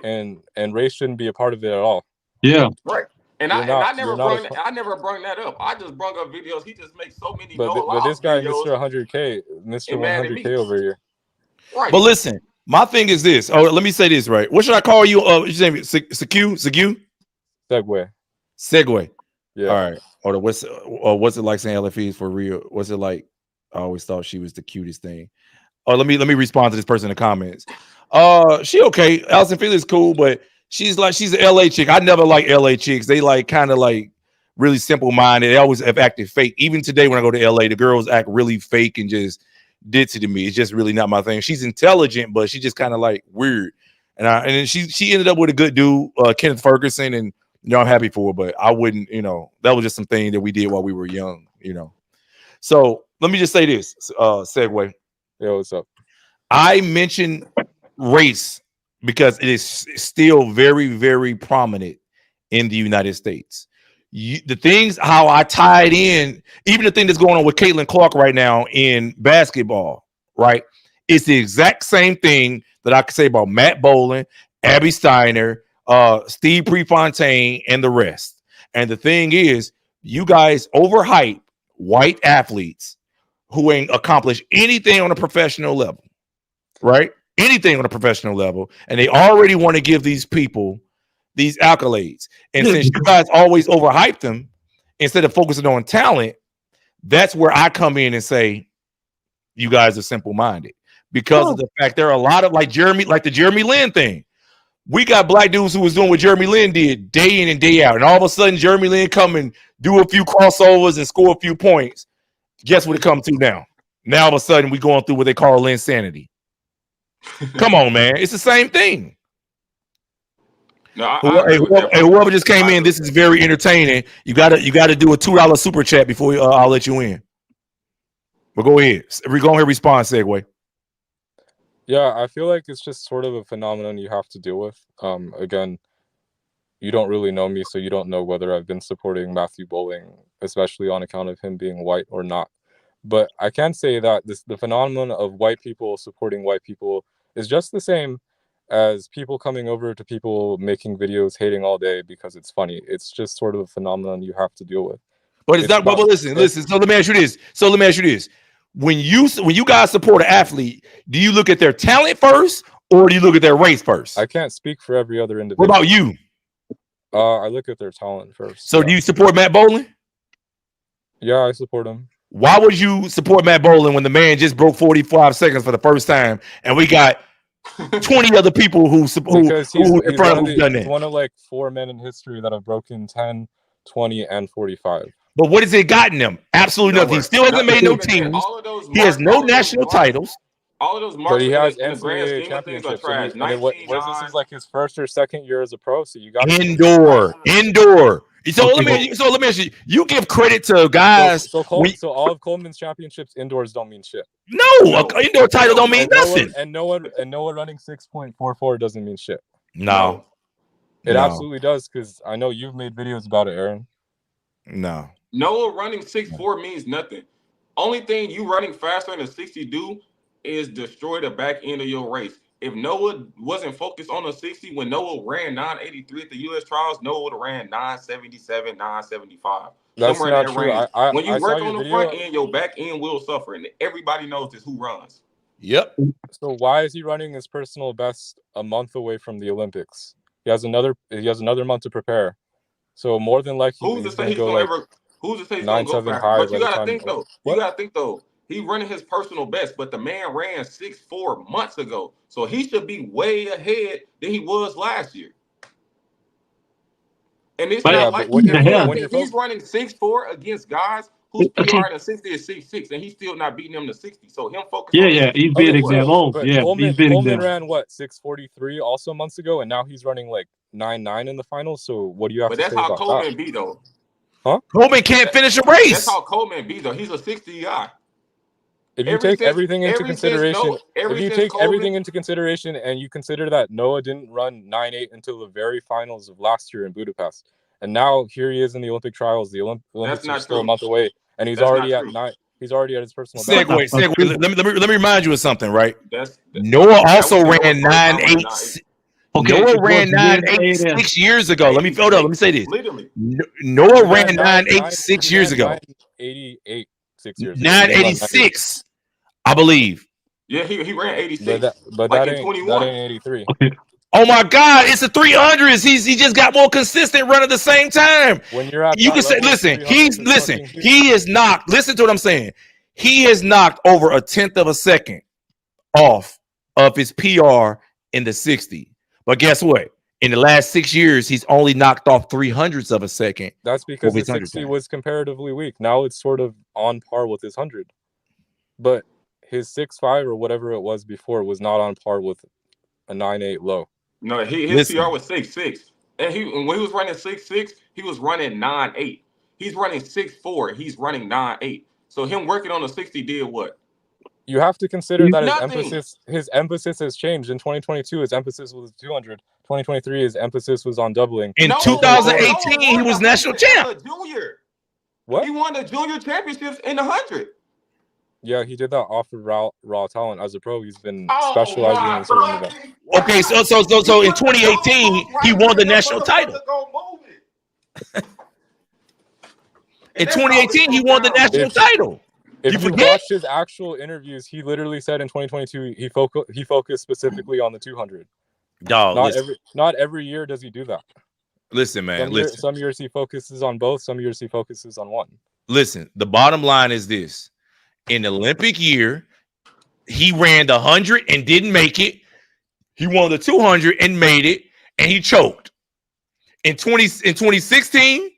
Speaker 4: and race shouldn't be a part of it at all.
Speaker 2: Yeah.
Speaker 3: Right. And I never brung that up. I just brung up videos. He just makes so many
Speaker 4: but this guy,
Speaker 3: videos.
Speaker 4: Mr. 100K, Mr. 100K over here.
Speaker 3: Right.
Speaker 1: But listen, my thing is this. Oh, let me say this right. What should I call you? Your name Segue.
Speaker 4: Yeah.
Speaker 1: All right. Or what's it like saying LFE is for real? What's it like? I always thought she was the cutest thing. Oh, let me respond to this person in the comments. She okay. Allison Felix cool, but she's an LA chick. I never like LA chicks. They like kind of like really simple minded. They always have acted fake. Even today when I go to LA, the girls act really fake and just ditzy to me. It's just really not my thing. She's intelligent, but she just kind of like weird. And then she ended up with a good dude, Kenneth Ferguson, and I'm happy for her. But I wouldn't, that was just something that we did while we were young, So let me just say this, segue.
Speaker 4: Yo, what's up?
Speaker 1: I mentioned race because it is still very, very prominent in the United States. The things how I tied in, even the thing that's going on with Caitlin Clark right now in basketball, right? It's the exact same thing that I could say about Matt Boland, Abby Steiner, Steve Prefontaine, and the rest. And the thing is, you guys overhype white athletes who ain't accomplished anything on a professional level, right? Anything on a professional level. And they already want to give these people these accolades. And since you guys always overhype them, instead of focusing on talent, that's where I come in and say, you guys are simple-minded. Because of the fact there are a lot of like the Jeremy Lin thing. We got black dudes who was doing what Jeremy Lin did day in and day out. And all of a sudden, Jeremy Lin come and do a few crossovers and score a few points. Guess what it comes to now? Now all of a sudden we going through what they call insanity. Come on, man. It's the same thing.
Speaker 3: No,
Speaker 1: whoever just came in, this is very entertaining. You gotta do a $2 super chat before I'll let you in. But go ahead. We're going to respond, segue.
Speaker 4: Yeah, I feel like it's just sort of a phenomenon you have to deal with. Again, you don't really know me, so you don't know whether I've been supporting Matthew Bowling, especially on account of him being white or not. But I can say that the phenomenon of white people supporting white people is just the same as people coming over to people making videos hating all day because it's funny. It's just sort of a phenomenon you have to deal with.
Speaker 1: But it's not. But listen. So let me ask you this. When you guys support an athlete, do you look at their talent first, or do you look at their race first?
Speaker 4: I can't speak for every other individual.
Speaker 1: What about you?
Speaker 4: I look at their talent first.
Speaker 1: So do you support Matt Boland?
Speaker 4: Yeah, I support him.
Speaker 1: Why would you support Matt Boland when the man just broke 45 seconds for the first time, and we got 20 other people who in front of him done that?
Speaker 4: He's one of like 4 men in history that have broken 10, 20, and 45.
Speaker 1: But what has it gotten them? Absolutely nothing. He still hasn't made no teams. He has no national titles.
Speaker 3: All of those
Speaker 4: but he has
Speaker 3: NCAA
Speaker 4: championships. What this is like his first or second year as a pro, so you got
Speaker 1: indoor. So let me ask you. You give credit to guys.
Speaker 4: So all of Coleman's championships indoors don't mean shit.
Speaker 1: No, an indoor title don't mean nothing.
Speaker 4: And Noah running 6.44 doesn't mean shit.
Speaker 1: No,
Speaker 4: it absolutely does, because I know you've made videos about it, Erin.
Speaker 1: No.
Speaker 3: Noah running 6'4" means nothing. Only thing you running faster than a 60 do is destroy the back end of your race. If Noah wasn't focused on a 60, when Noah ran 983 at the U.S. trials, Noah would have ran 977, 975.
Speaker 4: That's not true.
Speaker 3: When you work on the front end, your back end will suffer, and everybody knows this who runs.
Speaker 1: Yep.
Speaker 4: So why is he running his personal best a month away from the Olympics? He has another month to prepare. So more than likely,
Speaker 3: who's to say he's going to go fast? But you got to think though. He running his personal best, but the man ran 6'4" months ago, so he should be way ahead than he was last year. And it's not like he's running 6'4" against guys whose PR in 60 is 6'6", and he's still not beating them to 60. So him focusing.
Speaker 2: He's beating them all.
Speaker 4: Coleman ran what 6:43 also months ago, and now he's running like 9.9 in the finals. So what do you have to say about that?
Speaker 3: But that's how Coleman be though.
Speaker 1: Huh? Coleman can't finish a race.
Speaker 3: That's how Coleman be though. He's a 60 guy.
Speaker 4: If you take everything into consideration, and you consider that Noah didn't run 9.8 until the very finals of last year in Budapest, and now here he is in the Olympic trials. The Olympics are still a month away, and he's already at 9. He's already at his personal best.
Speaker 1: Segue. Let me remind you of something, right? Noah also ran 9.8.
Speaker 2: Okay,
Speaker 1: Noah
Speaker 2: it
Speaker 1: ran
Speaker 2: was mid
Speaker 1: 9.8
Speaker 2: 80s.
Speaker 1: 6 years ago. Let me hold up. Let me say this.
Speaker 3: Literally.
Speaker 1: Noah ran 9.8 6
Speaker 4: he
Speaker 1: years
Speaker 4: ran
Speaker 1: ago.
Speaker 4: 988 6 years ago. He didn't run
Speaker 1: 986, I believe.
Speaker 3: Yeah, he ran 86.
Speaker 4: But
Speaker 3: like
Speaker 4: that
Speaker 3: in
Speaker 4: ain't
Speaker 3: 21.
Speaker 4: 83.
Speaker 2: Okay.
Speaker 1: Oh my God, it's the 300s. He just got more consistent run at the same time.
Speaker 4: When you're at
Speaker 1: You
Speaker 4: that
Speaker 1: can say,
Speaker 4: level,
Speaker 1: listen,
Speaker 4: 300 is fucking huge.
Speaker 1: he is knocked. Listen to what I'm saying. He has knocked over a 1/10 of a second off of his PR in the 60. But guess what? In the last 6 years, he's only knocked off 300ths of a second.
Speaker 4: That's because
Speaker 1: over
Speaker 4: his 60
Speaker 1: time.
Speaker 4: was comparatively weak. Now it's sort of on par with his 100. But his 6.5 or whatever it was before was not on par with a 9.8 low.
Speaker 3: No, his
Speaker 1: Listen.
Speaker 3: PR was 6.6. And when he was running 6.6, he was running 9.8. He's running 6.4. He's running 9.8. So him working on the 60 did what?
Speaker 4: You have to consider that
Speaker 3: Nothing.
Speaker 4: his emphasis has changed. In 2022, his emphasis was 200. 2023, his emphasis was on doubling.
Speaker 1: In 2018, he was national champ.
Speaker 3: Junior.
Speaker 4: What?
Speaker 3: He won the junior championships in the 100.
Speaker 4: Yeah, he did that off of raw talent. As a pro, he's been
Speaker 3: Oh,
Speaker 4: specializing
Speaker 3: my
Speaker 4: in certain
Speaker 3: God.
Speaker 4: events.
Speaker 1: Okay, so in 2018, he won the national title. In 2018, he won the national title.
Speaker 4: If
Speaker 1: You
Speaker 4: you
Speaker 1: forget?
Speaker 4: watch his actual interviews, he literally said in 2022 he focused specifically on the 200.
Speaker 1: Dog,
Speaker 4: Not every year does he do that.
Speaker 1: Listen, man.
Speaker 4: Some years he focuses on both. Some years he focuses on one.
Speaker 1: Listen, the bottom line is this. In the Olympic year, he ran the 100 and didn't make it. He won the 200 and made it, and he choked. In 2016,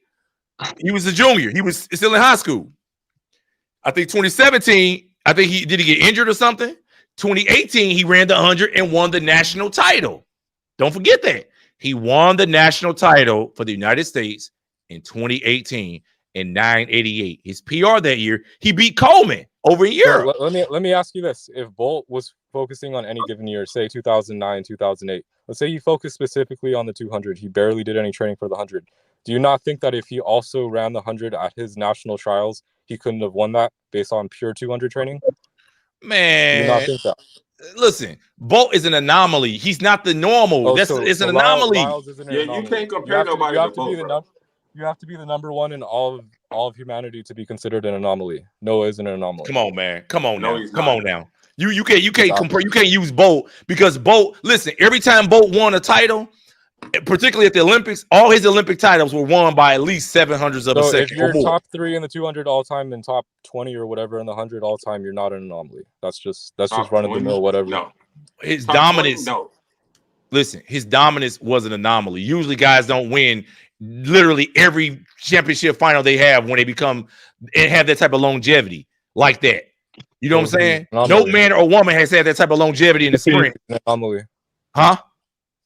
Speaker 1: he was a junior. He was still in high school. I think 2017, he get injured or something. 2018, he ran the 100 and won the national title. Don't forget that. He won the national title for the United States in 2018 in 988. His PR that year, he beat Coleman over in Europe.
Speaker 4: So let me ask you this. If Bolt was focusing on any given year, say 2009, 2008, let's say he focused specifically on the 200, he barely did any training for the 100. Do you not think that if he also ran the 100 at his national trials, he couldn't have won that based on pure 200 training?
Speaker 1: Man,
Speaker 4: do you not think that?
Speaker 1: Listen, Bolt is an anomaly. He's not the normal. It's an anomaly.
Speaker 4: Lyles is an anomaly.
Speaker 3: You can't compare nobody to Bolt.
Speaker 4: You have to be the number one in all of humanity to be considered an anomaly. Noah is an anomaly.
Speaker 1: Come on, man. Come on
Speaker 3: No,
Speaker 1: now.
Speaker 3: he's
Speaker 1: Come
Speaker 3: not.
Speaker 1: on now. You can't compare. You can't use Bolt because Bolt. Listen, every time Bolt won a title, particularly at the Olympics, all his Olympic titles were won by at least 700ths of a second.
Speaker 4: If you're
Speaker 1: or more.
Speaker 4: top 3 in the 200 all time and top 20 or whatever in the 100 all time, you're not an anomaly. That's just run of the mill, whatever.
Speaker 3: No,
Speaker 1: his
Speaker 3: top
Speaker 1: dominance.
Speaker 3: 20, no.
Speaker 1: Listen, his dominance was an anomaly. Usually, guys don't win literally every championship final they have when they become and have that type of longevity like that. You know what I'm saying? No man or woman has had that type of longevity in the sprint.
Speaker 4: An anomaly.
Speaker 1: Huh?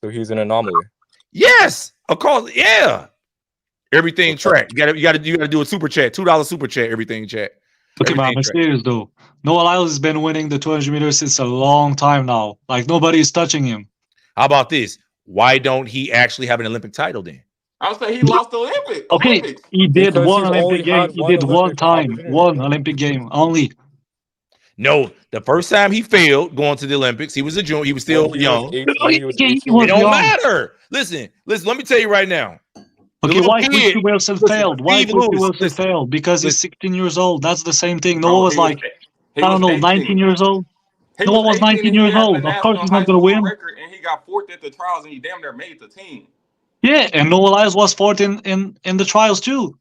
Speaker 4: So he's an anomaly.
Speaker 1: Yes, of course. Yeah. Everything track. You gotta do a super chat. $2 super chat. Everything chat.
Speaker 2: Okay, man, I'm serious though. Noah Lyles has been winning the 200 meters since a long time now. Like nobody's touching him.
Speaker 1: How about this? Why don't he actually have an Olympic title then?
Speaker 3: I would say he lost the Olympics.
Speaker 2: Okay, he did one Olympic game. He did one time, one Olympic game only.
Speaker 1: No, the first time he failed going to the Olympics, he was a junior. He was still young.
Speaker 2: He
Speaker 1: It don't matter. Listen. Let me tell you right now.
Speaker 2: Okay, why Quincy Wilson failed? Why Quincy Wilson failed? Because he's 16 years old. That's the same thing. Noah was like, I don't know, 19 years old. Noah was 19 years old. Of course he's not going to win.
Speaker 3: And he got 4th at the trials, and he damn near made the team.
Speaker 2: Yeah, and Noah Lyles was 4th in the trials too.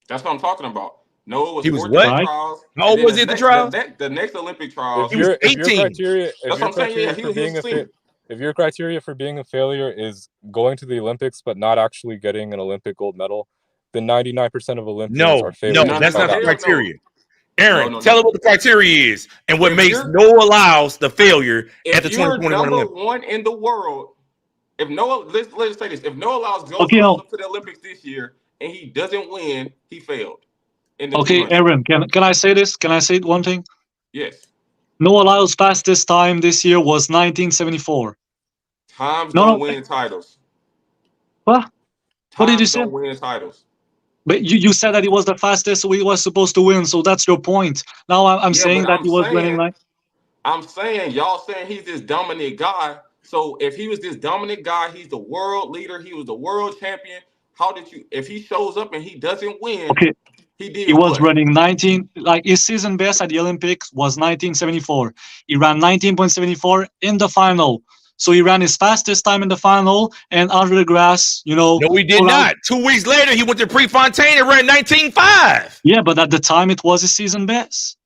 Speaker 3: That's what I'm talking about. Noah was
Speaker 1: 4th in the
Speaker 3: trials.
Speaker 1: How old was he at the trials?
Speaker 3: The next Olympic trials.
Speaker 1: He was 18.
Speaker 3: That's what I'm saying. Yeah, he was 16.
Speaker 4: If your criteria for being a failure is going to the Olympics but not actually getting an Olympic gold medal, then 99% of Olympians are failures.
Speaker 1: No, that's not the criteria. Aaron, tell him what the criteria is and what makes Noah Lyles the failure at the 2021
Speaker 3: number
Speaker 1: Olympics.
Speaker 3: One in the world, if Noah, let's say this, if Noah Lyles goes to the Olympics this year and he doesn't win, he failed.
Speaker 2: Okay, Erin, can I say this? Can I say one thing?
Speaker 3: Yes.
Speaker 2: Noah Lyles' fastest time this year was 1974.
Speaker 3: Times don't win titles.
Speaker 2: What? What did you say?
Speaker 3: Don't win titles.
Speaker 2: But you said that he was the fastest, so he was supposed to win. So that's your point. Now I'm saying that he was winning. Like
Speaker 3: I'm saying y'all saying he's this dominant guy, So if he was this dominant guy, he's the world leader, he was the world champion. How did you? If he shows up and he doesn't win,
Speaker 2: Okay,
Speaker 3: he did
Speaker 2: he was
Speaker 3: what?
Speaker 2: running 19, like his season best at the Olympics was 1974. He ran 19.74 in the final. So he ran his fastest time in the final and under the grass, you know.
Speaker 1: No, we did
Speaker 2: around-
Speaker 1: not. 2 weeks later, he went to Prefontaine and ran 19.5.
Speaker 2: Yeah, but at the time it was his season best.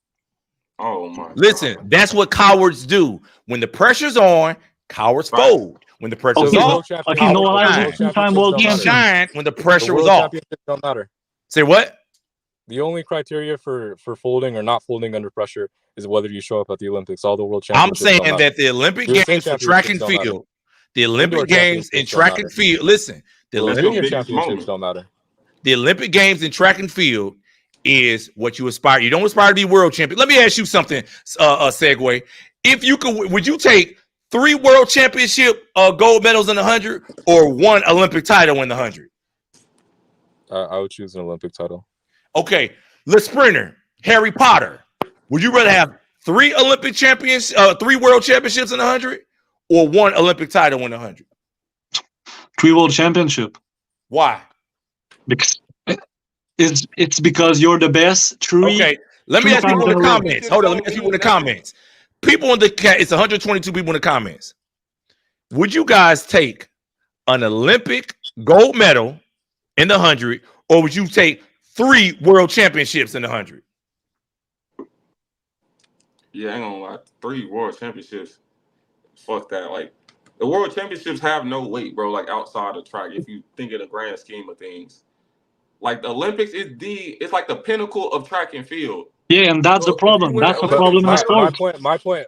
Speaker 3: Oh my!
Speaker 1: Listen,
Speaker 3: God.
Speaker 1: that's what cowards do. When the pressure's on, cowards
Speaker 3: Right.
Speaker 1: fold. When the pressure's
Speaker 2: Okay,
Speaker 1: off,
Speaker 2: okay, no, I was
Speaker 1: shine.
Speaker 2: a two-time world
Speaker 1: he
Speaker 2: champion.
Speaker 1: shined when the
Speaker 4: The
Speaker 1: pressure was
Speaker 4: world
Speaker 1: off.
Speaker 4: championships don't matter.
Speaker 1: Say what?
Speaker 4: The only criteria for folding or not folding under pressure is whether you show up at the Olympics. All the world
Speaker 1: I'm
Speaker 4: championships don't
Speaker 1: saying
Speaker 4: matter.
Speaker 1: that the Olympic
Speaker 4: USA
Speaker 1: Games for track and
Speaker 4: championships don't matter.
Speaker 1: field, the Olympic
Speaker 4: Indoor
Speaker 1: Games in
Speaker 4: championships don't
Speaker 1: track
Speaker 4: matter.
Speaker 1: and field. Listen, the
Speaker 3: Well,
Speaker 4: The
Speaker 3: that's
Speaker 1: Olympic,
Speaker 3: your
Speaker 4: junior
Speaker 3: biggest
Speaker 4: championships
Speaker 3: moment.
Speaker 4: don't matter.
Speaker 1: the Olympic Games in track and field is what you aspire. You don't aspire to be world champion. Let me ask you something. A segue. If you could, would you take 3 world championship gold medals in the 100 or 1 Olympic title in the 100?
Speaker 4: I would choose an Olympic title.
Speaker 1: Okay, the sprinter, Harry Potter. Would you rather have 3 Olympic champions, 3 world championships in the 100 or 1 Olympic title in the 100?
Speaker 2: 3 world championship.
Speaker 1: Why?
Speaker 2: Because it's because you're the best. 3.
Speaker 1: Okay, let me ask people in the
Speaker 2: Two-time
Speaker 1: comments. Hold on, let me ask people in the comments. People in the chat, it's 122 people in the comments. Would you guys take an Olympic gold medal in the 100 or would you take 3 world championships in the 100?
Speaker 3: Yeah, I ain't gonna lie. 3 world championships. Fuck that. Like the world championships have no weight, bro. Like outside the track, if you think of the grand scheme of things, like the Olympics is it's like the pinnacle of track and field.
Speaker 2: Yeah, and that's
Speaker 3: So
Speaker 2: the
Speaker 3: if
Speaker 2: problem.
Speaker 3: you win
Speaker 2: That's
Speaker 3: an
Speaker 2: the
Speaker 3: Olympic
Speaker 2: problem in
Speaker 3: title-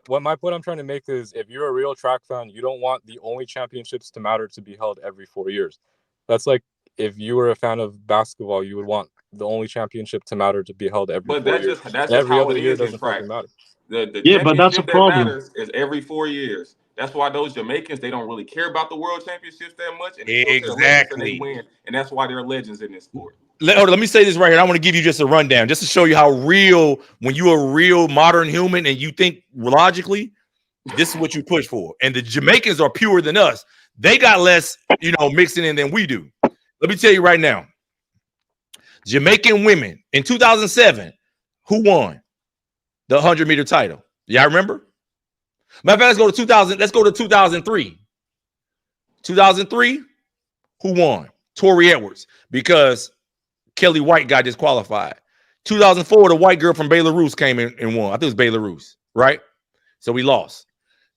Speaker 2: sport.
Speaker 4: My point I'm trying to make is if you're a real track fan, you don't want the only championships to matter to be held every 4 years. That's like if you were a fan of basketball, you would want the only championship to matter to be held every
Speaker 3: But
Speaker 4: 4
Speaker 3: that's
Speaker 4: years.
Speaker 3: just that's just
Speaker 4: Every
Speaker 3: how
Speaker 4: other
Speaker 3: it
Speaker 4: year
Speaker 3: is in
Speaker 4: doesn't
Speaker 3: track.
Speaker 4: fucking matter.
Speaker 3: The
Speaker 2: Yeah, but that's a
Speaker 3: championship that
Speaker 2: problem.
Speaker 3: matters is every 4 years. That's why those Jamaicans, they don't really care about the world championships that much, and they go to the Olympics and
Speaker 1: Exactly.
Speaker 3: they win, and that's why they're legends in this sport.
Speaker 1: Let me say this right here. I want to give you just a rundown, just to show you how real, when you're a real modern human and you think logically, this is what you push for. And the Jamaicans are purer than us. They got less, mixing in than we do. Let me tell you right now. Jamaican women in 2007, who won the 100-meter title? Y'all remember? Matter of fact, let's go to 2000. Let's go to 2003. 2003, who won? Tori Edwards, because Kelly White got disqualified. 2004, the white girl from Belarus came in and won. I think it was Belarus, right? So we lost.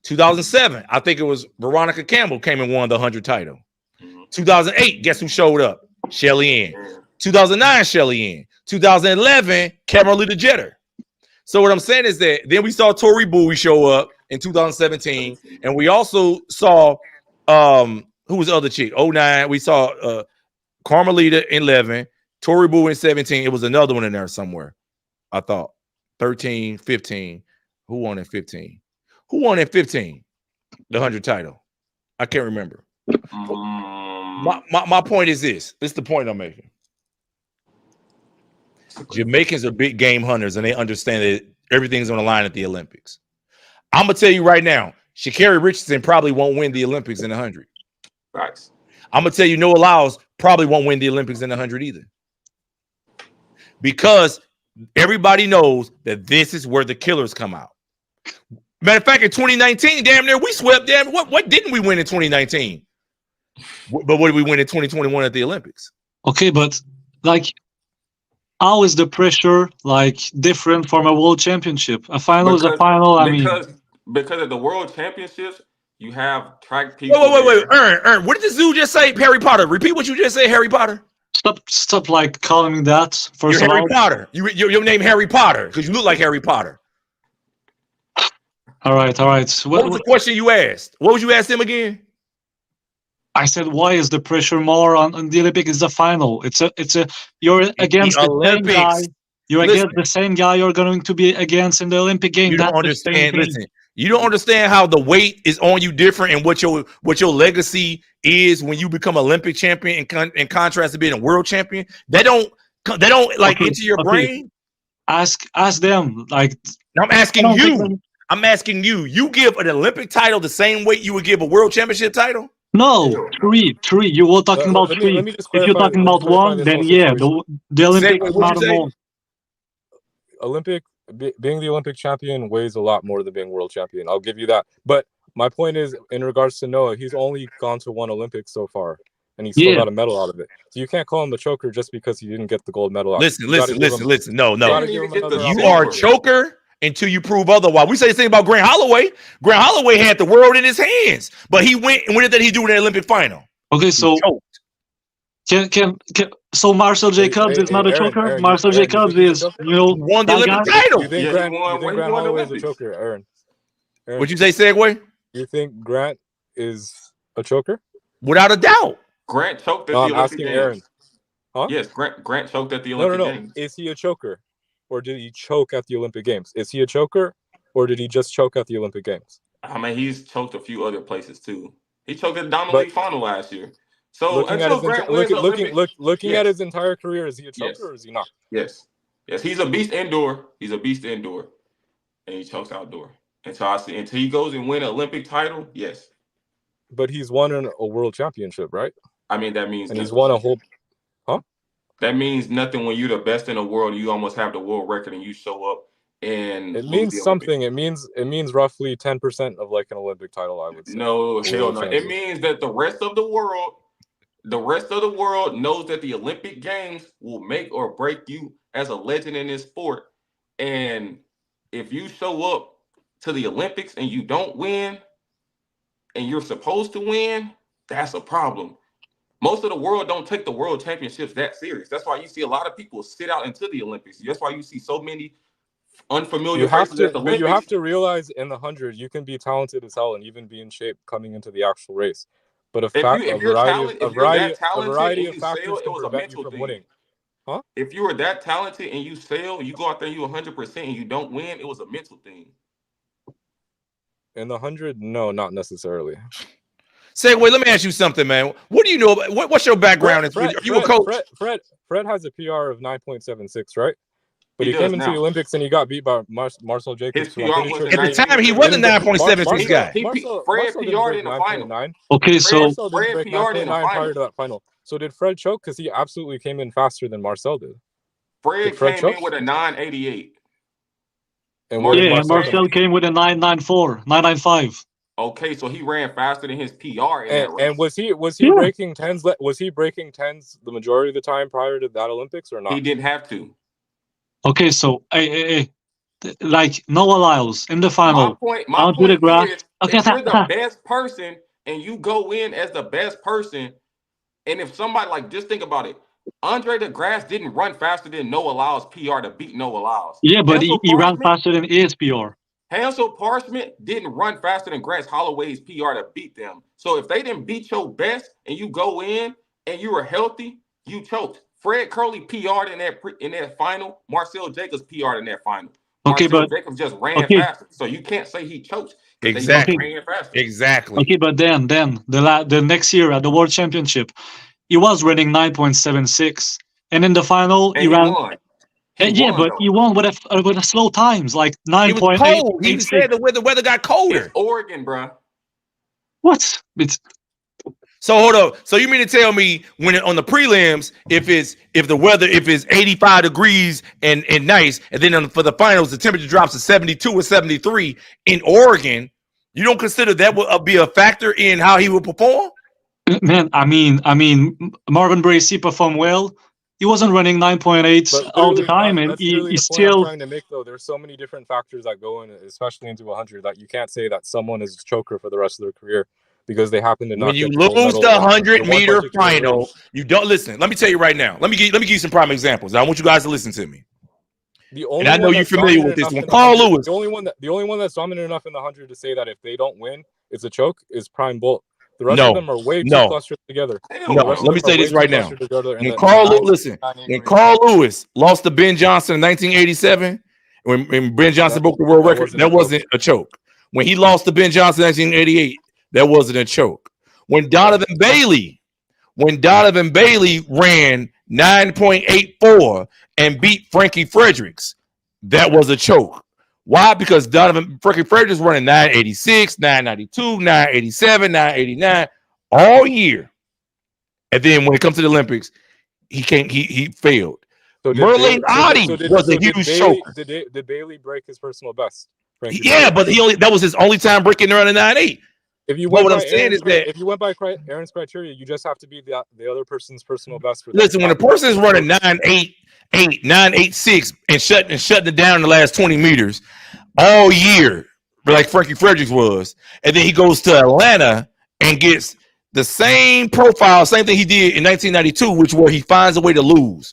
Speaker 1: 2007, I think it was Veronica Campbell came and won the 100 title. 2008, guess who showed up? Shelly Ann. 2009, Shelly Ann. 2011, Carmelita Jeter. So what I'm saying is that then we saw Tori Bowie show up in 2017, and we also saw who was the other chick? 09, we saw Carmelita in 11, Tori Bowie in 17. It was another one in there somewhere, I thought. 13, 15. Who won in 15? Who won in 15? The 100 title. I can't remember. My point is this. This is the point I'm making. Jamaicans are big game hunters, and they understand that everything's on the line at the Olympics. I'm going to tell you right now, Sha'Carri Richardson probably won't win the Olympics in the 100.
Speaker 3: Right.
Speaker 1: I'm going to tell you Noah Lyles probably won't win the Olympics in the 100 either. Because everybody knows that this is where the killers come out. Matter of fact, in 2019, damn near we swept. Damn, what didn't we win in 2019? But what did we win in 2021 at the Olympics?
Speaker 2: Okay, but like, how is the pressure like different from a world championship? A final is a final.
Speaker 3: Because of the world championships, you have track people.
Speaker 1: Wait. Erin, what did the zoo just say? Harry Potter. Repeat what you just said, Harry Potter.
Speaker 2: Stop like calling me that. First
Speaker 1: You're
Speaker 2: of
Speaker 1: Harry
Speaker 2: all,
Speaker 1: Potter. Your name Harry Potter because you look like Harry Potter.
Speaker 2: All right.
Speaker 1: What was the question you asked? What would you ask him again?
Speaker 2: I said, why is the pressure more on the Olympic? Is the final? It's a you're against the same guy. You're against the same guy you're going to be against in the Olympic game.
Speaker 1: You don't understand. Listen, you don't understand how the weight is on you different, and what your legacy is when you become Olympic champion in contrast to being a world champion. They don't like into your brain.
Speaker 2: Ask them. Like,
Speaker 1: I'm asking you. I'm asking you. You give an Olympic title the same weight you would give a world championship title?
Speaker 2: No, three. You were talking about
Speaker 4: let
Speaker 2: three.
Speaker 4: me just
Speaker 2: If you're
Speaker 4: clarify.
Speaker 2: talking about one,
Speaker 4: this
Speaker 2: then
Speaker 4: whole
Speaker 2: yeah,
Speaker 4: situation.
Speaker 2: the Olympics
Speaker 1: Segway, what'd
Speaker 2: matter
Speaker 1: you say?
Speaker 2: more.
Speaker 4: Being the Olympic champion weighs a lot more than being world champion. I'll give you that. But my point is, in regards to Noah, he's only gone to one Olympics so far, and he still got a medal out of it. So you can't call him the choker just because he didn't get the gold medal out.
Speaker 1: Listen. No. You are a choker until you prove otherwise. We say the same about Grant Holloway. Grant Holloway had the world in his hands, but he went. And what did he do in the Olympic final?
Speaker 2: Okay, so so Marcel Jacobs is not a choker.
Speaker 4: Aaron,
Speaker 2: Marcel Jacobs is,
Speaker 1: won the Olympic title.
Speaker 4: You think Grant Holloway is a choker, Aaron?
Speaker 1: What'd you say, Segway?
Speaker 4: You think Grant is a choker?
Speaker 1: Without a doubt.
Speaker 3: Grant choked at the
Speaker 4: I'm
Speaker 3: Olympic
Speaker 4: asking
Speaker 3: Games.
Speaker 4: Aaron. Huh?
Speaker 3: Yes, Grant choked at the Olympic Games.
Speaker 4: Is he a choker? Or did he choke at the Olympic Games? Is he a choker? Or did he just choke at the Olympic Games?
Speaker 3: I mean, he's choked a few other places too. He choked at the Diamond League final last year. So
Speaker 4: looking at his entire career, is he a choker or is he not?
Speaker 3: Yes. He's a beast indoor. And he chokes outdoor. Until he goes and win an Olympic title, yes.
Speaker 4: But he's won a world championship, right?
Speaker 3: I mean, that means
Speaker 4: and he's won a whole.
Speaker 3: That means nothing when you're the best in the world. You almost have the world record, and you show up and
Speaker 4: it means something. It means roughly 10% of like an Olympic title. I would say.
Speaker 3: No, hell no. It means that the rest of the world knows that the Olympic Games will make or break you as a legend in this sport. And if you show up to the Olympics and you don't win, and you're supposed to win, that's a problem. Most of the world don't take the world championships that serious. That's why you see a lot of people sit out into the Olympics. That's why you see so many unfamiliar faces at the Olympics.
Speaker 4: But you have to realize in the 100, you can be talented as hell and even be in shape coming into the actual race. But a variety of factors can prevent you from winning. Huh?
Speaker 3: If you were that talented and you sail, you go out there, you 100% and you don't win, it was a mental thing.
Speaker 4: In the 100, no, not necessarily.
Speaker 1: Segway, let me ask you something, man. What do you know? What's your background? Are you a coach?
Speaker 4: Fred has a PR of 9.76, right? But he came into the Olympics and he got beat by Marcel Jacobs.
Speaker 1: At the time, he wasn't 9.76 guy.
Speaker 3: Fred PR'd in the final.
Speaker 2: Okay, so
Speaker 3: Fred PR'd in the final.
Speaker 4: Prior to that final. So did Fred choke? Because he absolutely came in faster than Marcel did.
Speaker 3: Fred came in with a 9.88.
Speaker 2: And Marcel came with a 9.94, 9.95.
Speaker 3: Okay, so he ran faster than his PR in that race.
Speaker 4: And was he breaking tens? Was he breaking tens the majority of the time prior to that Olympics or not?
Speaker 3: He didn't have to.
Speaker 2: Okay, so like Noah Lyles in the final.
Speaker 3: My point is, if you're the best person and you go in as the best person, and if somebody just think about it, Andre DeGrasse didn't run faster than Noah Lyles' PR to beat Noah Lyles.
Speaker 2: Yeah, but he ran faster than his PR.
Speaker 3: Hansel Parchment didn't run faster than Grant Holloway's PR to beat them. So if they didn't beat your best and you go in and you were healthy, you choked. Fred Curley PR'd in that final. Marcel Jacobs PR'd in that final.
Speaker 2: Okay,
Speaker 3: Marcel Jacobs just ran faster. So you can't say he choked.
Speaker 1: Exactly.
Speaker 3: Ran faster.
Speaker 1: Exactly.
Speaker 2: Okay, but then the next year at the World Championship, he was running 9.76, and in the final he ran.
Speaker 3: Won.
Speaker 2: He won with a slow times, like 9.8.
Speaker 1: He said the weather got colder.
Speaker 3: It's Oregon, bro.
Speaker 2: What?
Speaker 1: So hold up. So you mean to tell me when on the prelims, if it's 85 degrees and nice, and then for the finals the temperature drops to 72 or 73 in Oregon, you don't consider that would be a factor in how he would perform?
Speaker 2: Man, I mean, Marvin Bracey performed well. He wasn't running 9.8 all the time, and he still.
Speaker 4: I'm trying to make though, there's so many different factors that go in, especially into 100, that you can't say that someone is a choker for the rest of their career because they happen to not.
Speaker 1: When you lose the 100-meter final, you don't listen. Let me tell you right now. Let me give you some prime examples. I want you guys to listen to me. And I know you're familiar with this one. Carl Lewis.
Speaker 4: The only one that's dominant enough in the 100 to say that if they don't win, it's a choke is Prime Bolt. The rest of them are way too clustered together.
Speaker 1: No, let me say this right now. When Carl Lewis lost to Ben Johnson in 1987, when Ben Johnson broke the world record, that wasn't a choke. When he lost to Ben Johnson in 1988, that wasn't a choke. When Donovan Bailey ran 9.84 and beat Frankie Fredericks, that was a choke. Why? Because Donovan freaking Fredericks running 986, 992, 987, 989 all year. And then when it comes to the Olympics, he failed.
Speaker 4: So
Speaker 1: Merlin Ottey was a huge choker.
Speaker 4: Did Bailey break his personal best?
Speaker 1: Yeah, but that was his only time breaking around the 9.8.
Speaker 4: If you went by Aaron's criteria, you just have to be the other person's personal best.
Speaker 1: Listen, when a person is running 9.88, 9.86 and shutting it down in the last 20 meters all year, like Frankie Fredericks was, and then he goes to Atlanta and gets the same profile, same thing he did in 1992, which where he finds a way to lose.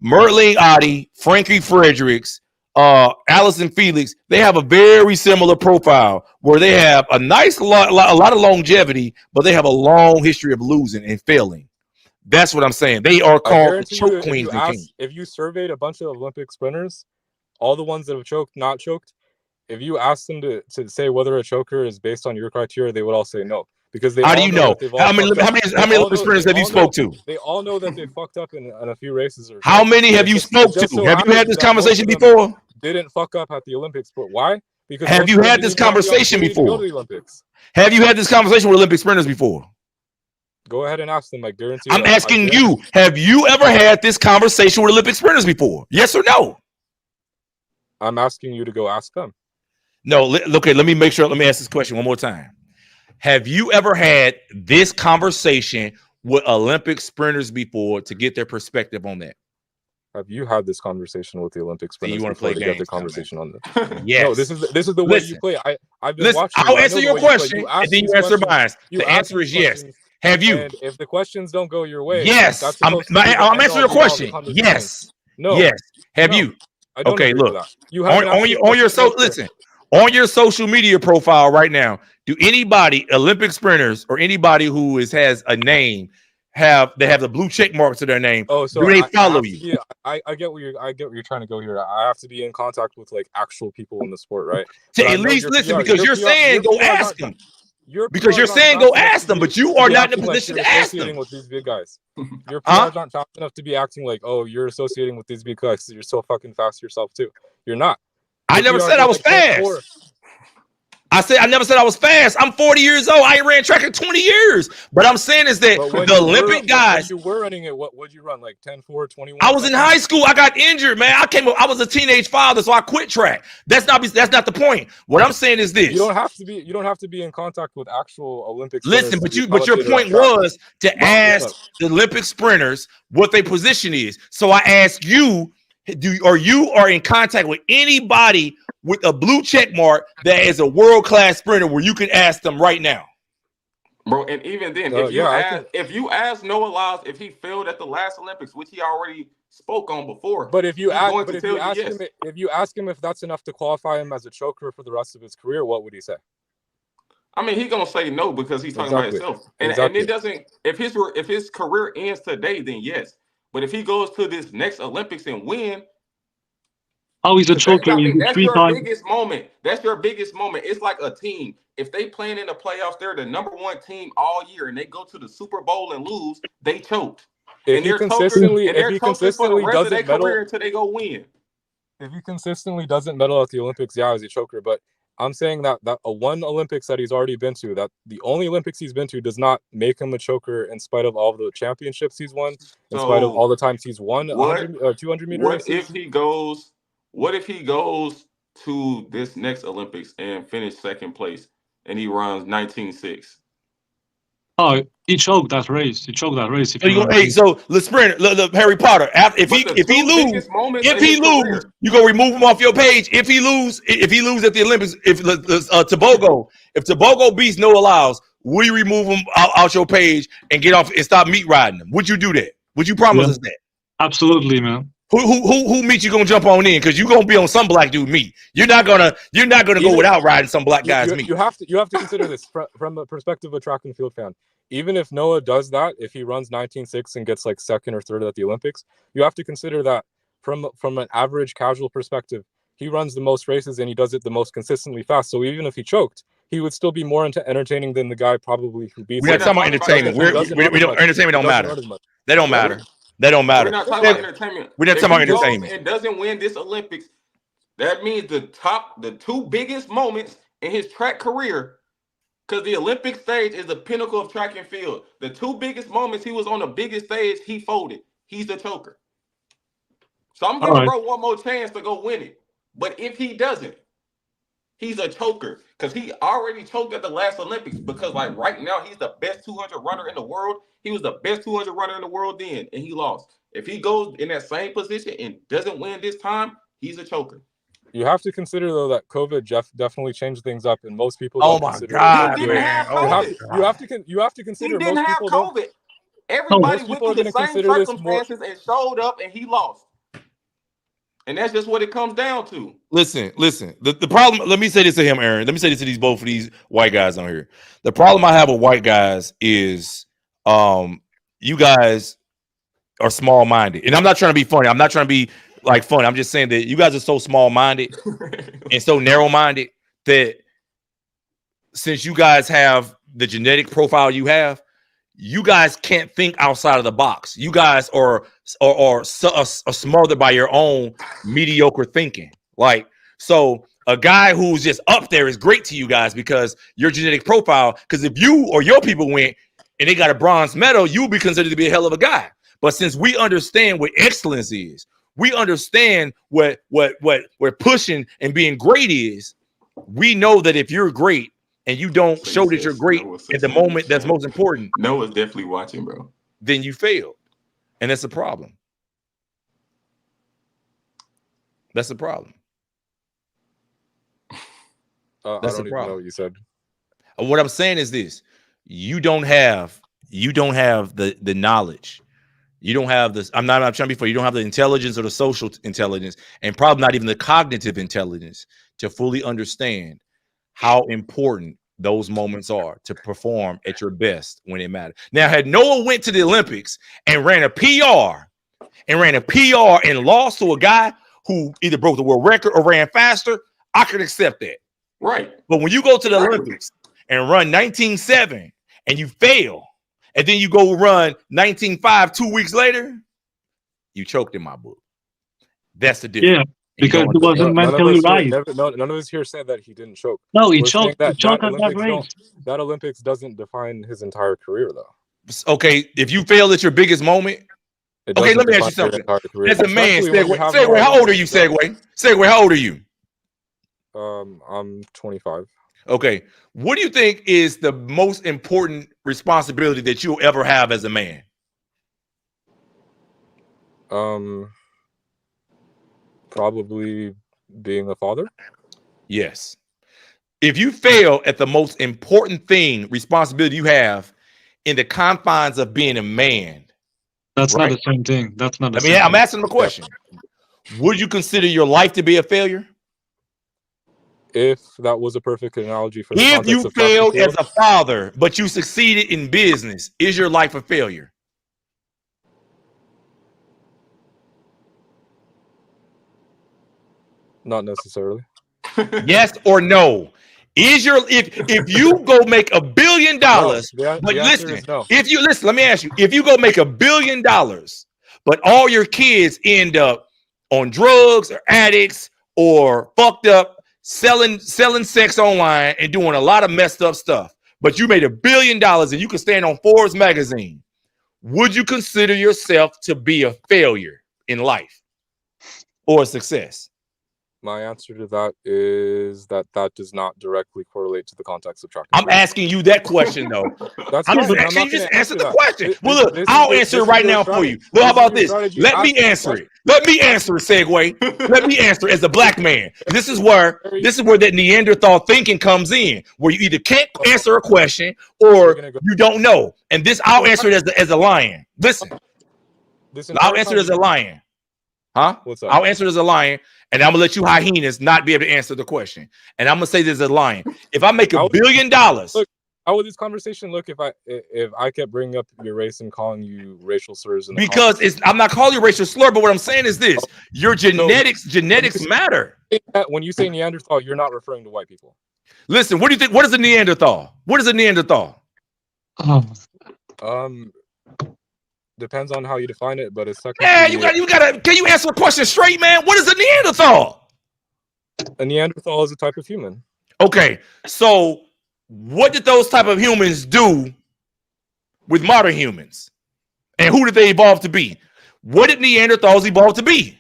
Speaker 1: Merlin Ottey, Frankie Fredericks, Allison Felix, they have a very similar profile where they have a lot of longevity, but they have a long history of losing and failing. That's what I'm saying. They are called choke queens.
Speaker 4: If you surveyed a bunch of Olympic sprinters, all the ones that have choked, not choked, if you ask them to say whether a choker is based on your criteria, they would all say no. Because
Speaker 1: how do you know? How many Olympic sprinters have you spoke to?
Speaker 4: They all know that they fucked up in a few races.
Speaker 1: How many have you spoke to? Have you had this conversation before?
Speaker 4: Didn't fuck up at the Olympics, but why? Because
Speaker 1: have you had this conversation before? Have you had this conversation with Olympic sprinters before?
Speaker 4: Go ahead and ask them. I guarantee.
Speaker 1: I'm asking you. Have you ever had this conversation with Olympic sprinters before? Yes or no?
Speaker 4: I'm asking you to go ask them.
Speaker 1: No. Okay. Let me make sure. Let me ask this question one more time. Have you ever had this conversation with Olympic sprinters before to get their perspective on that?
Speaker 4: Have you had this conversation with the Olympic sprinters?
Speaker 1: You want to play
Speaker 4: to
Speaker 1: games,
Speaker 4: get the conversation on this?
Speaker 1: Yes.
Speaker 4: No, this is the way you play. I've been watching.
Speaker 1: I'll answer your question, and then you answer mine. The answer is yes. Have you?
Speaker 4: And if the questions don't go your way,
Speaker 1: yes. I'm answering your question. Yes.
Speaker 4: No.
Speaker 1: Yes. Have you?
Speaker 4: I don't
Speaker 1: okay. Look.
Speaker 4: You
Speaker 1: on your social media profile right now, do anybody, Olympic sprinters or anybody who has a name, have the blue check marks to their name?
Speaker 4: Oh, so
Speaker 1: do they follow you?
Speaker 4: Yeah, I get where you're trying to go here. I have to be in contact with like actual people in the sport, right?
Speaker 1: At least listen, because you're saying go ask them. Because you're saying go ask them, but you are not in a position to ask them.
Speaker 4: With these big guys, your PR's not fast enough to be acting like, oh, you're associating with these big guys. You're so fucking fast yourself too. You're not.
Speaker 1: I never said I was fast. I never said I was fast. I'm 40 years old. I ran track in 20 years. But I'm saying is that the Olympic guys.
Speaker 4: When you were running it, what would you run? Like 10-4, 21?
Speaker 1: I was in high school. I got injured, man. I was a teenage father, so I quit track. That's not the point. What I'm saying is this.
Speaker 4: You don't have to be in contact with actual Olympic sprinters.
Speaker 1: Listen, but your point was to ask the Olympic sprinters what their position is. So I ask you, you are in contact with anybody with a blue check mark that is a world-class sprinter where you can ask them right now?
Speaker 3: Bro, and even then, if you ask Noah Lyles if he failed at the last Olympics, which he already spoke on before.
Speaker 4: But if you ask him if that's enough to qualify him as a choker for the rest of his career, what would he say?
Speaker 3: I mean, he's gonna say no because he's talking about himself. And it doesn't. If his career ends today, then yes. But if he goes to this next Olympics and win,
Speaker 2: he's a choker.
Speaker 3: That's your biggest moment. That's your biggest moment. It's like a team. If they playing in the playoffs, they're the number one team all year, and they go to the Super Bowl and lose, they choked.
Speaker 4: If he consistently doesn't medal
Speaker 3: until they go win.
Speaker 4: If he consistently doesn't medal at the Olympics, yeah, he's a choker. But I'm saying that a one Olympics that he's already been to, that the only Olympics he's been to does not make him a choker in spite of all the championships he's won, in spite of all the times he's won 100 or 200 meter races.
Speaker 3: What if he goes to this next Olympics and finish second place and he runs 19.6?
Speaker 2: Oh, he choked that race. So
Speaker 1: the sprinter, Harry Potter. If he lose, you gonna remove him off your page. If he lose at the Olympics, if Tobago beats Noah Lyles, will you remove him out your page and get off and stop meat riding him? Would you do that? Would you promise us that?
Speaker 2: Absolutely, man.
Speaker 1: Who meat you gonna jump on in? Because you're gonna be on some black dude meat. You're not gonna go without riding some black guy's meat.
Speaker 4: You have to consider this from the perspective of a track and field fan. Even if Noah does that, if he runs 19.6 and gets like second or third at the Olympics, you have to consider that from an average casual perspective, he runs the most races and he does it the most consistently fast. So even if he choked, he would still be more entertaining than the guy probably who beats him.
Speaker 1: We're not talking about entertainment. Entertainment don't matter. They don't matter. They don't matter.
Speaker 3: We're not talking about entertainment.
Speaker 1: We're not talking about entertainment.
Speaker 3: And doesn't win this Olympics, That means the two biggest moments in his track career, because the Olympic stage is the pinnacle of track and field. The two biggest moments he was on the biggest stage, he folded. He's the choker. So I'm giving bro one more chance to go win it. But if he doesn't, he's a choker, because he already choked at the last Olympics, because like right now he's the best 200 runner in the world. He was the best 200 runner in the world then, and he lost. If he goes in that same position and doesn't win this time, he's a choker.
Speaker 4: You have to consider though that COVID definitely changed things up, and most people.
Speaker 1: Oh my God,
Speaker 3: he didn't have COVID.
Speaker 4: You have to consider.
Speaker 3: He didn't have COVID. Everybody went through the same circumstances and showed up, and he lost. And that's just what it comes down to.
Speaker 1: Listen. The problem, let me say this to him, Aaron. Let me say this to both of these white guys on here. The problem I have with white guys is you guys are small-minded. And I'm not trying to be funny. I'm not trying to be like funny. I'm just saying that you guys are so small-minded and so narrow-minded that since you guys have the genetic profile you have, you guys can't think outside of the box. You guys are smothered by your own mediocre thinking. Like, so a guy who's just up there is great to you guys because your genetic profile, because if you or your people went and they got a bronze medal, you'll be considered to be a hell of a guy. But since we understand what excellence is, we understand what we're pushing and being great is, we know that if you're great, and you don't show that you're great at the moment that's most important.
Speaker 3: Noah's definitely watching, bro.
Speaker 1: Then you failed. And that's a problem. That's the problem.
Speaker 4: That's the problem. Even know what you said.
Speaker 1: What I'm saying is this. You don't have the knowledge. You don't have this. I'm not trying to be funny. You don't have the intelligence or the social intelligence, and probably not even the cognitive intelligence to fully understand how important those moments are to perform at your best when it matters. Now, had Noah went to the Olympics and ran a PR and lost to a guy who either broke the world record or ran faster, I could accept that.
Speaker 3: Right.
Speaker 1: But when you go to the Olympics and run 19.7 and you fail, and then you go run 19.5 2 weeks later, you choked in my book. That's the difference.
Speaker 2: Yeah. Because it wasn't mentally right.
Speaker 4: None of us here said that he didn't choke.
Speaker 2: No, he choked. He choked at that race.
Speaker 4: That Olympics doesn't define his entire career, though.
Speaker 1: Okay, if you fail at your biggest moment, okay, let me ask you something. As a man, Segway, how old are you, Segway? Segway, how old are you?
Speaker 4: I'm 25.
Speaker 1: Okay, what do you think is the most important responsibility that you'll ever have as a man?
Speaker 4: Probably being a father.
Speaker 1: Yes. If you fail at the most important responsibility you have in the confines of being a man,
Speaker 2: that's not the same thing. That's not the same.
Speaker 1: I'm asking him a question. Would you consider your life to be a failure?
Speaker 4: If that was a perfect analogy for the
Speaker 1: if you failed as a father, but you succeeded in business, is your life a failure?
Speaker 4: Not necessarily.
Speaker 1: Yes or no? Is your if you go make $1 billion, but listen, no. If you listen, let me ask you, if you go make $1 billion, but all your kids end up on drugs or addicts or fucked up, selling sex online and doing a lot of messed up stuff, but you made $1 billion and you can stand on Forbes magazine, would you consider yourself to be a failure in life or a success?
Speaker 4: My answer to that is that does not directly correlate to the context of track.
Speaker 1: I'm asking you that question, though.
Speaker 4: That's
Speaker 1: I'm just asking you just answer the question. Well, look, I'll answer it right now for you. Look, how about this? Let me answer it. Let me answer it, Segway. Let me answer it as a black man. This is where that Neanderthal thinking comes in, where you either can't answer a question or you don't know. And this, I'll answer it as a lion. Listen, I'll answer it as a lion. Huh?
Speaker 4: What's up?
Speaker 1: I'll answer it as a lion, and I'm gonna let you hyenas not be able to answer the question. And I'm gonna say this as a lion. If I make $1 billion,
Speaker 4: look, how would this conversation look if I kept bringing up your race and calling you racial slurs?
Speaker 1: Because I'm not calling you racial slur, but what I'm saying is this: your genetics matter.
Speaker 4: When you say Neanderthal, you're not referring to white people.
Speaker 1: Listen, what do you think? What is a Neanderthal? What is a Neanderthal?
Speaker 4: Depends on how you define it, but it's
Speaker 1: you gotta. Can you answer the question straight, man? What is a Neanderthal?
Speaker 4: A Neanderthal is a type of human.
Speaker 1: Okay, so what did those type of humans do with modern humans? And who did they evolve to be? What did Neanderthals evolve to be?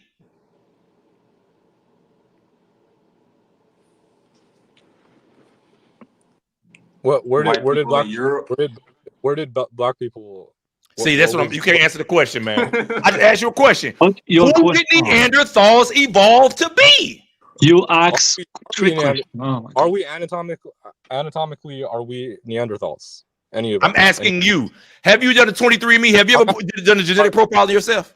Speaker 4: What? Where did black
Speaker 3: Europe?
Speaker 4: where did black people?
Speaker 1: See, that's what you can't answer the question, man. I just asked you a question.
Speaker 2: What
Speaker 1: Who did Neanderthals evolve to be?
Speaker 2: You ask trick
Speaker 4: Neander-
Speaker 2: question. Oh my
Speaker 4: Are
Speaker 2: God.
Speaker 4: we anatomically are we Neanderthals? Any of
Speaker 1: I'm
Speaker 4: us?
Speaker 1: asking you. Have you done a 23andMe? Have you ever done a genetic profile of yourself?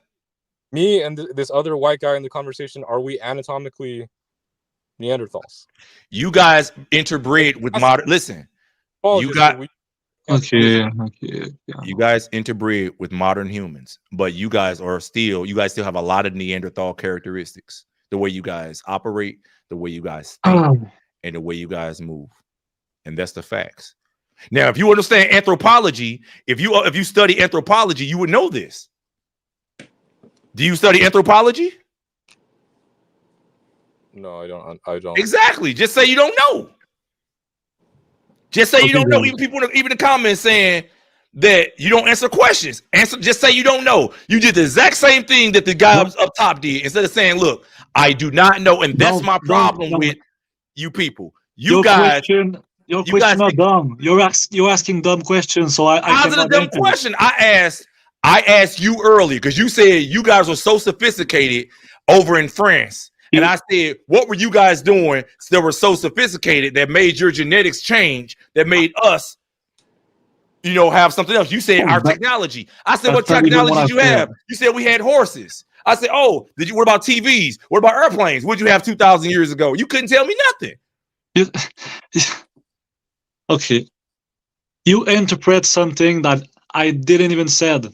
Speaker 4: Me and this other white guy in the conversation, are we anatomically Neanderthals?
Speaker 1: You guys interbred with modern. Listen,
Speaker 4: Apologies,
Speaker 1: got-
Speaker 4: we-
Speaker 2: Okay. Yeah.
Speaker 1: you guys interbred with modern humans, but you guys still have a lot of Neanderthal characteristics. The way you guys operate, the way you guys think, and the way you guys move, and that's the facts. Now, if you understand anthropology, if you study anthropology, you would know this. Do you study anthropology?
Speaker 4: No, I don't.
Speaker 1: Exactly. Just say you don't know. Just say you don't know. Even people, even the comments saying that you don't answer questions. Just say you don't know. You did the exact same thing that the guy up top did. Instead of saying, "Look, I do not know," and that's my problem with you people. Your questions
Speaker 2: are dumb. You're asking dumb questions, so I
Speaker 1: how's it a dumb question? I asked you earlier because you said you guys were so sophisticated over in France. And I said, what were you guys doing that were so sophisticated that made your genetics change, that made us, have something else? You said our technology. I said, what technology did you have? You said we had horses. I said, oh, what about TVs? What about airplanes? What did you have 2,000 years ago? You couldn't tell me nothing.
Speaker 2: Okay. You interpret something that I didn't even said.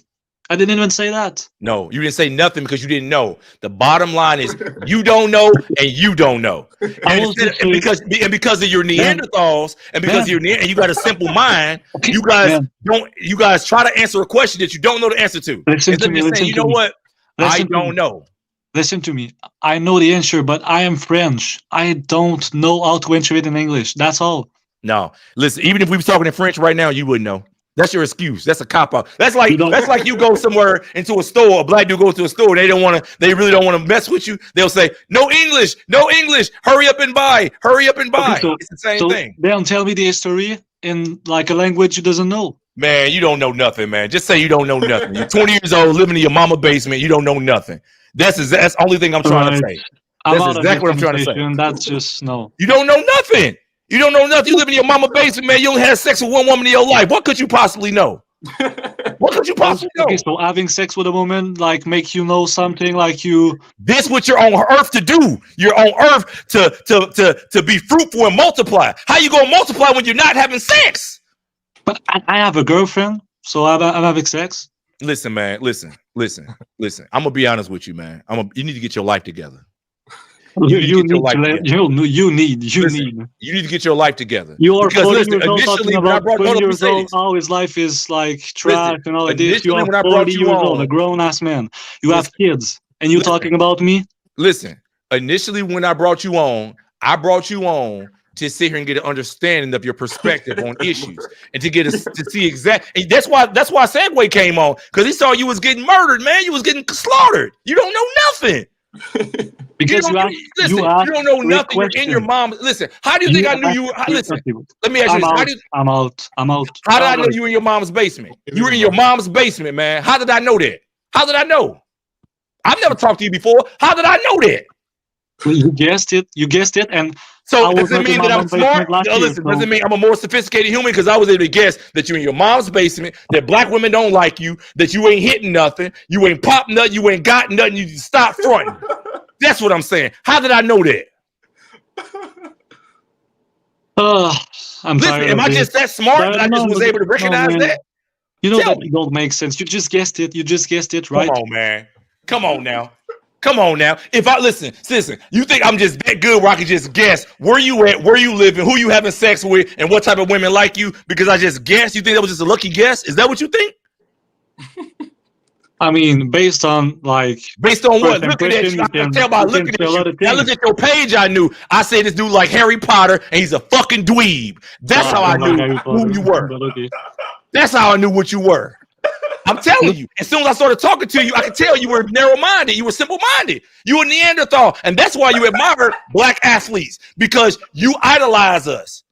Speaker 2: I didn't even say that.
Speaker 1: No, you didn't say nothing because you didn't know. The bottom line is you don't know and you don't know. And because of your Neanderthals and because you got a simple mind, you guys try to answer a question that you don't know the answer to.
Speaker 2: Listen to me.
Speaker 1: You know what? I don't know.
Speaker 2: Listen to me. I know the answer, but I am French. I don't know how to answer it in English. That's all.
Speaker 1: No, listen. Even if we was talking in French right now, you wouldn't know. That's your excuse. That's a cop out. That's like you go somewhere into a store. A black dude goes to a store. They really don't want to mess with you. They'll say, no English. Hurry up and buy. Okay, so, it's the same thing.
Speaker 2: Then tell me the history in like a language you doesn't know.
Speaker 1: Man, you don't know nothing, man. Just say you don't know nothing. You're 20 years old, living in your mama basement. You don't know nothing. That's the only thing I'm trying to say. That's exactly what I'm trying to say.
Speaker 2: That's just no.
Speaker 1: You don't know nothing. You don't know nothing. You live in your mama basement, man. You only had sex with one woman in your life. What could you possibly know? What could you possibly know?
Speaker 2: Okay, so having sex with a woman like make you know something like you.
Speaker 1: This what you're on earth to do. You're on earth to be fruitful and multiply. How you gonna multiply when you're not having sex?
Speaker 2: But I have a girlfriend, so I'm having sex.
Speaker 1: Listen, man. Listen. I'm gonna be honest with you, man. You need to get your life together. You need to get your life together.
Speaker 2: You are 40 years old talking about 20 years old, how his life is like trash and all of this. You are 40 years old, a grown-ass man. You have kids, and you talking about me?
Speaker 1: Listen, initially when I brought you on to sit here and get an understanding of your perspective on issues and to see exactly. That's why Segway came on, because he saw you was getting murdered, man. You was getting slaughtered. You don't know nothing.
Speaker 2: Because you
Speaker 1: don't know nothing. You're in your mom. Listen, how do you think I knew you were? Listen, let me ask you this.
Speaker 2: I'm out.
Speaker 1: How did I know you were in your mom's basement? You were in your mom's basement, man. How did I know that? How did I know? I've never talked to you before. How did I know that?
Speaker 2: You guessed it. And
Speaker 1: so does it mean that I'm smart? Listen, does it mean I'm a more sophisticated human because I was able to guess that you're in your mom's basement, that black women don't like you, that you ain't hitting nothing, you ain't popped nothing, you ain't got nothing, you stop fronting. That's what I'm saying. How did I know that?
Speaker 2: I'm tired.
Speaker 1: Am I just that smart that I just was able to recognize that?
Speaker 2: You know that don't make sense. You just guessed it, right?
Speaker 1: Come on, man. Come on now. If I listen, you think I'm just that good where I can just guess where you at, where you living, who you having sex with, and what type of women like you because I just guessed? You think that was just a lucky guess? Is that what you think?
Speaker 2: I mean, based on like
Speaker 1: Based on what?
Speaker 2: first
Speaker 1: Looking at
Speaker 2: impression,
Speaker 1: you, I
Speaker 2: you
Speaker 1: can
Speaker 2: can
Speaker 1: tell by
Speaker 2: you can
Speaker 1: looking
Speaker 2: say a
Speaker 1: at you.
Speaker 2: lot of
Speaker 1: I
Speaker 2: things.
Speaker 1: looked at your page. I knew. I said this dude like Harry Potter, and he's a fucking dweeb. That's how I
Speaker 2: don't like
Speaker 1: knew
Speaker 2: Harry Potter,
Speaker 1: who you were.
Speaker 2: but okay.
Speaker 1: That's how I knew what you were. I'm telling you. As soon as I started talking to you, I could tell you were narrow-minded. You were simple-minded. You were Neanderthal, and that's why you admire black athletes, because you idolize us.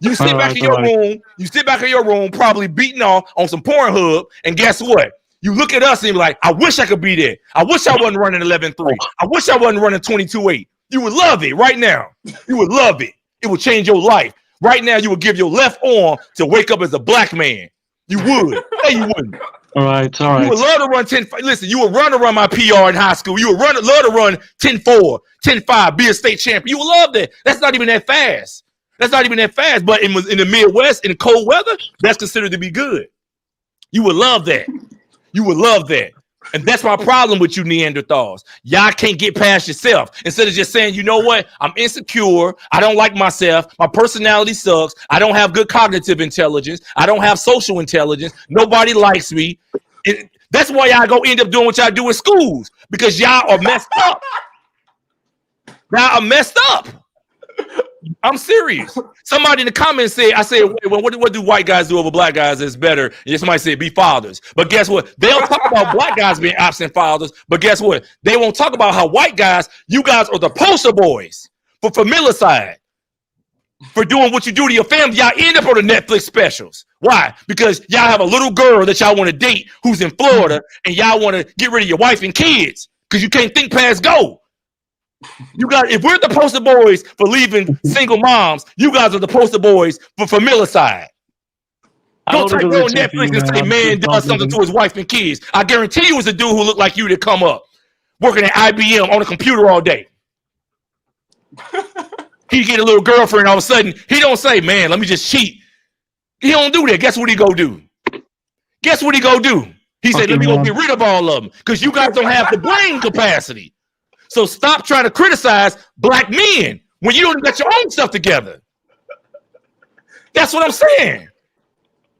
Speaker 1: You sit back in your room. You sit back in your room, probably beating off on some Pornhub, and guess what? You look at us and be like, I wish I could be there. I wish I wasn't running 11-3. I wish I wasn't running 22-8. You would love it right now. You would love it. It would change your life. Right now, you would give your left arm to wake up as a black man. You would. Hey, you wouldn't.
Speaker 2: All right.
Speaker 1: You would love to run 10. Listen, you would run my PR in high school. You would love to run 10-4, 10-5, be a state champion. You would love that. That's not even that fast. That's not even that fast. But in the Midwest, in cold weather, that's considered to be good. You would love that. You would love that. And that's my problem with you Neanderthals. Y'all can't get past yourself. Instead of just saying, you know what? I'm insecure. I don't like myself. My personality sucks. I don't have good cognitive intelligence. I don't have social intelligence. Nobody likes me. That's why y'all go end up doing what y'all do in schools, because y'all are messed up. Y'all are messed up. I'm serious. Somebody in the comments said, I said, well, what do white guys do over black guys that's better? And somebody said, be fathers. But guess what? They'll talk about black guys being absent fathers. But guess what? They won't talk about how white guys, you guys are the poster boys for familicide, for doing what you do to your family. Y'all end up on the Netflix specials. Why? Because y'all have a little girl that y'all want to date who's in Florida, and y'all want to get rid of your wife and kids because you can't think past go. You got, if we're the poster boys for leaving single moms, you guys are the poster boys for familicide. Go type on Netflix and say man does something to his wife and kids. I guarantee you it's a dude who looked like you that come up working at IBM on a computer all day. He get a little girlfriend, all of a sudden he don't say, man, let me just cheat. He don't do that. Guess what he go do? Guess what he go do? He said, let me go get rid of all of them because you guys don't have the brain capacity. So stop trying to criticize black men when you don't get your own stuff together. That's what I'm saying.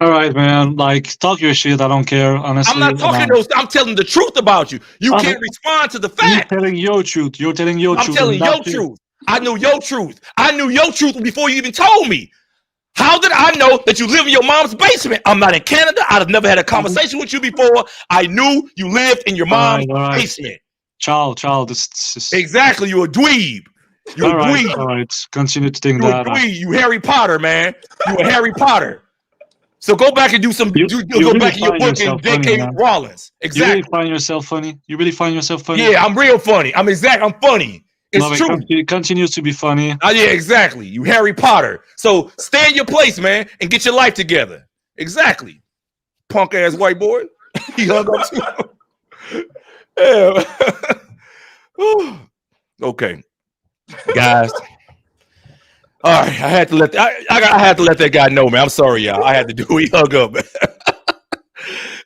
Speaker 2: All right, man. Like, talk your shit. I don't care, honestly.
Speaker 1: I'm not talking those. I'm telling the truth about you. You can't respond to the fact.
Speaker 2: You're telling your truth. You're telling your truth.
Speaker 1: I'm telling your truth. I knew your truth. I knew your truth before you even told me. How did I know that you live in your mom's basement? I'm not in Canada. I've never had a conversation with you before. I knew you lived in your mom's basement. Child,
Speaker 2: this
Speaker 1: exactly. You're a dweeb. You're a dweeb.
Speaker 2: All right, continue to think
Speaker 1: you're
Speaker 2: that.
Speaker 1: A dweeb. You Harry Potter, man. You a Harry Potter. So go back and do some. You go
Speaker 2: really
Speaker 1: back in your book and J.K. Rollins. Exactly.
Speaker 2: You really find yourself funny. You really find yourself funny.
Speaker 1: Yeah, I'm real funny. I'm funny. It's true.
Speaker 2: It continues to be funny.
Speaker 1: Yeah, exactly. You Harry Potter. So stay in your place, man, and get your life together. Exactly. Punk ass white boy. He hung up too. Yeah. Okay, guys. All right, I had to let I had to let that guy know, man. I'm sorry, y'all. I had to do. He hung up.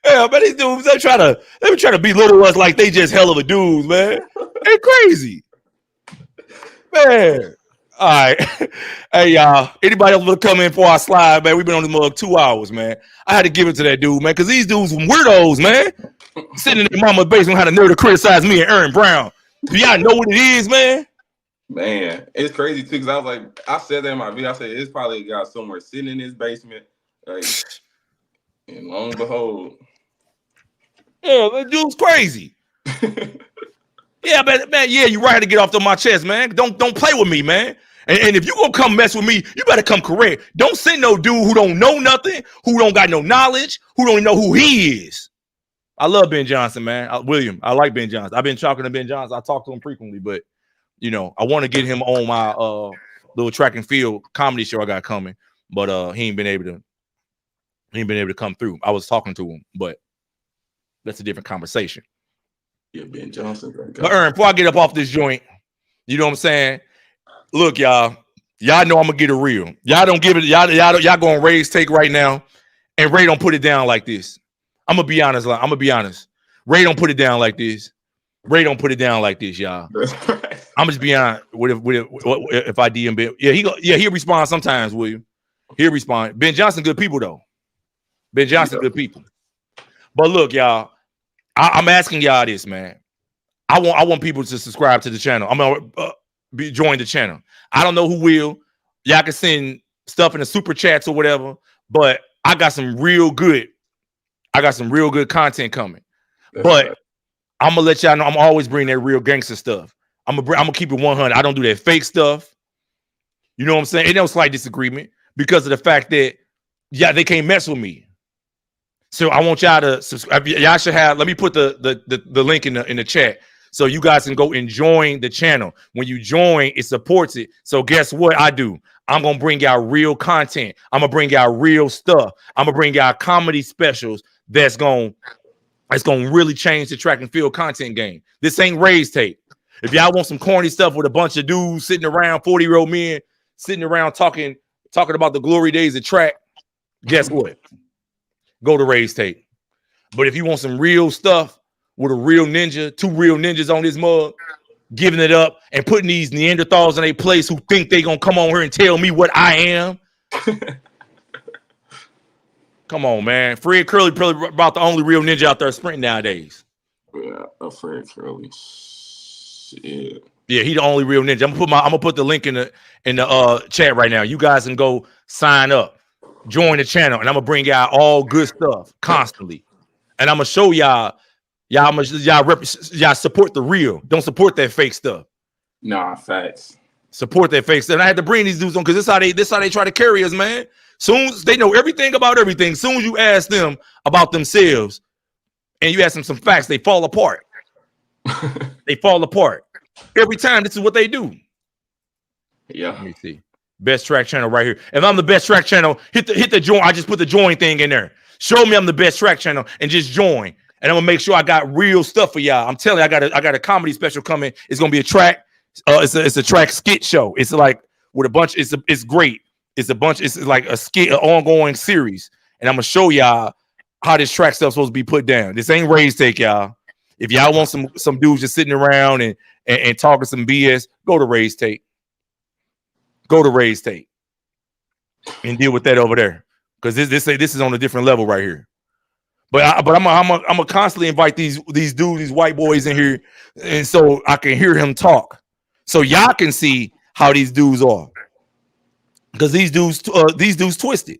Speaker 1: Yeah, but these dudes they try to belittle us like they just hell of a dudes, man. They're crazy, man. All right, hey y'all. Anybody else want to come in before I slide, man? We've been on this mug 2 hours, man. I had to give it to that dude, man, because these dudes some weirdos, man. Sitting in their mama's basement, had a nerve to criticize me and Erin Brown. Do y'all know what it is, man?
Speaker 3: Man, it's crazy too, because I was like, I said that in my video. I said it's probably a guy somewhere sitting in his basement, like, and lo and behold,
Speaker 1: yeah, that dude's crazy. Yeah, man, yeah, you right to get off to my chest, man. Don't play with me, man. And if you gonna come mess with me, you better come correct. Don't send no dude who don't know nothing, who don't got no knowledge, who don't know who he is. I love Ben Johnson, man. William, I like Ben Johnson. I've been talking to Ben Johnson. I talk to him frequently, but you know, I want to get him on my little track and field comedy show I got coming, but he ain't been able to come through. I was talking to him, but that's a different conversation.
Speaker 3: Yeah, Ben Johnson.
Speaker 1: But Erin, before I get up off this joint, you know what I'm saying? Look, y'all know I'm gonna get it real. Y'all don't give it. Y'all going Ray's take right now, and Ray don't put it down like this. I'm gonna be honest. Ray don't put it down like this. Ray don't put it down like this, y'all. I'm just being honest. If I DM Ben, he'll respond sometimes. William, he'll respond. Ben Johnson, good people though. Ben Johnson, good people. But look, y'all, I'm asking y'all this, man. I want people to subscribe to the channel. I'm gonna join the channel. I don't know who will. Y'all can send stuff in the super chats or whatever, but I got some real good content coming. But I'm gonna let y'all know I'm always bringing that real gangster stuff. I'm gonna keep it 100. I don't do that fake stuff. You know what I'm saying? Ain't no slight disagreement because of the fact that they can't mess with me. So I want y'all to subscribe. Y'all should have. Let me put the link in the chat so you guys can go and join the channel. When you join, it supports it. So guess what I do? I'm gonna bring y'all real content. I'm gonna bring y'all real stuff. I'm gonna bring y'all comedy specials that's gonna really change the track and field content game. This ain't Ray's tape. If y'all want some corny stuff with a bunch of dudes sitting around, 40-year-old men sitting around talking about the glory days of track, guess what? Go to Ray's tape. But if you want some real stuff with a real ninja, 2 real ninjas on this mug, giving it up and putting these Neanderthals in a place who think they gonna come on here and tell me what I am. Come on, man. Fred Curly probably about the only real ninja out there sprinting nowadays.
Speaker 3: Yeah, Fred Curly. Shit.
Speaker 1: Yeah, he the only real ninja. I'm gonna put the link in the chat right now. You guys can go sign up, join the channel, and I'm gonna bring y'all all good stuff constantly. And I'm gonna show y'all support the real. Don't support that fake stuff.
Speaker 3: Nah, facts.
Speaker 1: Support that fake stuff. And I had to bring these dudes on because this how they try to carry us, man. Soon as they know everything about everything, soon as you ask them about themselves and you ask them some facts, they fall apart. They fall apart. Every time, this is what they do.
Speaker 3: Yeah.
Speaker 1: Let me see. Best track channel right here. If I'm the best track channel, hit the join. I just put the join thing in there. Show me I'm the best track channel and just join. And I'm gonna make sure I got real stuff for y'all. I'm telling you, I got a comedy special coming. It's gonna be a track. It's a track skit show. It's like with a bunch. It's great. It's a bunch. It's like a skit, an ongoing series. And I'm gonna show y'all how this track stuff's supposed to be put down. This ain't Ray's take, y'all. If y'all want some dudes just sitting around and talking some BS, go to Ray's take. Go to Ray's take and deal with that over there, because this is on a different level right here. But I'm gonna constantly invite these dudes, these white boys in here, and so I can hear him talk, so y'all can see how these dudes are, because these dudes twisted.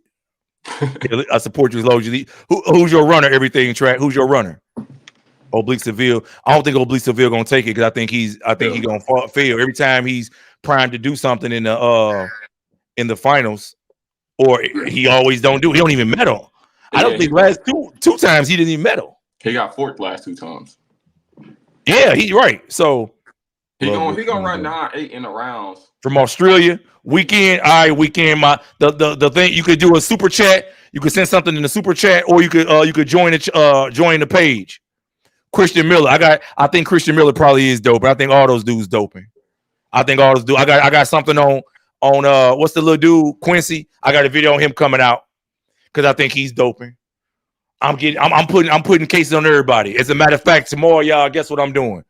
Speaker 1: I support you, Logie. Who's your runner? Everything track. Who's your runner? Oblique Seville. I don't think Oblique Seville gonna take it because I think he's gonna fail every time he's primed to do something in the finals, or he always don't do. He don't even medal. I don't think last two times he didn't even medal.
Speaker 3: He got fourth last 2 times.
Speaker 1: Yeah, he's right. So
Speaker 3: he gonna run 9-8 in the rounds.
Speaker 1: From Australia weekend. All right, weekend. The thing you could do a super chat. You could send something in the super chat, or you could join the page. Christian Miller. I think Christian Miller probably is dope, but I think all those dudes doping. I think all those dudes. I got something on what's the little dude Quincy. I got a video on him coming out because I think he's doping. I'm putting cases on everybody. As a matter of fact, tomorrow, y'all, guess what I'm doing?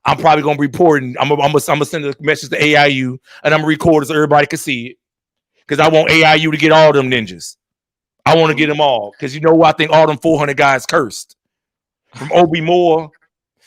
Speaker 1: I'm probably gonna be reporting. I'm gonna send a message to AIU and I'm gonna record it so everybody can see it. Because I want AIU to get all them ninjas. I want to get them all. Because you know what? I think all them 400 guys cursed. From Obi Moore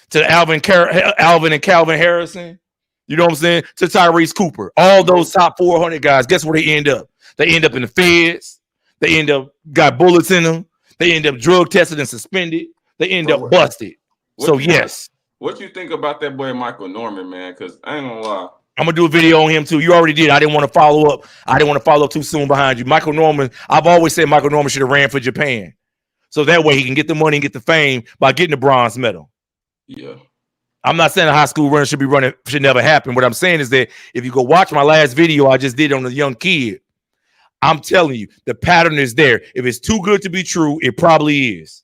Speaker 1: to Alvin and Calvin Harrison, you know what I'm saying? To Tyrese Cooper. All those top 400 guys, guess where they end up? They end up in the feds. They end up got bullets in them. They end up drug tested and suspended. They end up busted. So yes.
Speaker 3: What you think about that boy Michael Norman, man? Because I ain't gonna lie.
Speaker 1: I'm gonna do a video on him too. You already did. I didn't want to follow up. I didn't want to follow up too soon behind you. Michael Norman, I've always said Michael Norman should have ran for Japan. So that way he can get the money and get the fame by getting the bronze medal.
Speaker 3: Yeah.
Speaker 1: I'm not saying a high school runner should never happen. What I'm saying is that if you go watch my last video I just did on the young kid, I'm telling you, the pattern is there. If it's too good to be true, it probably is.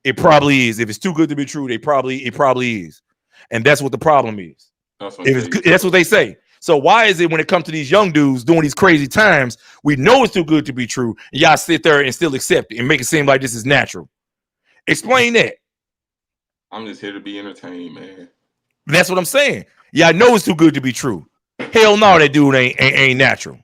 Speaker 1: It probably is. If it's too good to be true, it probably is. And that's what the problem is. That's what they say. So why is it when it comes to these young dudes doing these crazy times, we know it's too good to be true, and y'all sit there and still accept it and make it seem like this is natural? Explain that.
Speaker 3: I'm just here to be entertained, man.
Speaker 1: That's what I'm saying. Yeah, I know it's too good to be true. Hell no, that dude ain't natural.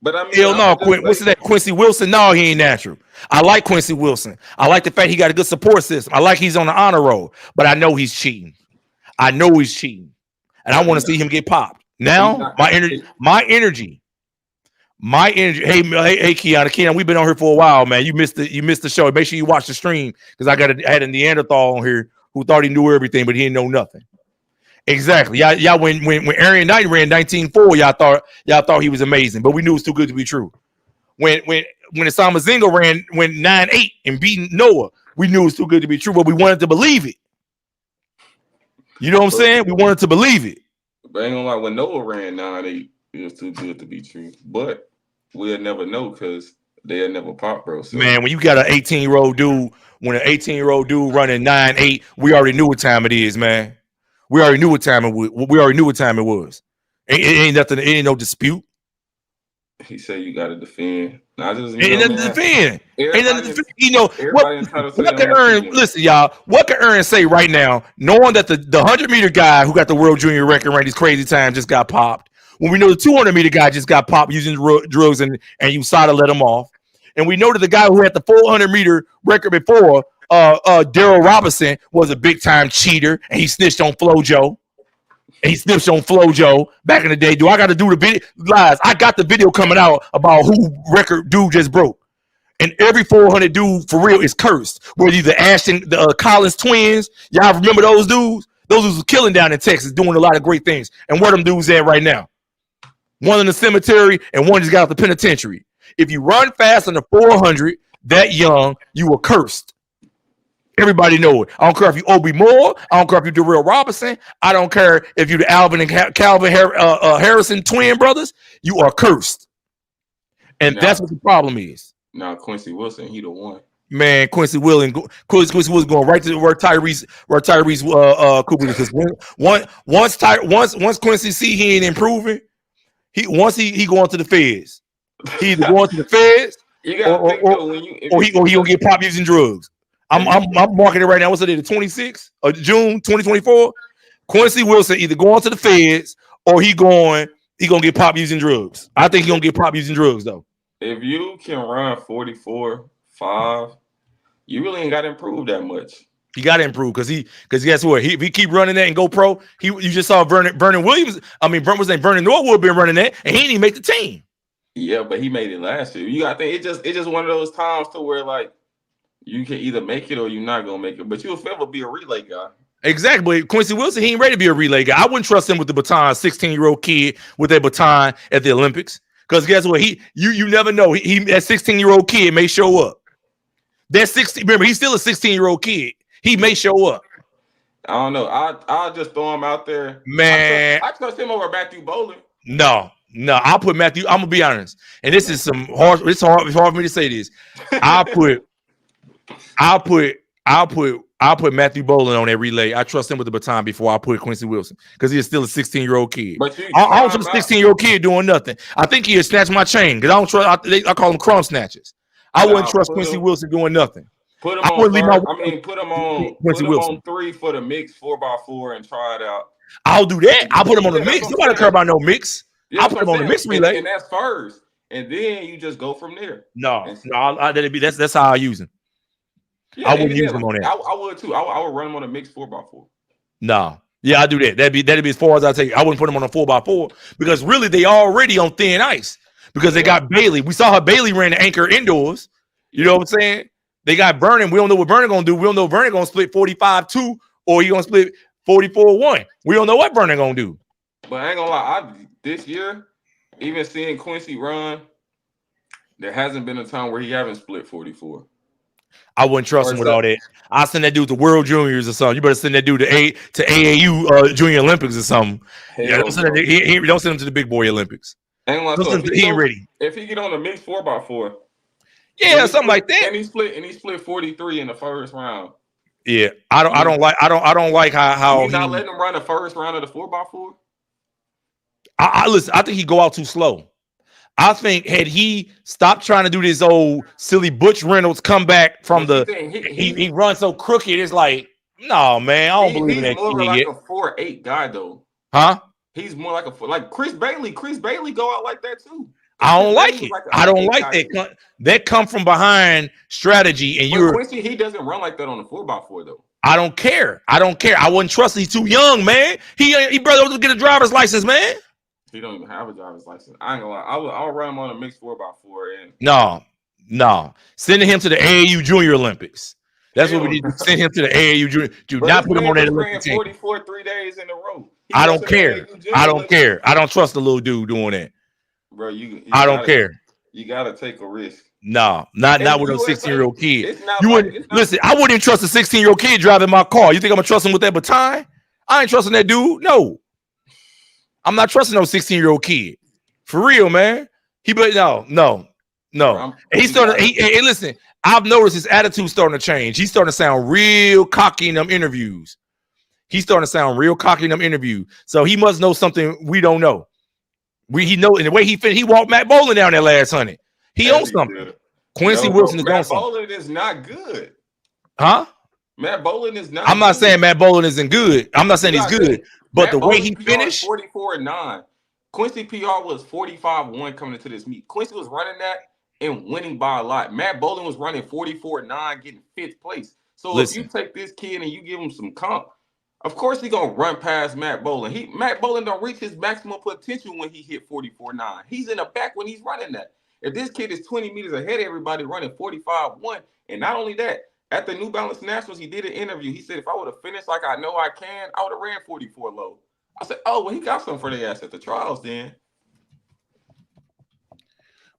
Speaker 3: But I mean,
Speaker 1: Hell
Speaker 3: I
Speaker 1: no,
Speaker 3: would just
Speaker 1: what's
Speaker 3: say,
Speaker 1: that? Quincy Wilson? No, he ain't natural. I like Quincy Wilson. I like the fact he got a good support system. I like he's on the honor roll, but I know he's cheating. I know he's cheating, and I
Speaker 3: but
Speaker 1: want
Speaker 3: he's
Speaker 1: to see
Speaker 3: not.
Speaker 1: him get popped.
Speaker 3: He's
Speaker 1: Now,
Speaker 3: not.
Speaker 1: my energy. Hey, Keon, we've been on here for a while, man. You missed the show. Make sure you watch the stream because I had a Neanderthal on here who thought he knew everything, but he didn't know nothing. Exactly. Y'all when Erin Knight ran 19-4, y'all thought he was amazing, but we knew it was too good to be true. When Osama Zinga went 9-8 and beating Noah, we knew it was too good to be true, but we wanted to believe it. You know what I'm saying? We wanted to believe it.
Speaker 3: But ain't gonna lie, when Noah ran 9-8, it was too good to be true. But we'll never know because they'll never pop, bro. So
Speaker 1: Man, when you got an 18-year-old dude, when an 18-year-old dude running 9-8, we already knew what time it is, man. We already knew what time it was. We already knew what time it was. It ain't nothing. It ain't no dispute.
Speaker 3: he said you gotta defend. Not just
Speaker 1: Ain't nothing to defend. Ain't nothing to defend. You know what?
Speaker 3: Everybody entitled to
Speaker 1: What
Speaker 3: their
Speaker 1: can
Speaker 3: own
Speaker 1: Earn?
Speaker 3: opinion.
Speaker 1: Listen, y'all. What can Earn say right now, knowing that the 100-meter guy who got the world junior record ran these crazy times just got popped? When we know the 200-meter guy just got popped using drugs and USADA let him off, and we know that the guy who had the 400-meter record before, Daryl Robinson, was a big time cheater and he snitched on FloJo. And he snitched on FloJo back in the day. Do I got to do the video? Lies. I got the video coming out about who record dude just broke. And every 400 dude for real is cursed. Whether either Ashton, the Collins twins, y'all remember those dudes? Those dudes was killing down in Texas, doing a lot of great things. And where them dudes at right now? One in the cemetery and one just got out the penitentiary. If you run fast on the 400 that young, you were cursed. Everybody know it. I don't care if you Obi Moore. I don't care if you Darrell Robinson. I don't care if you the Alvin and Calvin Harrison twin brothers. You are cursed, and that's what the problem is.
Speaker 3: Now Quincy Wilson, he the one.
Speaker 1: Man, Quincy Wilson was going right to where Tyrese Cooper, because once Quincy see he ain't improving, he going to the feds. He either going to the feds or he gonna get popped using drugs. I'm marking it right now. What's the date? The 26th of June 2024. Quincy Wilson either going to the feds or he gonna get popped using drugs. I think he gonna get popped using drugs though.
Speaker 3: If you can run 44.5, you really ain't got to improve that much.
Speaker 1: He got to improve because guess what? If he keep running that and go pro, you just saw Vernon Williams. I mean, Vernon Norwood been running that and he didn't even make the team.
Speaker 3: Yeah, but he made it last year. You got to think it's just one of those times to where like you can either make it or you're not gonna make it, but you'll forever be a relay guy. Exactly.
Speaker 1: Quincy Wilson, he ain't ready to be a relay guy. I wouldn't trust him with the baton, 16-year-old kid with a baton at the Olympics. Because guess what? You never know. He that 16-year-old kid may show up. That 16. Remember, he's still a 16-year-old kid. He may show up.
Speaker 3: I don't know. I'll just throw him out there.
Speaker 1: Man,
Speaker 3: I trust him over Matthew Bowling.
Speaker 1: No. I'll put Matthew. I'm gonna be honest, and this is some hard. It's hard for me to say this. I'll put Matthew Bowling on that relay. I trust him with the baton before I put Quincy Wilson because he is still a 16-year-old kid.
Speaker 3: But
Speaker 1: I don't trust a 16-year-old kid doing nothing. I think he'll snatch my chain because I don't trust. I call them crumb snatches. I wouldn't trust Quincy Wilson doing nothing.
Speaker 3: Put him on. Put him on 3 for the mix 4x4 and try it out.
Speaker 1: I'll do that. I'll put him on the mix. Nobody care about no mix.
Speaker 3: Yeah,
Speaker 1: I'll put him on the mix relay,
Speaker 3: and that's first. And then you just go from there.
Speaker 1: That's how I use him.
Speaker 3: Yeah,
Speaker 1: I wouldn't use him on that.
Speaker 3: I would too. I would run him on a mix 4x4.
Speaker 1: No. Yeah, I do that. That'd be as far as I take. I wouldn't put him on a 4x4 because really they already on thin ice because they got Bailey. We saw how Bailey ran the anchor indoors. You know what I'm saying? They got Vernon. We don't know what Vernon gonna do. We don't know if Vernon gonna split 45-2 or he gonna split 44-1. We don't know what Vernon gonna do.
Speaker 3: But I ain't gonna lie, this year, even seeing Quincy run, there hasn't been a time where he haven't split 44.
Speaker 1: I wouldn't trust him with all that. I'll send that dude to World Juniors or something. You better send that dude to AAU Junior Olympics or something. Yeah, don't send him to the big boy Olympics.
Speaker 3: He
Speaker 1: ain't ready.
Speaker 3: If he get on the mix 4x4,
Speaker 1: something like that.
Speaker 3: And he split 43 in the first round.
Speaker 1: Yeah, I don't like how
Speaker 3: he's not letting him run the first round of the 4x4.
Speaker 1: Listen, I think he go out too slow. I think had he stopped trying to do this old silly Butch Reynolds comeback from he runs so crooked, it's like, no, man, I don't believe in that.
Speaker 3: He's more like a 4'8" guy though.
Speaker 1: Huh?
Speaker 3: He's more like like Chris Bailey. Chris Bailey go out like that too.
Speaker 1: I don't like it. I don't like that. That come from behind strategy, and you're
Speaker 3: Quincy. He doesn't run like that on the 4x4 though.
Speaker 1: I don't care. I wouldn't trust. He's too young, man. He brother to get a driver's license, man.
Speaker 3: He don't even have a driver's license. I ain't gonna lie. I'll run him on a mixed 4x4. And
Speaker 1: no. Sending him to the AAU Junior Olympics. That's what we need to send him to the AAU Junior. Do not put him on that Olympic team.
Speaker 3: 44 3 days in a row.
Speaker 1: I don't care. I don't care. I don't trust the little dude doing that.
Speaker 3: Bro,
Speaker 1: I don't care.
Speaker 3: You gotta take a risk.
Speaker 1: No, not with a 16-year-old kid. You wouldn't listen. I wouldn't trust a 16-year-old kid driving my car. You think I'm gonna trust him with that baton? I ain't trusting that dude. No, I'm not trusting no 16-year-old kid. For real, man. No. And he's starting. Hey, listen. I've noticed his attitude starting to change. He's starting to sound real cocky in them interviews. So he must know something we don't know. He know in the way he walked Matt Boland down there last Sunday. He owns something. Quincy Wilson is on something.
Speaker 3: Matt Boland is not good.
Speaker 1: Huh?
Speaker 3: Matt Boland is not.
Speaker 1: I'm not saying Matt Boland isn't good. I'm not saying he's good. But the way he finished,
Speaker 3: 44-9. Quincy PR was 45-1 coming into this meet. Quincy was running that and winning by a lot. Matt Boland was running 44-9, getting 5th place. So if you take this kid and you give him some comp, of course he's gonna run past Matt Boland. Matt Boland don't reach his maximum potential when he hit 44-9. He's in the back when he's running that. If this kid is 20 meters ahead of everybody running 45-1, and not only that, at the New Balance Nationals, he did an interview. He said, if I would have finished like I know I can, I would have ran 44 low. I said, oh, well, he got something for their ass at the trials then.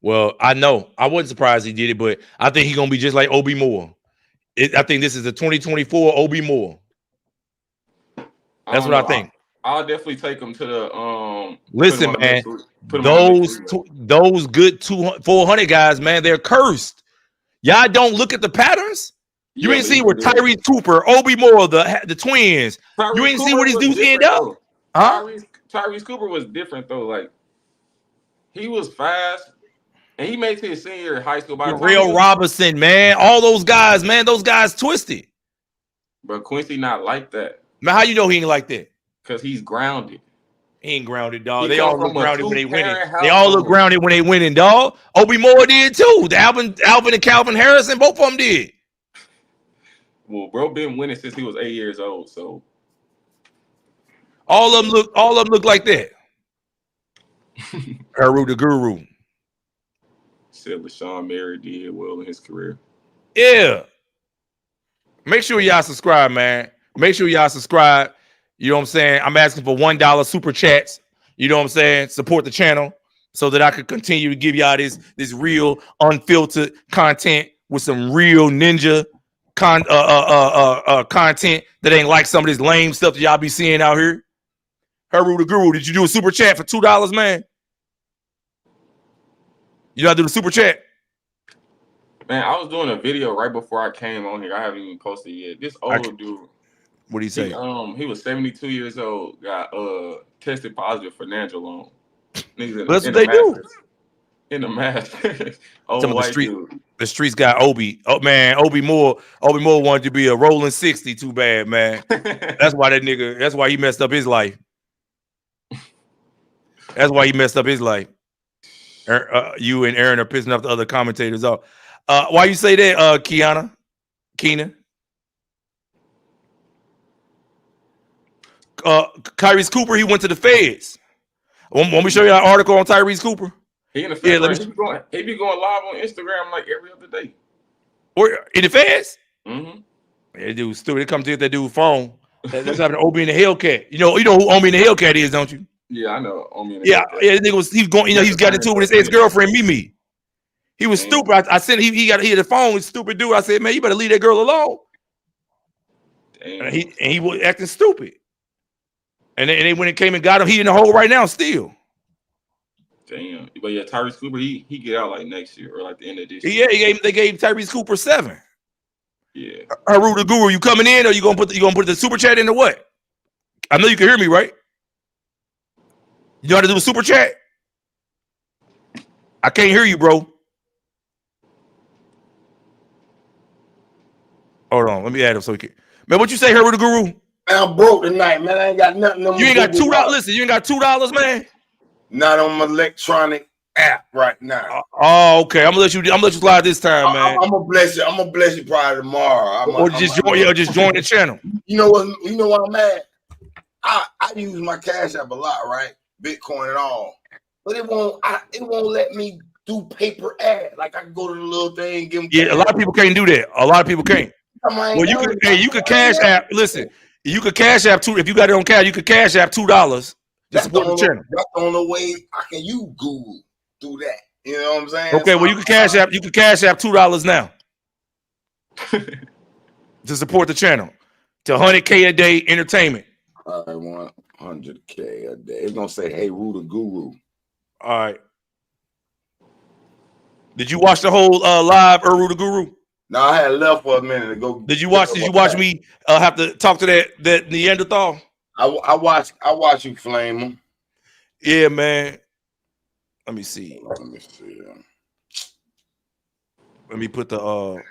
Speaker 1: Well, I know. I wasn't surprised he did it, but I think he's going to be just like Obi Moore. I think this is the 2024 Obi Moore. That's what I think.
Speaker 3: I'll definitely take him to the
Speaker 1: listen, man. Those good 400 guys, man, they're cursed. Y'all don't look at the patterns. You ain't see where Tyrese Cooper, Obi Moore, the twins. You ain't see where these dudes end up. Huh?
Speaker 3: Tyrese Cooper was different though. Like he was fast, and he made it to his senior year in high school. By
Speaker 1: Real Robinson, man, all those guys, man, those guys twisted.
Speaker 3: But Quincy not like that.
Speaker 1: Man, how you know he ain't like that?
Speaker 3: Because he's grounded.
Speaker 1: He ain't grounded, dog. They all look grounded when they winning. They all look grounded when they winning, dog. Obi Moore did too. Alvin and Calvin Harrison, both of them did.
Speaker 3: Well, bro, been winning since he was 8 years old, so
Speaker 1: all of them look like that. Haru the Guru
Speaker 3: said LaShawn Mary did well in his career.
Speaker 1: Yeah. Make sure y'all subscribe, man. Make sure y'all subscribe. You know what I'm saying? I'm asking for $1 super chats. You know what I'm saying? Support the channel so that I could continue to give y'all this real unfiltered content with some real ninja content that ain't like some of this lame stuff that y'all be seeing out here. Haru the Guru, did you do a super chat for $2, man? You know how to do the super chat?
Speaker 3: Man, I was doing a video right before I came on here. I haven't even posted yet. This old dude.
Speaker 1: What did he say?
Speaker 3: He was 72 years old, got tested positive for nandrolone.
Speaker 1: That's what they do.
Speaker 3: In the mask. Old white dude.
Speaker 1: The streets got Obi. Oh man, Obi Moore wanted to be a rolling 60. Too bad, man. That's why he messed up his life. You and Erin are pissing off the other commentators off. Why you say that, Keenan? Tyrese Cooper, he went to the feds. Want me to show you an article on Tyrese Cooper?
Speaker 3: He in the feds. Yeah, he be going live on Instagram like every other day.
Speaker 1: Or in the feds?
Speaker 3: Mm-hmm.
Speaker 1: That dude stupid. They come to get that dude's phone. That's happening to Obi and the Hellcat. You know who Obi and the Hellcat is, don't you?
Speaker 3: Yeah, I know Obi and
Speaker 1: the Hellcat. Yeah, he was going. He's got into it with his ex-girlfriend Mimi. He was stupid. I said he had the phone. He's stupid dude. I said, man, you better leave that girl alone.
Speaker 3: Damn.
Speaker 1: And he was acting stupid. And they when it came and got him, he in the hole right now still.
Speaker 3: Damn. But yeah, Tyrese Cooper, he get out like next year or like the end of this year.
Speaker 1: Yeah, they gave Tyrese Cooper 7.
Speaker 3: Yeah.
Speaker 1: Haru the Guru, you coming in or you gonna put the super chat into what? I know you can hear me, right? You know how to do a super chat? I can't hear you, bro. Hold on, let me add him so we can. Man, what you say, Haru the Guru?
Speaker 5: Man, I'm broke tonight, man. I ain't got nothing.
Speaker 1: You ain't got $2. Listen, you ain't got $2, man.
Speaker 5: Not on my electronic app right now.
Speaker 1: Oh, okay. I'm gonna let you slide this time, man.
Speaker 5: I'm gonna bless you. I'm gonna bless you probably tomorrow.
Speaker 1: Or just join the channel.
Speaker 5: You know what? You know what I'm at? I use my Cash App a lot, right? Bitcoin and all, but it won't let me do paper ad. Like I can go to the little thing, give them.
Speaker 1: Yeah, a lot of people can't do that. A lot of people can't. Well, you could Cash App. Listen, you could Cash App if you got it on Cash. You could Cash App $2 to support the channel.
Speaker 5: That's the only way I can use Google through that. You know what I'm saying?
Speaker 1: Okay, well you can Cash App. You can Cash App $2 now to support the channel to 100K a day entertainment.
Speaker 5: I want 100K a day. It's gonna say, "Hey, Ruda Guru."
Speaker 1: All right. Did you watch the whole live Uru the Guru?
Speaker 5: No, I had left for a minute to go.
Speaker 1: Did you watch me have to talk to that Neanderthal?
Speaker 5: I watch you flame him.
Speaker 1: Yeah, man. Let me see. Let me put the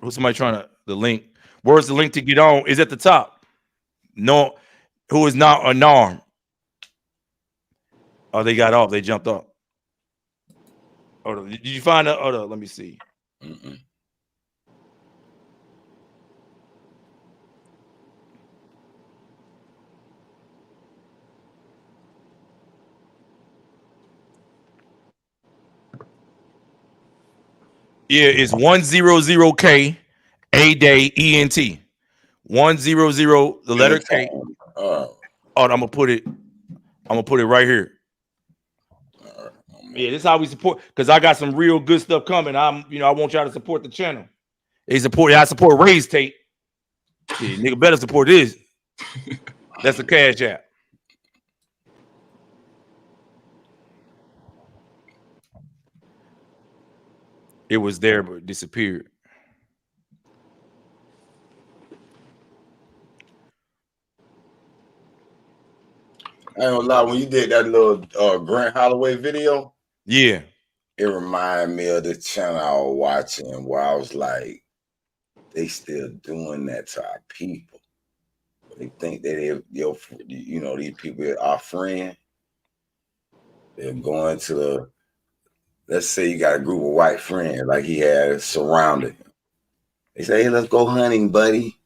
Speaker 1: who's somebody trying to the link? Where's the link to get on? Is at the top. No, who is not unarmed? Oh, they got off. They jumped up. Oh, did you find that? Oh, let me see. Yeah, it's 100K a day ENT. 100 the letter K. Oh, I'm gonna put it right here. Yeah, this is how we support because I got some real good stuff coming. I want y'all to support the channel. I support Ray's tape. Yeah, nigga better support this. That's the Cash App. It was there, but it disappeared.
Speaker 5: I ain't gonna lie, when you did that little Grant Holloway video,
Speaker 1: yeah,
Speaker 5: it reminded me of the channel I was watching where I was like, they still doing that to our people. They think that these people are our friend. They're going to the, let's say you got a group of white friends like he had surrounded him. They say, "Hey, let's go hunting, buddy."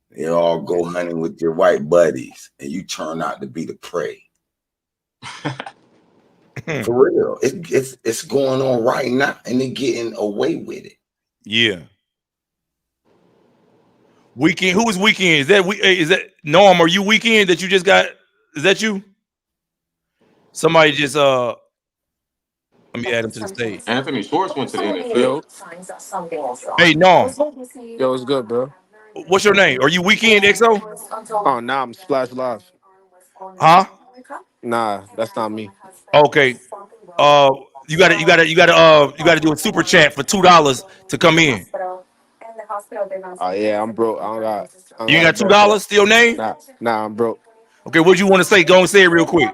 Speaker 5: They all go hunting with your white buddies, and you turn out to be the prey. For real, it's going on right now, and they're getting away with it.
Speaker 1: Yeah. Weekend. Who is Weekend? Is that Norm? Are you Weekend that you just got? Is that you? Somebody just let me add him to the stage.
Speaker 3: Anthony Schwartz went to the NFL.
Speaker 1: Hey Norm.
Speaker 6: Yo, what's good, bro?
Speaker 1: What's your name? Are you Weekend XO?
Speaker 6: Oh, nah, I'm Splash Live.
Speaker 1: Huh?
Speaker 6: Nah, that's not me.
Speaker 1: Okay. You gotta do a super chat for $2 to come in.
Speaker 6: Oh yeah, I'm broke. I don't got.
Speaker 1: You ain't got $2 to your name?
Speaker 6: Nah, I'm broke.
Speaker 1: Okay, what you want to say? Go and say it real quick.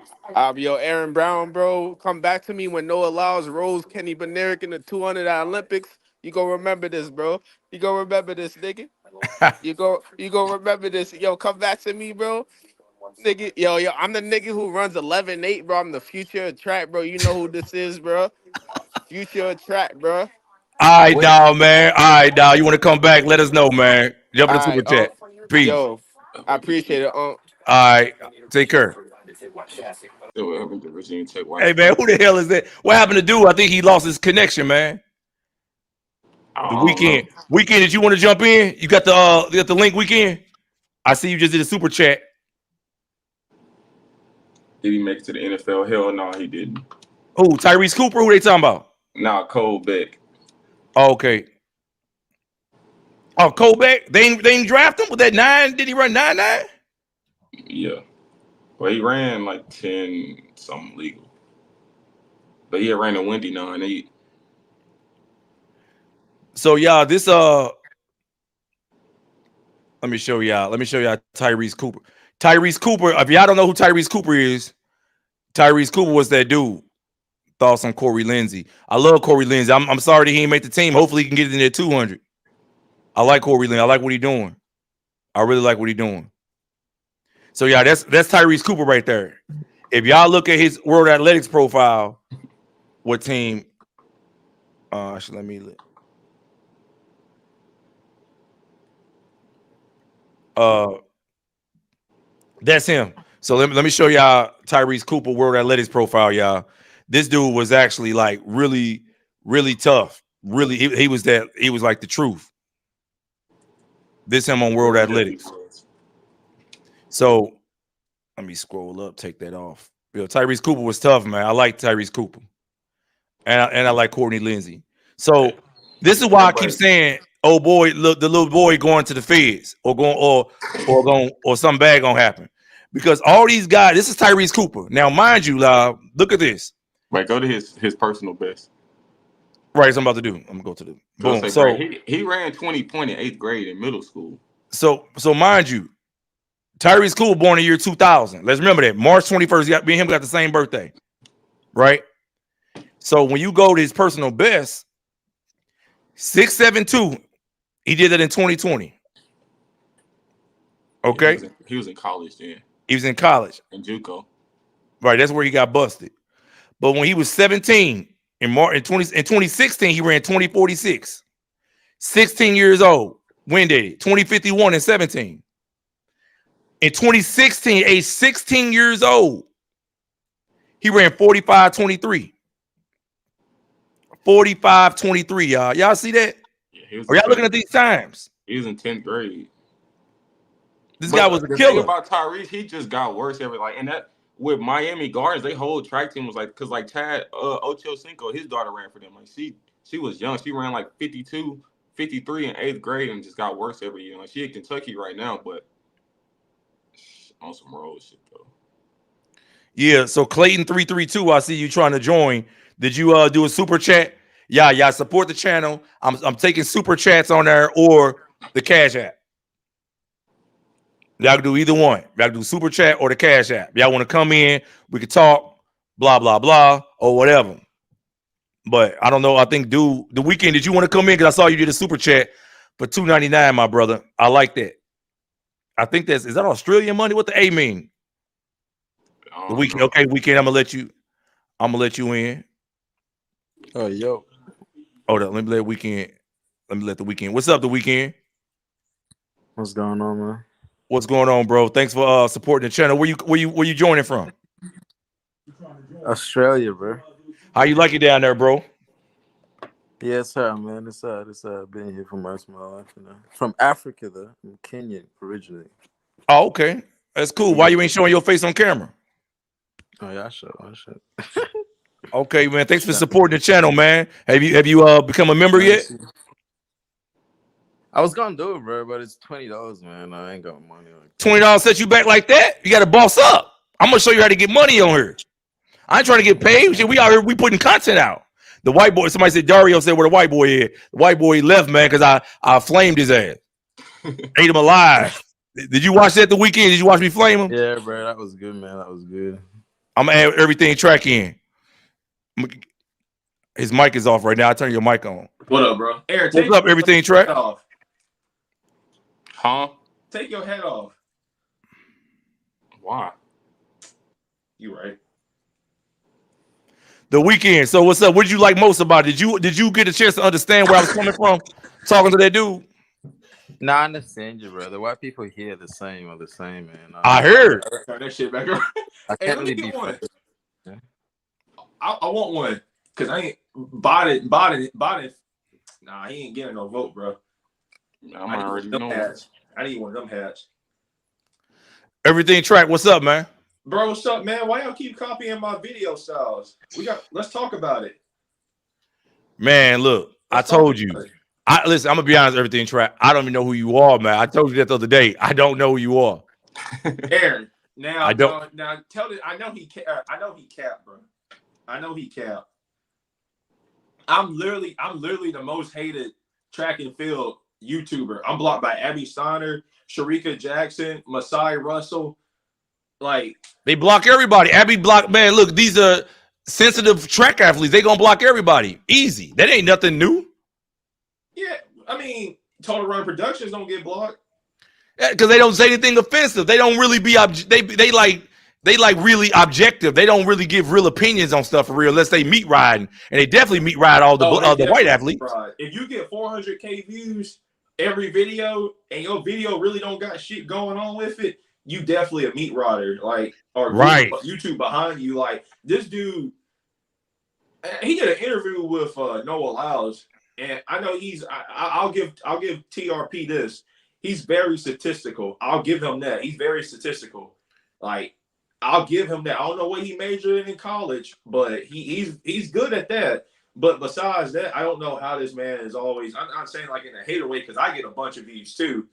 Speaker 6: Yo, Aaron Brown, bro, come back to me when Noah Lyles rolls Kenny Benerick in the 200 at Olympics. You gonna remember this, bro. You gonna remember this, nigga. You go remember this. Yo, come back to me, bro. Nigga, yo, I'm the nigga who runs 11.8, bro. I'm the future of track, bro. You know who this is, bro. Future of track, bro.
Speaker 1: All right, dog, man. All right, dog. You want to come back? Let us know, man. Jump in the super chat. Peace.
Speaker 6: Yo, I appreciate it.
Speaker 1: All right, take care. Hey, man, who the hell is that? What happened to dude? I think he lost his connection, man. The Weekend. Weekend, did you want to jump in? You got the link, Weekend? I see you just did a super chat.
Speaker 3: Did he make it to the NFL? Hell no, he didn't.
Speaker 1: Who? Tyrese Cooper? Who they talking about?
Speaker 3: Nah, Cole Beck.
Speaker 1: Oh, okay. Oh, Cole Beck? They ain't draft him with that 9? Did he run 9.9?
Speaker 3: Yeah. Well, he ran like 10 something legal. But he ran a windy 9.8.
Speaker 1: So y'all, this let me show y'all Tyrese Cooper. Tyrese Cooper, if y'all don't know who Tyrese Cooper is, Tyrese Cooper was that dude. Thoughts on Corey Lindsey. I love Corey Lindsey. I'm sorry that he ain't make the team. Hopefully he can get it in there 200. I like Corey Lindsey. I like what he's doing. I really like what he's doing. So yeah, that's Tyrese Cooper right there. If y'all look at his World Athletics profile, what team? Actually, let me look. That's him. So let me show y'all Tyrese Cooper World Athletics profile, y'all. This dude was actually like really, really tough. Really, he was like the truth. This him on World Athletics. So let me scroll up, take that off. Tyrese Cooper was tough, man. I like Tyrese Cooper. And I like Courtney Lindsay. So this is why I keep saying, oh boy, look, the little boy going to the feds or something bad gonna happen. Because all these guys, this is Tyrese Cooper. Now, mind you, look at this.
Speaker 3: Right, go to his personal best.
Speaker 1: Right, so I'm about to do. I'm gonna go to the boom. So
Speaker 3: he ran 20 point in 8th grade in middle school.
Speaker 1: So mind you, Tyrese Cooper born in the year 2000. Let's remember that. March 21st, me and him got the same birthday. Right? So when you go to his personal best, 6'7" he did that in 2020. Okay.
Speaker 3: Yeah, he was in college then.
Speaker 1: He was in college.
Speaker 3: In JUCO.
Speaker 1: Right. That's where he got busted. But when he was 17 in 2016, he ran 2046. 16 years old. When did it? 2051 and 17. In 2016, age 16 years old, he ran 45-23. 45-23, y'all. Y'all see that? Yeah, are y'all looking at these times?
Speaker 3: He was in 10th grade.
Speaker 1: This guy was a killer.
Speaker 3: The thing about Tyrese, he just got worse every and that with Miami Gardens, they whole track team was like, because like Chad Ochocinco, his daughter ran for them. Like she was young. She ran like 52, 53 in 8th grade and just got worse every year. Like she in Kentucky right now, but on some road shit though.
Speaker 1: Yeah, so Clayton 332, I see you trying to join. Did you do a super chat? Yeah, y'all support the channel. I'm taking super chats on there or the Cash App. Y'all can do either one. Y'all can do super chat or the Cash App. Y'all want to come in, we can talk, blah, blah, blah, or whatever. But I don't know. I think, dude, the weekend, did you want to come in? Because I saw you did a super chat for $2.99, my brother. I like that. I think is that Australian money? What the A mean? The weekend. Okay, weekend. I'm gonna let you in.
Speaker 7: Oh, yo.
Speaker 1: Hold up. Let me let the weekend. What's up, the weekend?
Speaker 7: What's going on, man?
Speaker 1: What's going on, bro? Thanks for supporting the channel. Where you joining from?
Speaker 7: Australia, bro.
Speaker 1: How you like it down there, bro?
Speaker 7: Yeah, it's hard, man. It's hard. Been here for most of my life, you know. From Africa, though. I'm Kenyan originally.
Speaker 1: Oh, okay. That's cool. Why you ain't showing your face on camera?
Speaker 7: Oh yeah, I should.
Speaker 1: Okay, man. Thanks for supporting the channel, man. Have you become a member yet?
Speaker 7: I was gonna do it, bro, but it's $20, man. I ain't got money.
Speaker 1: $20 set you back like that? You got to boss up. I'm gonna show you how to get money on here. I ain't trying to get paid. We out here. We putting content out. The white boy. Somebody said Dario said where the white boy is. The white boy left, man, because I flamed his ass. Ate him alive. Did you watch that the weekend? Did you watch me flame him?
Speaker 7: Yeah, bro. That was good, man. That was good.
Speaker 1: I'm gonna add everything track in. His mic is off right now. I turn your mic on.
Speaker 8: What up, bro? Erin,
Speaker 1: what's up? Everything track
Speaker 8: off.
Speaker 3: Huh?
Speaker 8: Take your head off.
Speaker 3: Why?
Speaker 8: You right.
Speaker 1: The weekend. So what's up? What did you like most about it? Did you get a chance to understand where I was coming from? Talking to that dude.
Speaker 7: Nah, I understand you, bro. The white people here are the same, man.
Speaker 1: I heard.
Speaker 8: Turn that shit back around.
Speaker 7: I can't really be
Speaker 8: one. Yeah. I want one because I ain't bought it. Nah, he ain't getting no vote, bro.
Speaker 3: I'm already knowing.
Speaker 8: I need one of them hats.
Speaker 1: Everything track. What's up, man?
Speaker 8: Bro, what's up, man? Why y'all keep copying my video styles? Let's talk about it.
Speaker 1: Man, look, I told you. Listen, I'm gonna be honest, everything track. I don't even know who you are, man. I told you that the other day. I don't know who you are.
Speaker 8: Erin, now
Speaker 1: I don't.
Speaker 8: Now tell it. I know he capped, bro. I know he capped. I'm literally the most hated track and field YouTuber. I'm blocked by Abby Steiner, Sharika Jackson, Masai Russell. Like
Speaker 1: they block everybody. Abby block, man. Look, these are sensitive track athletes. They gonna block everybody. Easy. That ain't nothing new.
Speaker 8: Yeah, I mean, Total Run Productions don't get blocked.
Speaker 1: Yeah, because they don't say anything offensive. They don't really be they like they like really objective. They don't really give real opinions on stuff for real, unless they meat riding, and they definitely meat ride all the white athletes.
Speaker 8: Right. If you get 400K views every video, and your video really don't got shit going on with it, you definitely a meat rider, like, or
Speaker 1: right.
Speaker 8: YouTube behind you. Like this dude, he did an interview with Noah Lyles, and I know I'll give TRP this. He's very statistical. I'll give him that. He's very statistical. Like, I'll give him that. I don't know what he majored in college, but he's good at that. But besides that, I don't know how this man is always. I'm not saying like in a hater way, because I get a bunch of views too,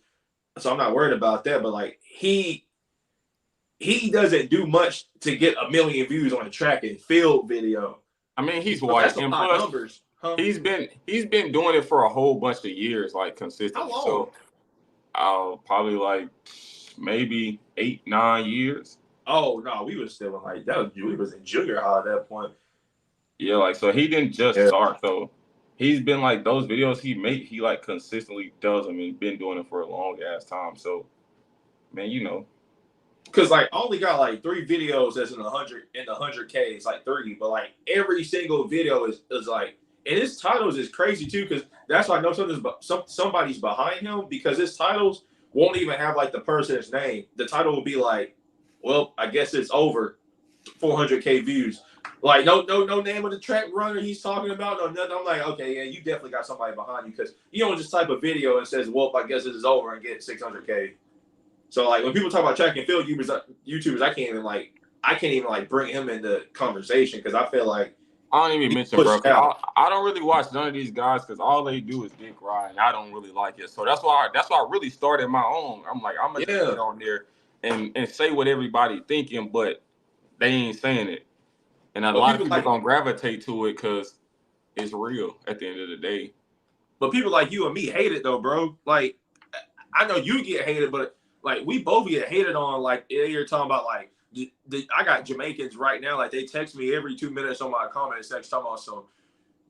Speaker 8: so I'm not worried about that. But like he doesn't do much to get 1 million views on a track and field video.
Speaker 3: I mean, he's white, and plus numbers. Huh? He's been doing it for a whole bunch of years, like consistently.
Speaker 8: How long?
Speaker 3: So, probably like maybe 8-9 years.
Speaker 8: Oh no, we was still like that. We was in junior high at that point.
Speaker 3: Yeah, like so he didn't just start though. He's been like those videos he like consistently does them and been doing it for a long ass time. So, man, you know.
Speaker 8: Cause like I only got like 3 videos that's in the 100K. It's like 30, but like every single video is like, and his titles is crazy too. Cause that's why I know somebody's behind him, because his titles won't even have like the person's name. The title will be like, well, I guess it's over 400K views. Like no name of the track runner he's talking about, no nothing. I'm like, okay, yeah, you definitely got somebody behind you, because you don't just type a video and says, well, I guess it is over and get 600K. So like when people talk about track and field YouTubers, I can't even like bring him into conversation, because I feel like
Speaker 3: I don't even mention, bro. I don't really watch none of these guys, because all they do is dick ride, and I don't really like it. So that's why I really started my own. I'm like, I'm gonna get on there and say what everybody thinking, but they ain't saying it. And a lot of people gonna gravitate to it because it's real at the end of the day.
Speaker 8: But people like you and me hate it though, bro. Like, I know you get hated, but like we both get hated on. Like you're talking about, like I got Jamaicans right now. Like they text me every 2 minutes on my comment section talking about some,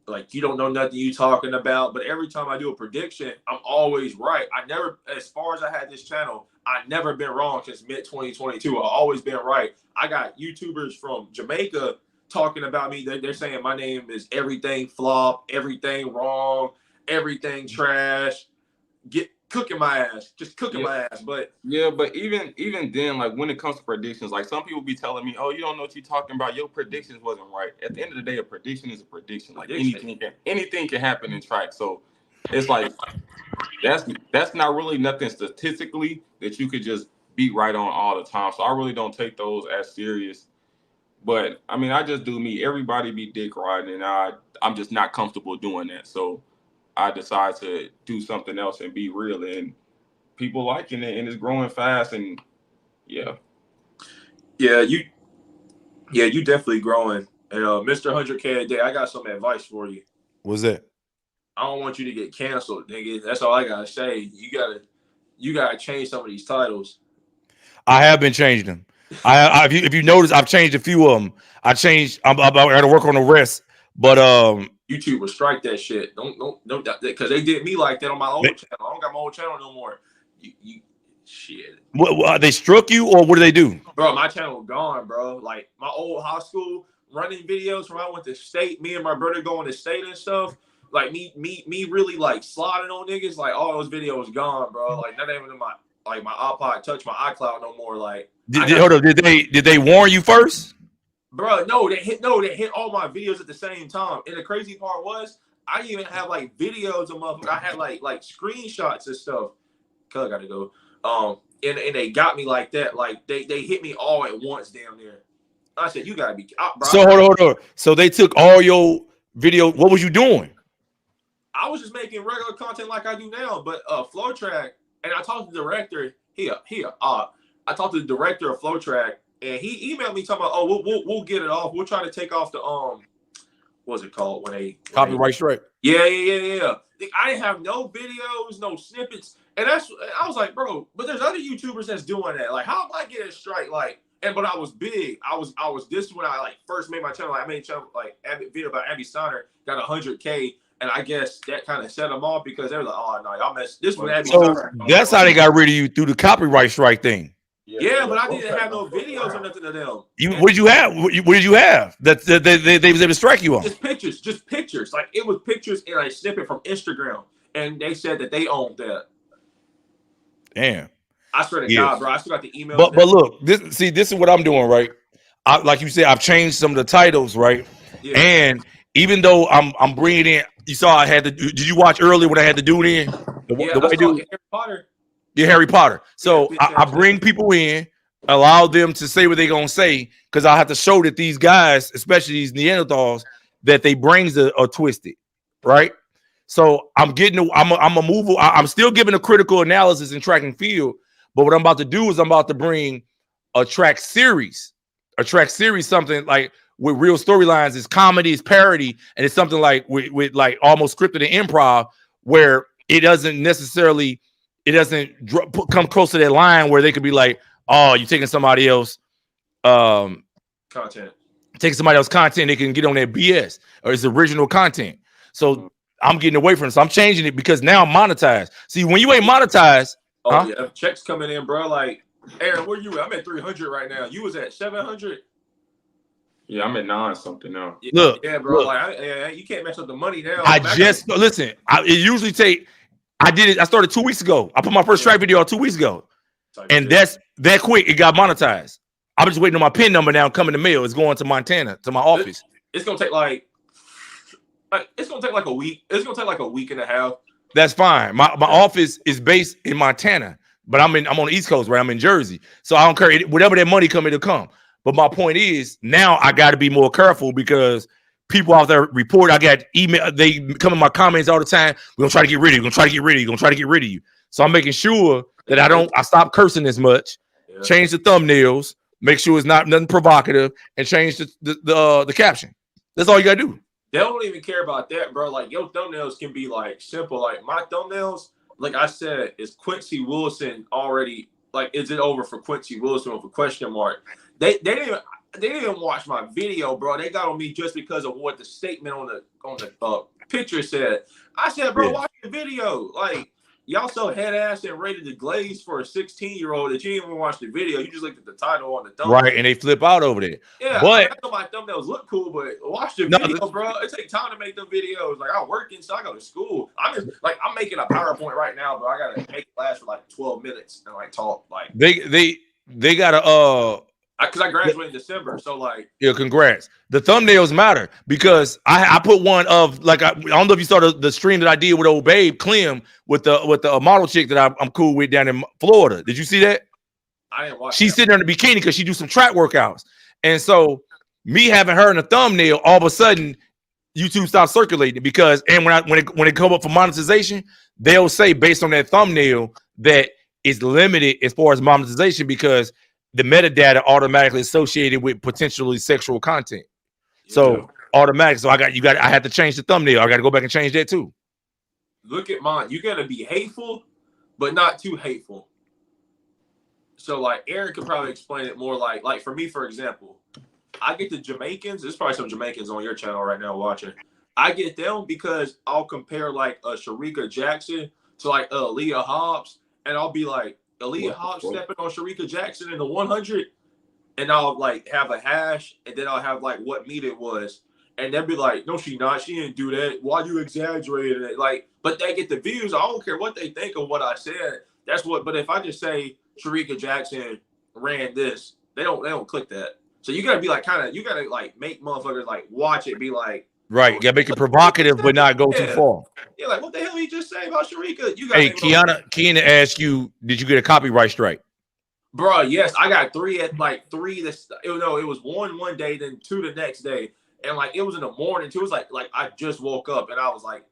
Speaker 8: like, you don't know nothing you talking about. But every time I do a prediction, I'm always right. I never, as far as I had this channel, I never been wrong since mid 2022. I've always been right. I got YouTubers from Jamaica talking about me. They're saying my name is everything flop, everything wrong, everything trash. Cooking my ass, just cooking my ass. But
Speaker 3: yeah, but even then, like when it comes to predictions, like some people be telling me, oh, you don't know what you're talking about, your predictions wasn't right. At the end of the day, a prediction is a prediction. Like anything can happen in track. So it's like that's not really nothing statistically that you could just be right on all the time. So I really don't take those as serious. But I mean, I just do me. Everybody be dick riding, and I'm just not comfortable doing that. So I decide to do something else and be real, and people liking it, and it's growing fast. And you
Speaker 8: definitely growing. And Mr. 100K a day, I got some advice for you.
Speaker 1: What's that?
Speaker 8: I don't want you to get canceled, nigga. That's all I gotta say. You gotta change some of these titles.
Speaker 1: I have been changing them. If you notice, I've changed a few of them. I got to work on the rest, but
Speaker 8: YouTube will strike that shit. Don't because they did me like that on my old channel. I don't got my old channel no more. You shit.
Speaker 1: What they struck you, or what do they do?
Speaker 8: Bro, my channel gone, bro. Like my old high school running videos when I went to state, me and my brother going to state and stuff. Like me really like sliding on niggas. Like all those videos gone, bro. Like not even in my iPod touch, my iCloud no more. Like
Speaker 1: did they warn you first?
Speaker 8: Bro, no, they hit all my videos at the same time. And the crazy part was I didn't even have like videos of motherfuckers. I had like screenshots and stuff. Cause I gotta go. And they got me like that. Like they hit me all at once down there. I said, you gotta be bro.
Speaker 1: So hold on. So they took all your video. What was you doing?
Speaker 8: I was just making regular content like I do now, but Flow Track, and I talked to the director. I talked to the director of Flow Track, and he emailed me talking about, oh, we'll get it off. We'll try to take off the what's it called when they
Speaker 1: copyright strike?
Speaker 8: Yeah. I didn't have no videos, no snippets, and I was like, bro, but there's other YouTubers that's doing that. Like, how am I getting a strike? Like, but I was big. I was this when I like first made my channel. I made a channel like video about Abby Steiner, got 100K. And I guess that kind of set them off because they were like, oh, no, y'all messed this one.
Speaker 1: So that's how they got rid of you, through the copyright strike thing.
Speaker 8: Yeah, but I didn't have no videos or nothing of them.
Speaker 1: What did you have? What did you have that they was able to strike you on?
Speaker 8: Just pictures. Like it was pictures and a snippet from Instagram, and they said that they owned that.
Speaker 1: Damn.
Speaker 8: I swear to God, bro. I still got the emails.
Speaker 1: But look, this is what I'm doing, right? Like you said, I've changed some of the titles, right? Yeah. And even though I'm bringing in, you saw I had to. Did you watch earlier what I had to do in? The white dude,
Speaker 8: Harry Potter.
Speaker 1: Yeah, Harry Potter. So I bring people in, allow them to say what they're gonna say, because I have to show that these guys, especially these Neanderthals, that they brains are twisted, right? So I'm still giving a critical analysis in track and field, but what I'm about to do is I'm about to bring a track series, something like with real storylines. It's comedy, it's parody, and it's something like with like almost scripted and improv, where it doesn't come close to that line where they could be like, oh, you're taking somebody else
Speaker 8: content.
Speaker 1: Taking somebody else's content, they can get on their BS or it's original content. So I'm getting away from it. So I'm changing it because now I'm monetized. See, when you ain't monetized,
Speaker 8: yeah, checks coming in, bro. Like, Aaron, where you at? I'm at 300 right now. You was at 700.
Speaker 3: Yeah, I'm at 9 something now.
Speaker 1: Look,
Speaker 8: yeah, bro. Like, you can't mess up the money now.
Speaker 1: Listen. It usually take. I did it. I started 2 weeks ago. I put my first track video out 2 weeks ago, and that's that quick. It got monetized. I'm just waiting on my PIN number now. Coming to mail. It's going to Montana to my office.
Speaker 8: It's gonna take like a week. It's gonna take like a week and a half.
Speaker 1: That's fine. My office is based in Montana, but I'm on the East Coast, right? I'm in Jersey, so I don't care. Whatever that money come, it'll come. But my point is, now I got to be more careful because people out there report. I got email. They come in my comments all the time. We're gonna try to get rid of you. We're gonna try to get rid of you. We're gonna try to get rid of you. So I'm making sure that I stop cursing as much. Yeah. Change the thumbnails. Make sure it's not nothing provocative, and change the caption. That's all you gotta do.
Speaker 8: They don't even care about that, bro. Like your thumbnails can be like simple. Like my thumbnails, like I said, is Quincy Wilson already? Like, is it over for Quincy Wilson with a question mark? They didn't even watch my video, bro. They got on me just because of what the statement on the picture said. I said, bro, watch the video. Like, y'all so head ass and ready to glaze for a 16-year-old that you didn't even watch the video. You just looked at the title on the thumbnail.
Speaker 1: Right, and they flip out over there.
Speaker 8: Yeah,
Speaker 1: but
Speaker 8: I know my thumbnails look cool, but watch the video, bro. It takes time to make them videos. Like, I work so I go to school. I'm making a PowerPoint right now, bro. I gotta make it last for like 12 minutes and like talk. Like they gotta because I graduated in December, so like
Speaker 1: yeah, congrats. The thumbnails matter because I put one of like I don't know if you saw the stream that I did with old babe Clem with the model chick that I'm cool with down in Florida. Did you see that?
Speaker 8: I didn't watch.
Speaker 1: She's sitting there in the bikini because she do some track workouts, and so me having her in a thumbnail, all of a sudden YouTube stopped circulating because when it come up for monetization, they'll say based on that thumbnail that it's limited as far as monetization because the metadata automatically associated with potentially sexual content. So automatic. So I had to change the thumbnail. I got to go back and change that too.
Speaker 8: Look at mine. You got to be hateful, but not too hateful. So like Erin could probably explain it more. Like for me, for example, I get the Jamaicans. There's probably some Jamaicans on your channel right now watching. I get them because I'll compare like a Sharika Jackson to like Aaliyah Hobbs, and I'll be like, Aaliyah Hobbs stepping on Sharika Jackson in the 100, and I'll like have a hash, and then I'll have like what meet it was, and they'll be like, no, she not, she didn't do that. Why you exaggerated it? Like, but they get the views. I don't care what they think of what I said. That's what. But if I just say Sharika Jackson ran this, they don't click that. So you gotta be like you gotta like make motherfuckers like watch it, be like.
Speaker 1: Right, you gotta make it provocative, but not go too far.
Speaker 8: Yeah, like what the hell he just say about Sharika? You got.
Speaker 1: Hey, Kiana asked you, did you get a copyright strike?
Speaker 8: Bro, yes, I got three. It was one day, then 2 the next day, and like it was in the morning too. It was like I just woke up and I was like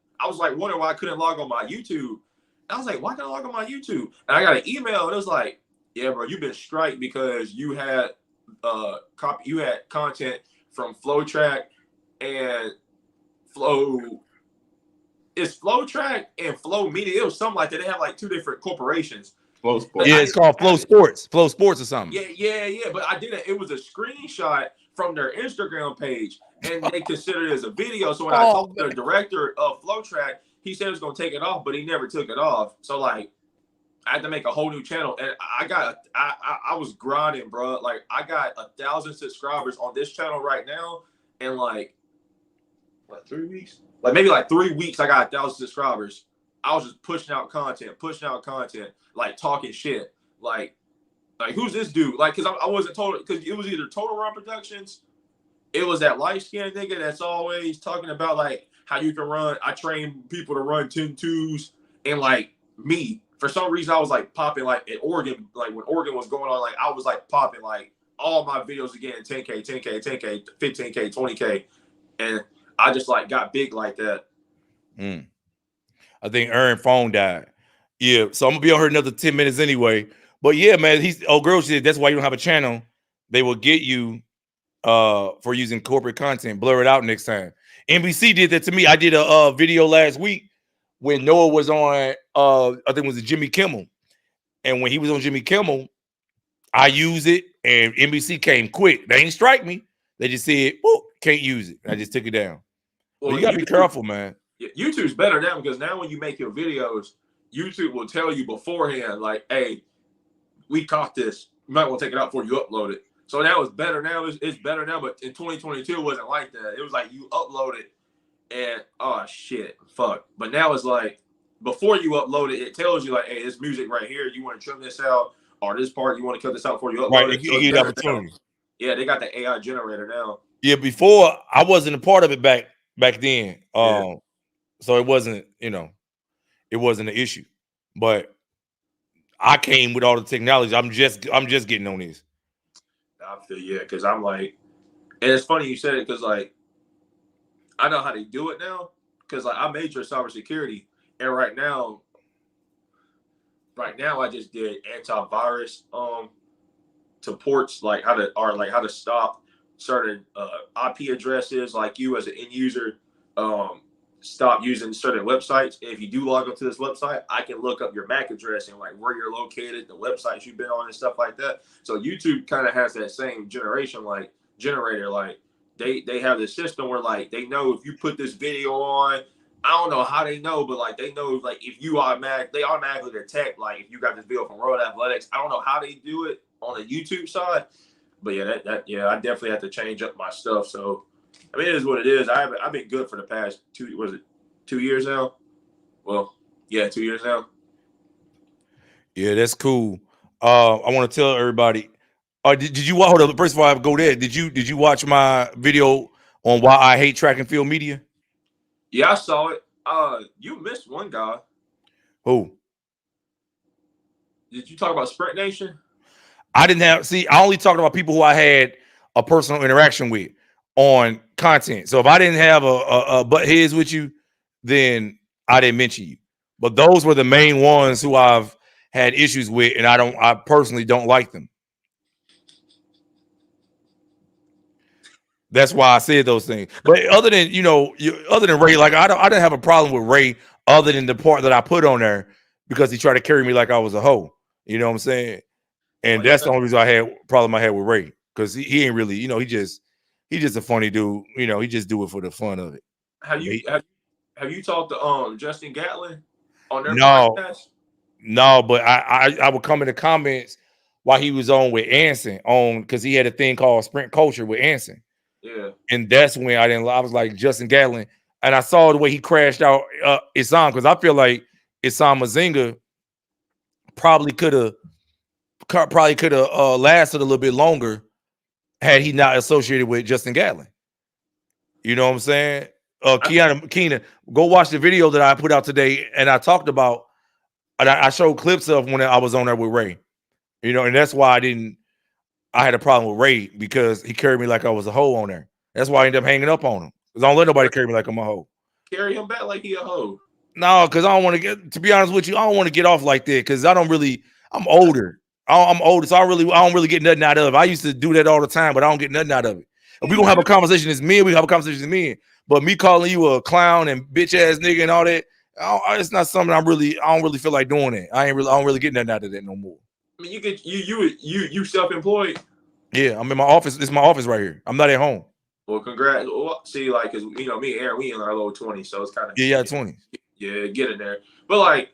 Speaker 8: wondering why I couldn't log on my YouTube. And I was like, why can't I log on my YouTube? And I got an email and it was like, yeah, bro, you've been striked because you had content from FlowTrack and It's FlowTrack and Flow Media. It was something like that. They have like 2 different corporations.
Speaker 3: Flow Sports.
Speaker 1: Yeah, it's called Flow Sports. Flow Sports or something.
Speaker 8: Yeah. But I didn't. It was a screenshot from their Instagram page, and they considered it as a video. So when I talked to the director of FlowTrack, he said he was gonna take it off, but he never took it off. So like, I had to make a whole new channel, and I was grinding, bro. Like I got 1,000 subscribers on this channel right now, and like what 3 weeks? Like maybe like 3 weeks, I got 1,000 subscribers. I was just pushing out content, like talking shit, like who's this dude? Like, cause I wasn't told, cause it was either Total Run Productions, it was that light skinned nigga that's always talking about like how you can run. I train people to run 10-2s, and like me, for some reason, I was like popping like in Oregon, like when Oregon was going on, like I was like popping like all my videos again, 10K, 10K, 10K, 15K, 20K, and I just like got big like that.
Speaker 1: I think Erin phone died. Yeah, so I'm gonna be on here another 10 minutes anyway. But yeah, man, girl said that's why you don't have a channel. They will get you for using corporate content. Blur it out next time. NBC did that to me. I did a video last week when Noah was on I think it was Jimmy Kimmel. And when he was on Jimmy Kimmel, I used it and NBC came quick. They ain't strike me. They just said, "Oh, can't use it." I just took it down. Well, you gotta be careful, man.
Speaker 8: YouTube's better now because now when you make your videos, YouTube will tell you beforehand, like, "Hey, we caught this. You might want to take it out before you upload it." So now it's better now. It's better now, but in 2022 it wasn't like that. It was like you upload it and oh shit, fuck. But now it's like before you upload it, it tells you like, "Hey, this music right here, you want to trim this out, or this part you want to cut this out before you upload it." So
Speaker 1: you get opportunity.
Speaker 8: Yeah, they got the AI generator now.
Speaker 1: Yeah, before I wasn't a part of it back then. So it wasn't, it wasn't an issue. But I came with all the technology. I'm just getting on this.
Speaker 8: I feel because I'm like, and it's funny you said it because like I know how they do it now because like I majored in cybersecurity, and right now I just did antivirus to ports like how to stop certain IP addresses like you as an end user stop using certain websites. And if you do log onto this website, I can look up your MAC address and like where you're located, the websites you've been on and stuff like that. So YouTube kind of has that same generator. Like they have this system where like they know if you put this video on, I don't know how they know, but like they know like if you they automatically detect like if you got this video from World Athletics. I don't know how they do it on the YouTube side, but yeah, I definitely have to change up my stuff. So I mean, it is what it is. I've been good for the past 2 years now? Well, yeah, 2 years now.
Speaker 1: Yeah, that's cool. I want to tell everybody. Did you watch? Hold up. First of all, I go there. Did you watch my video on why I hate track and field media?
Speaker 8: Yeah, I saw it. You missed one guy.
Speaker 1: Who?
Speaker 8: Did you talk about Sprint Nation?
Speaker 1: I didn't have. See, I only talked about people who I had a personal interaction with on content. So if I didn't have a butt heads with you, then I didn't mention you. But those were the main ones who I've had issues with, and I personally don't like them. That's why I said those things. But other than other than Ray, like I didn't have a problem with Ray, other than the part that I put on there because he tried to carry me like I was a hoe. You know what I'm saying? And that's the only reason I had with Ray, because he ain't really, he just a funny dude. He just do it for the fun of it.
Speaker 8: Have you talked to Justin Gatlin on their
Speaker 1: podcast? No, but I would come in the comments while he was on with Anson because he had a thing called Sprint Culture with Anson.
Speaker 8: Yeah.
Speaker 1: And that's when I was like Justin Gatlin, and I saw the way he crashed out Isam, because I feel like Isam Mazinga probably could have lasted a little bit longer had he not associated with Justin Gatlin. You know what I'm saying? Keenan, go watch the video that I put out today, and I talked about, and I showed clips of when I was on there with Ray. And that's why I had a problem with Ray, because he carried me like I was a hoe on there. That's why I ended up hanging up on him, because I don't let nobody carry me like I'm a hoe.
Speaker 8: Carry him back like he a hoe.
Speaker 1: No, because I don't want to be honest with you, I don't want to get off like that, because I'm older. I'm older, so I don't really get nothing out of it. I used to do that all the time, but I don't get nothing out of it. If we gonna have a conversation as men, we have a conversation as men. But me calling you a clown and bitch ass nigga and all that, it's not something I don't really feel like doing it. I don't really get nothing out of that no more.
Speaker 8: I mean, you self-employed.
Speaker 1: Yeah, I'm in my office. This is my office right here. I'm not at home.
Speaker 8: Well, congrats. Well, see, like, cause me and Erin, we in our low 20s, so it's kind of
Speaker 1: 20s.
Speaker 8: Yeah, get in there. But like,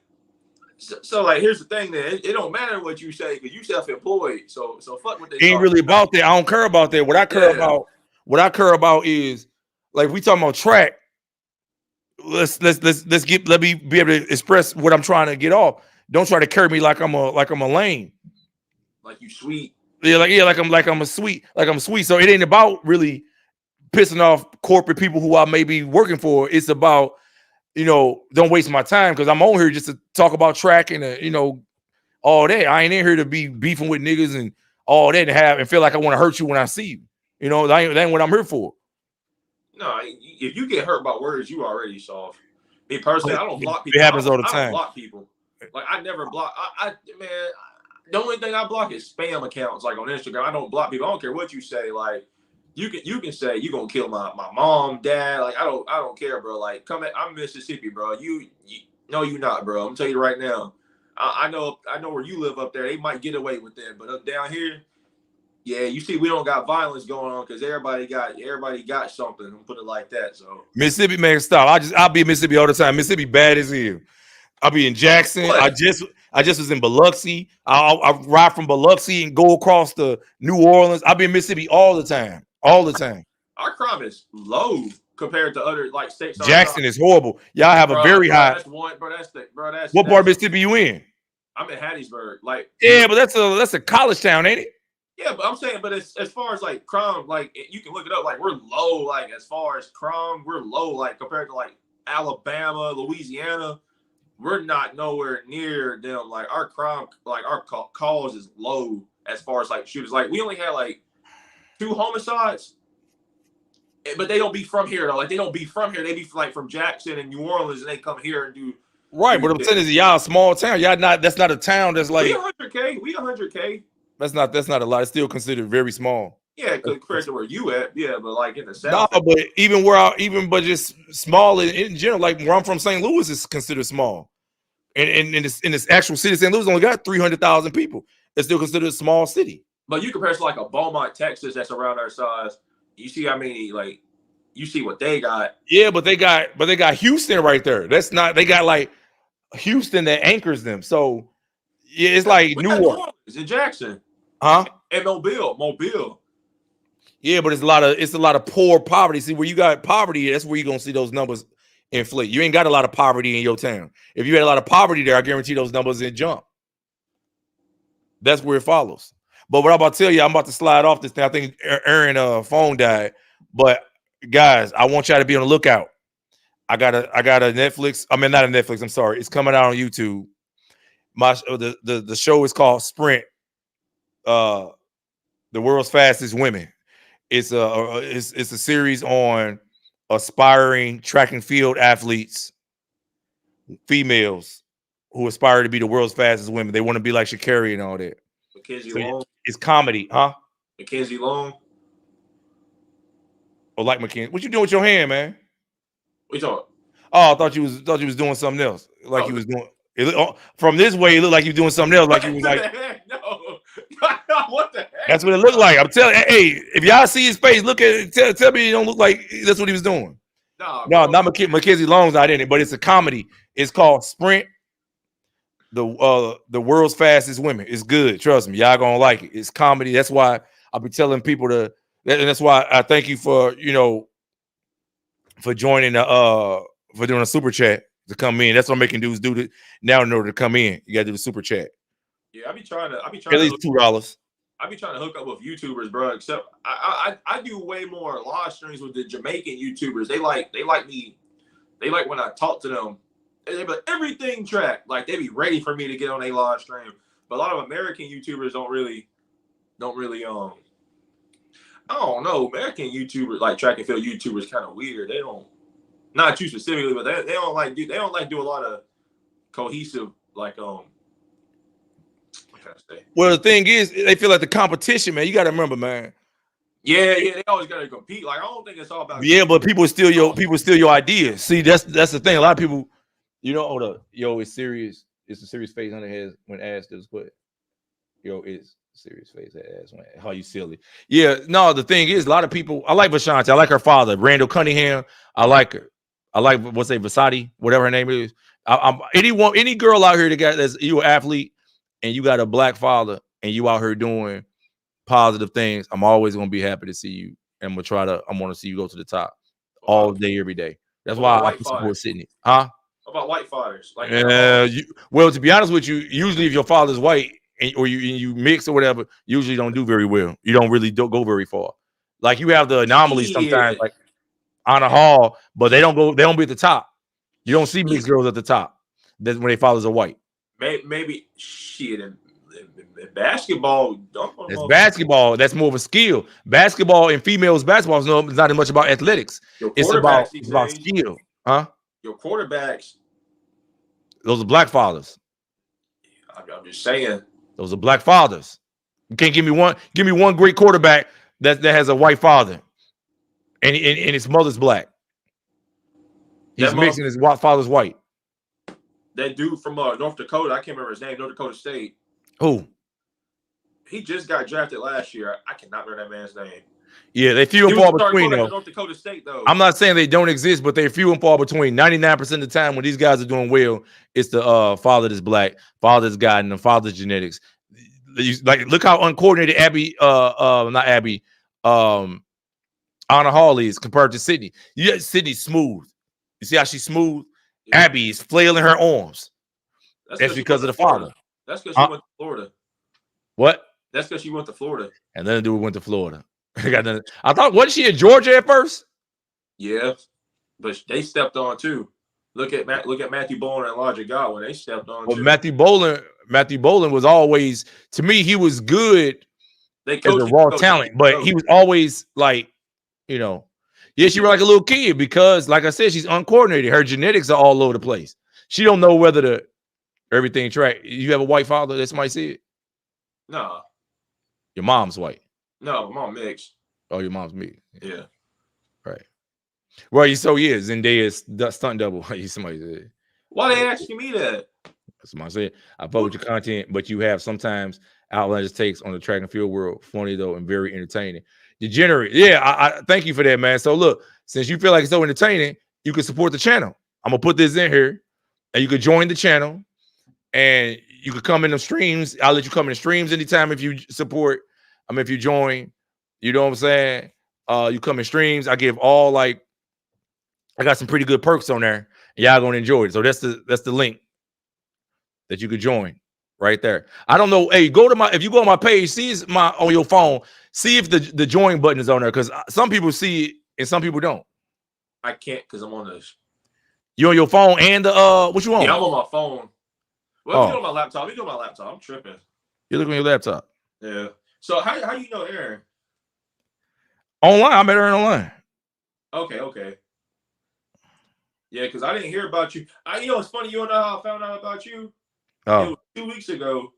Speaker 8: So like, here's the thing, then it don't matter what you say because you self-employed. So fuck what they
Speaker 1: It ain't
Speaker 8: talk
Speaker 1: really about that. I don't care about that. What I care about is like we talking about track. Let me be able to express what I'm trying to get off. Don't try to carry me like I'm a lame.
Speaker 8: Like you sweet.
Speaker 1: Like I'm sweet. So it ain't about really pissing off corporate people who I may be working for. It's about, don't waste my time because I'm on here just to talk about track and all that. I ain't in here to be beefing with niggas and all that and feel like I want to hurt you when I see you. That ain't what I'm here for.
Speaker 8: No, if you get hurt by words, you already soft. Me personally, I don't block people.
Speaker 1: It happens all the
Speaker 8: I
Speaker 1: time.
Speaker 8: don't block people. Like I never block. Man, the only thing I block is spam accounts. Like on Instagram, I don't block people. I don't care what you say. Like you can say you gonna kill my mom, dad. Like I don't care, bro. Like I'm Mississippi, bro. No, you not, bro. I'm gonna tell you right now. I know where you live up there. They might get away with that, but up down here. Yeah, you see, we don't got violence going on because everybody got something. I'm put it like that. So
Speaker 1: Mississippi, man, stop. I'll be in Mississippi all the time. Mississippi bad as hell. I'll be in Jackson.
Speaker 8: What?
Speaker 1: I just was in Biloxi. I ride from Biloxi and go across to New Orleans. I'll be in Mississippi all the time. All the time.
Speaker 8: Our crime is low compared to other like states.
Speaker 1: Jackson is horrible. Y'all have a very high.
Speaker 8: That's one, bro. That's
Speaker 1: what part of Mississippi you in?
Speaker 8: I'm in Hattiesburg. Like
Speaker 1: yeah, but that's a college town, ain't it?
Speaker 8: Yeah, but I'm saying, but as far as like crime, like you can look it up. Like we're low. Like as far as crime, we're low. Like compared to like Alabama, Louisiana, we're not nowhere near them. Like our crime, like our cause is low as far as like shooters. Like we only had like 2 homicides, but they don't be from here though. Like they don't be from here. They be like from Jackson and New Orleans, and they come here and do.
Speaker 1: Right, but I'm saying is y'all a small town. Y'all not. That's not a town. That's like
Speaker 8: we 100K. We 100K.
Speaker 1: That's not a lot. It's still considered very small.
Speaker 8: Yeah, compared to where you at. Yeah, but like in the South.
Speaker 1: No, but just small in general. Like where I'm from, St. Louis is considered small. And in this actual city, St. Louis only got 300,000 people. It's still considered a small city.
Speaker 8: But you compare it to like a Beaumont, Texas, that's around our size. You see how many like you see what they got.
Speaker 1: Yeah, but they got Houston right there. That's not. They got like Houston that anchors them. So yeah, it's like New Orleans
Speaker 8: in Jackson.
Speaker 1: Huh?
Speaker 8: And Mobile.
Speaker 1: Yeah, but it's a lot of poor poverty. See, where you got poverty, that's where you're gonna see those numbers inflate. You ain't got a lot of poverty in your town. If you had a lot of poverty there, I guarantee those numbers would jump. That's where it follows. But what I'm about to tell you, I'm about to slide off this thing. I think Erin phone died. But guys, I want y'all to be on the lookout. I got a Netflix. I mean, not a Netflix. I'm sorry. It's coming out on YouTube. The show is called Sprint. The World's Fastest Women. It's a series on aspiring track and field athletes, females who aspire to be the world's fastest women. They want to be like Sha'Carri and all that.
Speaker 8: Mackenzie Long.
Speaker 1: It's comedy, huh?
Speaker 8: Mackenzie Long.
Speaker 1: Or like Mackenzie. What you doing with your hand, man?
Speaker 8: What you talking?
Speaker 1: Oh, I thought you was doing something else. Like you was doing. From this way, it looked like you doing something else. Like you was like,
Speaker 8: no, what the heck?
Speaker 1: That's what it looked like. I'm telling. Hey, if y'all see his face, look at it. Tell me it don't look like that's what he was doing. No, not Mackenzie Long's not in it, but it's a comedy. It's called Sprint. The World's Fastest Women. It's good. Trust me, y'all gonna like it. It's comedy. That's why I'll be telling people and that's why I thank you for for joining for doing a super chat to come in. That's what I'm making dudes do it now in order to come in. You gotta do the super chat.
Speaker 8: Yeah, I be trying
Speaker 1: at least $2.
Speaker 8: I be trying to hook up with YouTubers, bro. Except I do way more live streams with the Jamaican YouTubers. They like me. They like when I talk to them. They be like, everything track. Like they be ready for me to get on a live stream. But a lot of American YouTubers don't really I don't know. American YouTubers, like track and field YouTubers, kind of weird. They don't, not you specifically, but they don't like do a lot of cohesive what can I say?
Speaker 1: Well, the thing is, they feel like the competition, man. You got to remember, man.
Speaker 8: Yeah, they always got to compete. Like I don't think it's all about.
Speaker 1: Yeah, but people steal your ideas. See, that's the thing. A lot of people, hold up, it's serious. It's a serious face on the head when asked this, but it's serious face ass when how you silly. Yeah, no, the thing is, a lot of people. I like Vashanti. I like her father, Randall Cunningham. I like her. I like what's Vasati, whatever her name is. Any girl out here that's you an athlete and you got a black father and you out here doing positive things, I'm always gonna be happy to see you, and I want to see you go to the top all day, every day. That's why I support Sydney, huh?
Speaker 8: About white fathers, like
Speaker 1: well, to be honest with you, usually if your father's white or you mix or whatever, usually don't do very well. You don't really go very far. Like you have the anomalies sometimes, like Honor Hall, but they don't be at the top. You don't see mixed girls at the top. That's when their fathers are white.
Speaker 8: Maybe shit in basketball.
Speaker 1: That's basketball. That's more of a skill. Basketball and females basketball is not as much about athletics. It's about skill, huh?
Speaker 8: Your quarterbacks.
Speaker 1: Those are black fathers.
Speaker 8: I'm just saying.
Speaker 1: Those are black fathers. You can't give me one great quarterback that has a white father, and his mother's black. He's mixing his father's white.
Speaker 8: That dude from North Dakota, I can't remember his name. North Dakota State.
Speaker 1: Who?
Speaker 8: He just got drafted last year. I cannot remember that man's name.
Speaker 1: Yeah, they few and far between though.
Speaker 8: North Dakota State though.
Speaker 1: I'm not saying they don't exist, but they're few and far between. 99% of the time when these guys are doing well, it's the father that's black, father's guiding them, father's genetics. Like look how uncoordinated Honor Hall is compared to Sydney. Yeah, Sydney's smooth. You see how she's smooth? Yeah. Abby is flailing her arms. That's because of the father.
Speaker 8: That's because she went to Florida.
Speaker 1: What?
Speaker 8: That's because she went to Florida.
Speaker 1: And then the dude went to Florida. I thought, wasn't she in Georgia at first?
Speaker 8: Yeah, but they stepped on too. Look at Matthew Boland and Elijah Godwin. They stepped on too.
Speaker 1: Matthew Boland was always, to me, he was good as a raw talent, but he was always like, she was like a little kid because, like I said, she's uncoordinated. Her genetics are all over the place. She don't know whether everything track. You have a white father that somebody see it?
Speaker 8: No.
Speaker 1: Your mom's white.
Speaker 8: No, my mom mixed.
Speaker 1: Oh, your mom's mixed.
Speaker 8: Yeah.
Speaker 1: Right. Well, Zendaya's stunt double. Somebody said.
Speaker 8: Why they asking me that?
Speaker 1: Somebody said, I fuck with your content, but you have sometimes outlandish takes on the track and field world. Funny though, and very entertaining. Degenerate. Yeah, I thank you for that, man. So look, since you feel like it's so entertaining, you can support the channel. I'm gonna put this in here, and you could join the channel, and you could come in the streams. I'll let you come in the streams anytime if you support. If you join, you know what I'm saying? You come in streams. I give I got some pretty good perks on there. And y'all gonna enjoy it. So that's the link that you could join right there. I don't know. Hey, if you go on my page, see on your phone, see if the join button is on there, because some people see it and some people don't.
Speaker 8: I can't because I'm on this.
Speaker 1: You on your phone and what you on?
Speaker 8: Yeah, I'm on my phone. Well, if you on my laptop, you on my laptop. I'm tripping.
Speaker 1: You look on your laptop.
Speaker 8: Yeah. So how you know Erin?
Speaker 1: Online. I met Erin online.
Speaker 8: Okay. Yeah, because I didn't hear about you. It's funny. You know how I found out about you?
Speaker 1: Oh.
Speaker 8: It was 2 weeks ago,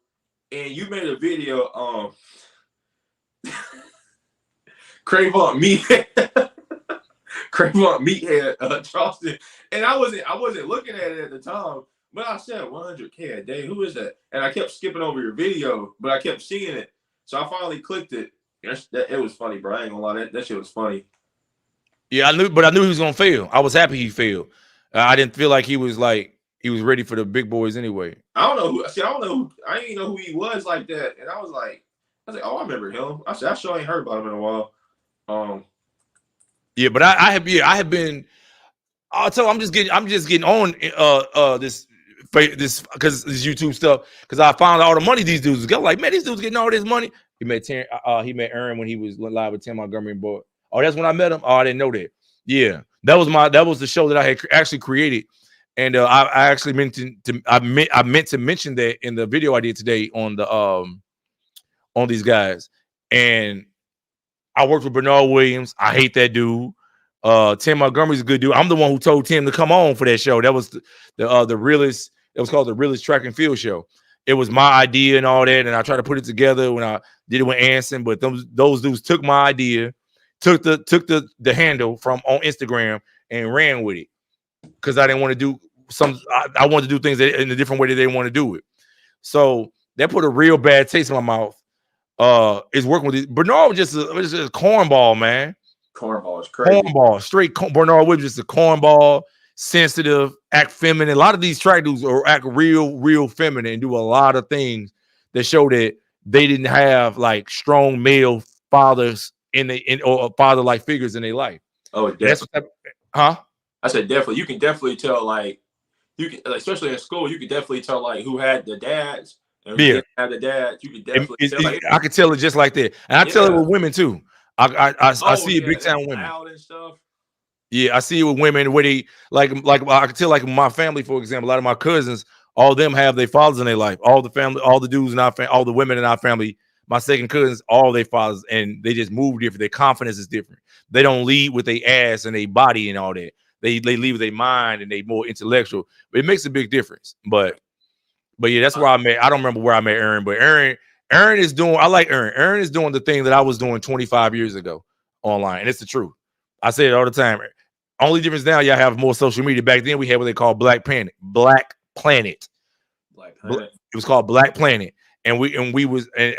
Speaker 8: and you made a video. Crayvon Meathead Charleston, and I wasn't looking at it at the time, but I said 100K a day. Who is that? And I kept skipping over your video, but I kept seeing it, so I finally clicked it. It was funny, bro. I ain't gonna lie, that shit was funny.
Speaker 1: Yeah, I knew he was gonna fail. I was happy he failed. I didn't feel like he was ready for the big boys anyway.
Speaker 8: I don't know who. See, I didn't even know who he was like that, and I was like, oh, I remember him. I said, I sure ain't heard about him in a while.
Speaker 1: Yeah, but I have been. I'll tell. I'm just getting on this because this YouTube stuff, because I found out all the money these dudes got. Like, man, these dudes getting all this money. He met Erin when he was live with Tim Montgomery and Boy. Oh, that's when I met him. Oh, I didn't know that. Yeah, that was the show that I had actually created, and I actually meant to mention that in the video I did today on the on these guys. And I worked with Bernard Williams. I hate that dude. Tim Montgomery's a good dude. I'm the one who told Tim to come on for that show. That was the realest. It was called the Realest Track and Field Show. It was my idea and all that, and I tried to put it together when I did it with Anson. But those dudes took my idea, took the handle from on Instagram and ran with it, because I didn't want to do I wanted to do things in a different way that they want to do it. So that put a real bad taste in my mouth. Is working with it. Bernard was just a cornball, man.
Speaker 8: Cornball is crazy.
Speaker 1: Cornball, straight Bernard Williams, just a cornball, sensitive, act feminine. A lot of these track dudes are act real feminine and do a lot of things that show that they didn't have like strong male fathers or father like figures in their life.
Speaker 8: Oh,
Speaker 1: That's
Speaker 8: definitely.
Speaker 1: huh?
Speaker 8: I said definitely. You can definitely tell, like, you can, especially in school, you can definitely tell like who had the dads and who didn't have the dads. You can definitely tell. Like,
Speaker 1: I can tell it just like that, and I tell it with women too. I see it big time with women.
Speaker 8: Loud and stuff.
Speaker 1: Yeah, I see it with women where they like I can tell like my family, for example, a lot of my cousins, all of them have their fathers in their life. All the family, all the dudes in our family, all the women in our family, my second cousins, all their fathers, and they just move different. Their confidence is different. They don't lead with their ass and their body and all that. They lead with their mind and they more intellectual. But it makes a big difference. But yeah, that's where I met. I don't remember where I met Erin, but Erin is doing. I like Erin. Erin is doing the thing that I was doing 25 years ago online, and it's the truth. I say it all the time. Only difference now, y'all have more social media. Back then, we had what they call Black Planet. It was called Black Planet, and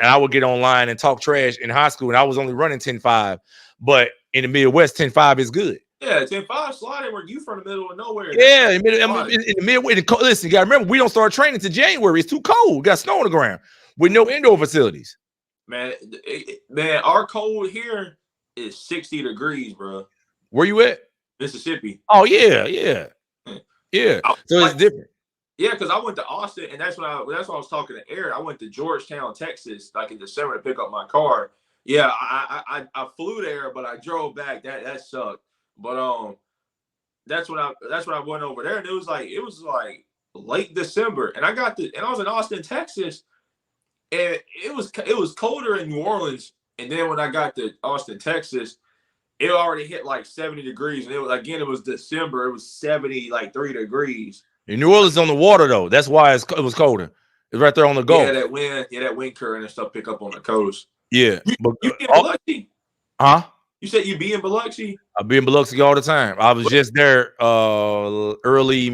Speaker 1: I would get online and talk trash in high school, and I was only running 10.5, but in the Midwest, 10.5 is good.
Speaker 8: Yeah, 10.5 sliding where you from the middle of nowhere.
Speaker 1: Yeah, in the Midwest. Listen, you gotta remember, we don't start training to January. It's too cold. We got snow on the ground with no indoor facilities.
Speaker 8: Man, our cold here is 60 degrees, bro.
Speaker 1: Where you at?
Speaker 8: Mississippi.
Speaker 1: Oh yeah. So it's different.
Speaker 8: Yeah, because I went to Austin, and that's when I was talking to Erin. I went to Georgetown, Texas, like in December to pick up my car. Yeah, I flew there, but I drove back. That sucked. But that's when I went over there, and it was like late December, and I was in Austin, Texas, and it was colder in New Orleans, and then when I got to Austin, Texas, it already hit like 70 degrees, and it was December. It was 73 degrees.
Speaker 1: In New Orleans on the water though, that's why it was colder. It's right there on the Gulf.
Speaker 8: Yeah, that wind current and stuff pick up on the coast.
Speaker 1: Yeah,
Speaker 8: you be in Biloxi?
Speaker 1: Huh?
Speaker 8: You said you be in Biloxi?
Speaker 1: I be in Biloxi all the time. I was just there early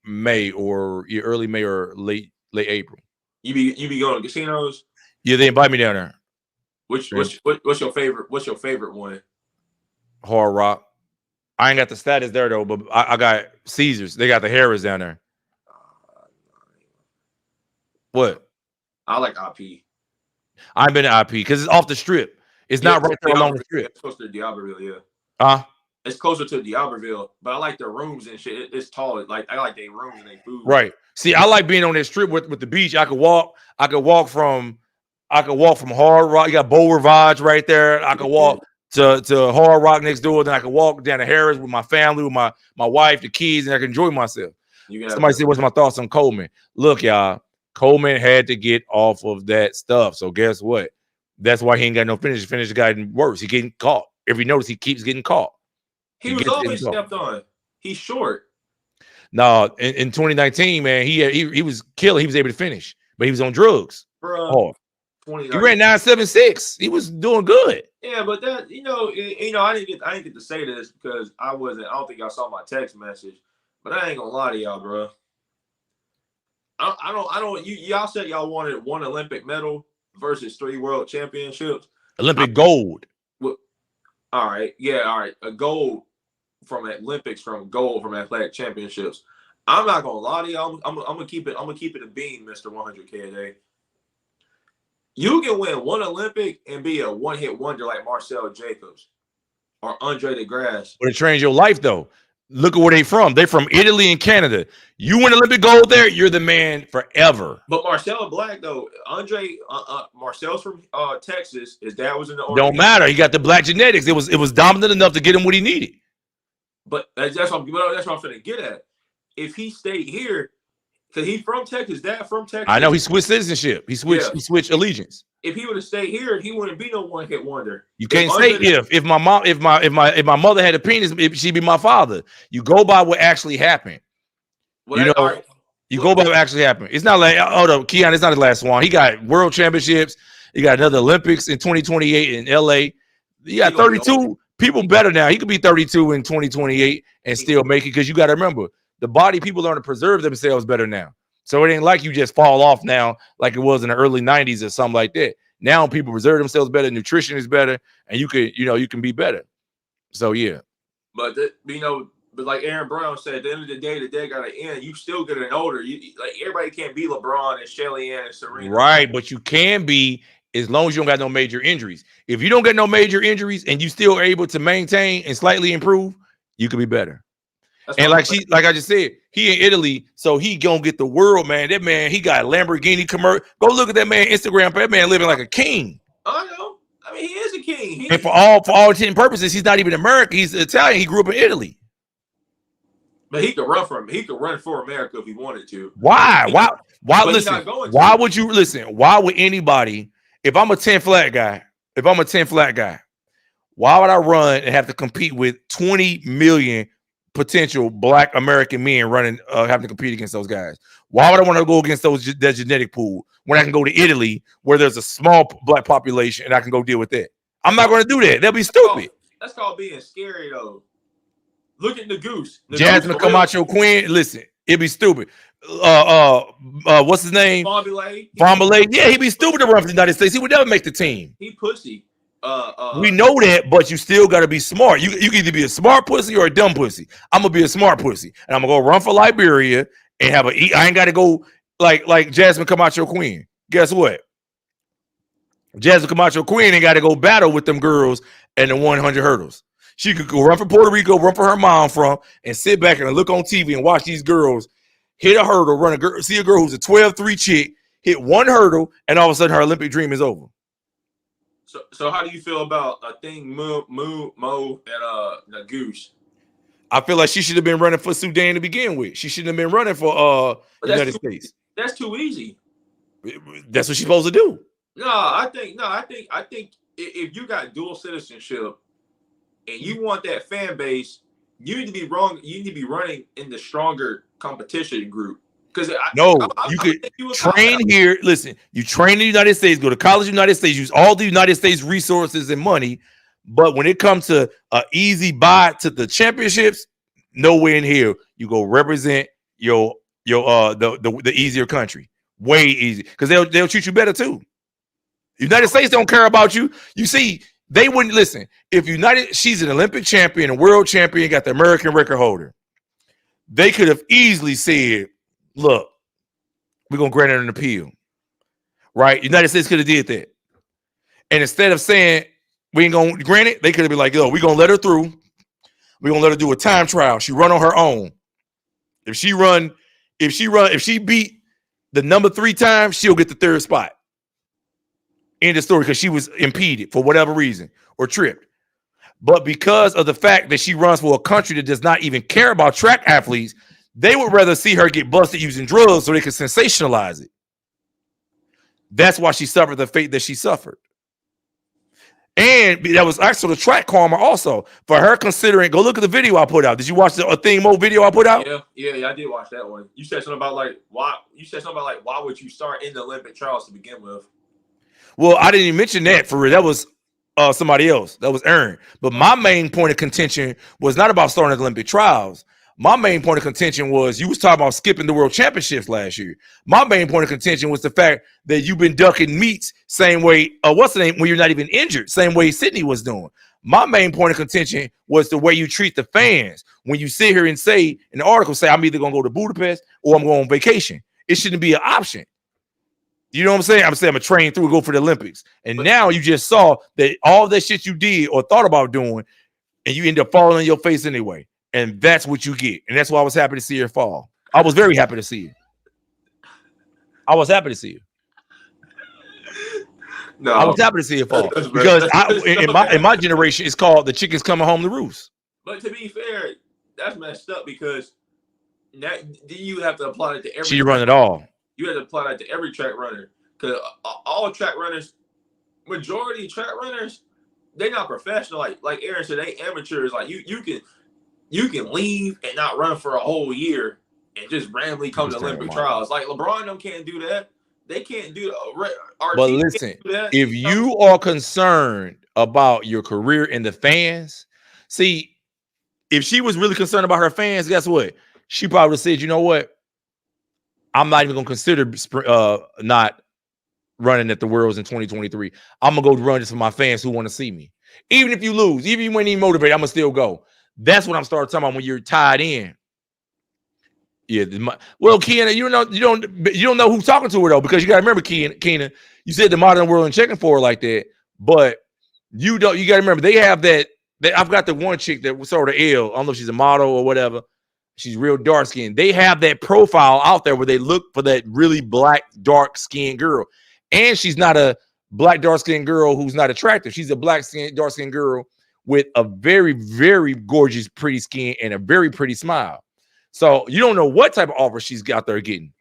Speaker 1: May or late April.
Speaker 8: You be going to casinos?
Speaker 1: Yeah, they invite me down there.
Speaker 8: What's your favorite? What's your favorite one?
Speaker 1: Hard Rock. I ain't got the status there though, but I got Caesars. They got the Harris down there. What?
Speaker 8: I like IP.
Speaker 1: I've been to IP because it's off the strip. It's not right there along the strip.
Speaker 8: It's closer to D'Iberville, yeah.
Speaker 1: Huh?
Speaker 8: It's closer to D'Iberville, but I like the rooms and shit. It's tall. Like I like their rooms and their food.
Speaker 1: Right. See, I like being on that strip with the beach. I could walk from Hard Rock. You got Beau Rivage right there. I could walk to Hard Rock next door. Then I could walk down to Harris with my family, with my wife, the kids, and I can enjoy myself. Somebody said, "What's my thoughts on Coleman?" Look, y'all, Coleman had to get off of that stuff. So guess what? That's why he ain't got no finish. Finish gotten worse. He getting caught. If you notice, he keeps getting caught.
Speaker 8: He was always stepped on. He's short.
Speaker 1: No, in 2019, man, he was killing. He was able to finish, but he was on drugs.
Speaker 8: Bro,
Speaker 1: he ran 9.76. He was doing good.
Speaker 8: Yeah, but that I didn't get to say this because I don't think y'all saw my text message, but I ain't gonna lie to y'all, bro. Y'all said y'all wanted 1 Olympic medal versus 3 world championships.
Speaker 1: Olympic gold.
Speaker 8: Well, all right, a gold from Olympics, from gold from athletic championships. I'm not gonna lie to y'all. I'm gonna keep it a bean, Mr. 100K a day. You can win 1 Olympic and be a one-hit wonder like Marcel Jacobs or Andre DeGrasse.
Speaker 1: But it trains your life, though. Look at where they from. They're from Italy and Canada. You win Olympic gold there, you're the man forever.
Speaker 8: But Marcel Black, though, Marcel's from Texas. His dad was in the
Speaker 1: Don't matter. He got the black genetics. It was dominant enough to get him what he needed.
Speaker 8: But that's what I'm trying to get at. If he stayed here, because he's from Texas, dad from Texas.
Speaker 1: I know he switched citizenship. He switched allegiance.
Speaker 8: If he would have stayed here, he wouldn't be no one-hit wonder.
Speaker 1: You can't say if my mother had a penis, she'd be my father. You go by what actually happened.
Speaker 8: Well,
Speaker 1: you go by what actually happened. It's not like Keon. It's not his last one. He got world championships. He got another Olympics in 2028 in LA. He got 32 people better now. He could be 32 in 2028 and still make it, because you got to remember, the body people learn to preserve themselves better now. So it ain't like you just fall off now like it was in the early 90s or something like that. Now people preserve themselves better, nutrition is better, and you can be better. So yeah.
Speaker 8: But But like Aaron Brown said, at the end of the day got to end. You still getting older. You like everybody can't be LeBron and Shelly Ann and Serena.
Speaker 1: Right, but you can be as long as you don't got no major injuries. If you don't get no major injuries and you still are able to maintain and slightly improve, you could be better. And like I just said, he in Italy, so he gonna get the world, man. That man, he got Lamborghini commercial. Go look at that man Instagram. That man living like a king.
Speaker 8: I know. I mean, he is a king.
Speaker 1: And for all intent and purposes, he's not even American. He's Italian. He grew up in Italy.
Speaker 8: But he could run for America if he wanted to.
Speaker 1: Why? Listen, why would you listen? Why would anybody, if I'm a 10 flat guy, why would I run and have to compete with 20 million potential Black American men running, having to compete against those guys? Why would I want to go against that genetic pool when I can go to Italy where there's a small Black population and I can go deal with that? I'm not going to do that. That'll be stupid.
Speaker 8: That's called being scary, though. Look at the goose.
Speaker 1: Jasmine Camacho Quinn. Listen, it'd be stupid. What's his name? Bombale. Yeah, he'd be stupid to run for the United States. He would never make the team.
Speaker 8: He pussy.
Speaker 1: We know that, but you still got to be smart. You can either be a smart pussy or a dumb pussy. I'm gonna be a smart pussy, and I'm gonna go run for Liberia and have I ain't got to go like Jasmine Camacho Quinn. Guess what? Jasmine Camacho Quinn ain't got to go battle with them girls and the 100 hurdles. She could go run for Puerto Rico, run for her mom from, and sit back and look on TV and watch these girls hit a hurdle, see a girl who's a 12-3 chick, hit one hurdle, and all of a sudden her Olympic dream is over.
Speaker 8: So how do you feel about a thing Mo and the goose?
Speaker 1: I feel like she should have been running for Sudan to begin with. She shouldn't have been running for the United States.
Speaker 8: That's too easy.
Speaker 1: That's what she's supposed to do.
Speaker 8: I think if you got dual citizenship and you want that fan base, you need to be running in the stronger competition group. Because
Speaker 1: you could train here. Listen, you train in the United States, go to college in the United States, use all the United States resources and money. But when it comes to an easy buy to the championships, nowhere in here you go represent the easier country. Way easy, because they'll treat you better too. United States don't care about you. You see, they wouldn't listen. If she's an Olympic champion, a world champion, got the American record holder. They could have easily said, look, we're going to grant her an appeal. Right? United States could have did that. And instead of saying we ain't going to grant it, they could have been like, yo, we're going to let her through. We're going to let her do a time trial. She run on her own. If she beat the number 3 times, she'll get the 3rd spot. End of story, because she was impeded for whatever reason or tripped. But because of the fact that she runs for a country that does not even care about track athletes, they would rather see her get busted using drugs so they could sensationalize it. That's why she suffered the fate that she suffered. And that was actually the track karma also for her considering. Go look at the video I put out. Did you watch the Thing Mo video I put out?
Speaker 8: Yeah, I did watch that one. You said something about why would you start in the Olympic trials to begin with?
Speaker 1: Well, I didn't even mention that for real. That was somebody else. That was Erin. But my main point of contention was not about starting the Olympic trials. My main point of contention was you was talking about skipping the World Championships last year. My main point of contention was the fact that you've been ducking meets same way. What's the name when you're not even injured? Same way Sydney was doing. My main point of contention was the way you treat the fans. When you sit here and say in the article, say I'm either gonna go to Budapest or I'm going on vacation. It shouldn't be an option. You know what I'm saying? I'm saying I'm gonna train through and go for the Olympics. And now you just saw that all that shit you did or thought about doing, and you end up falling on your face anyway. And that's what you get. And that's why I was happy to see her fall. I was very happy to see it. I was happy to see it. No, I was happy to see it fall because in my generation, it's called the chickens coming home to roost.
Speaker 8: But to be fair, that's messed up because now you have to apply it to every.
Speaker 1: She run it all.
Speaker 8: You have to apply that to every track runner because all track runners, majority of track runners, they're not professional. Like Erin said, they amateurs. Like you can leave and not run for a whole year and just randomly come to Olympic trials. Like LeBron them can't do that. They can't do that.
Speaker 1: But listen, if you are concerned about your career and the fans, see, if she was really concerned about her fans, guess what? She probably would have said, you know what? I'm not even going to consider not running at the Worlds in 2023. I'm going to go run just for my fans who want to see me. Even if you lose, even if you ain't even motivated, I'm going to still go. That's what I'm starting talking about when you're tied in. Yeah. Well, Keenan, you don't know who's talking to her though, because you got to remember, Keenan, you said the modern world and checking for her like that, but you got to remember they have that. I've got the one chick that was sort of ill. I don't know if she's a model or whatever. She's real dark skinned. They have that profile out there where they look for that really black, dark skinned girl. And she's not a black, dark skinned girl who's not attractive. She's a black skin, dark skinned girl with a very, very gorgeous, pretty skin and a very pretty smile. So you don't know what type of offer she's out there getting.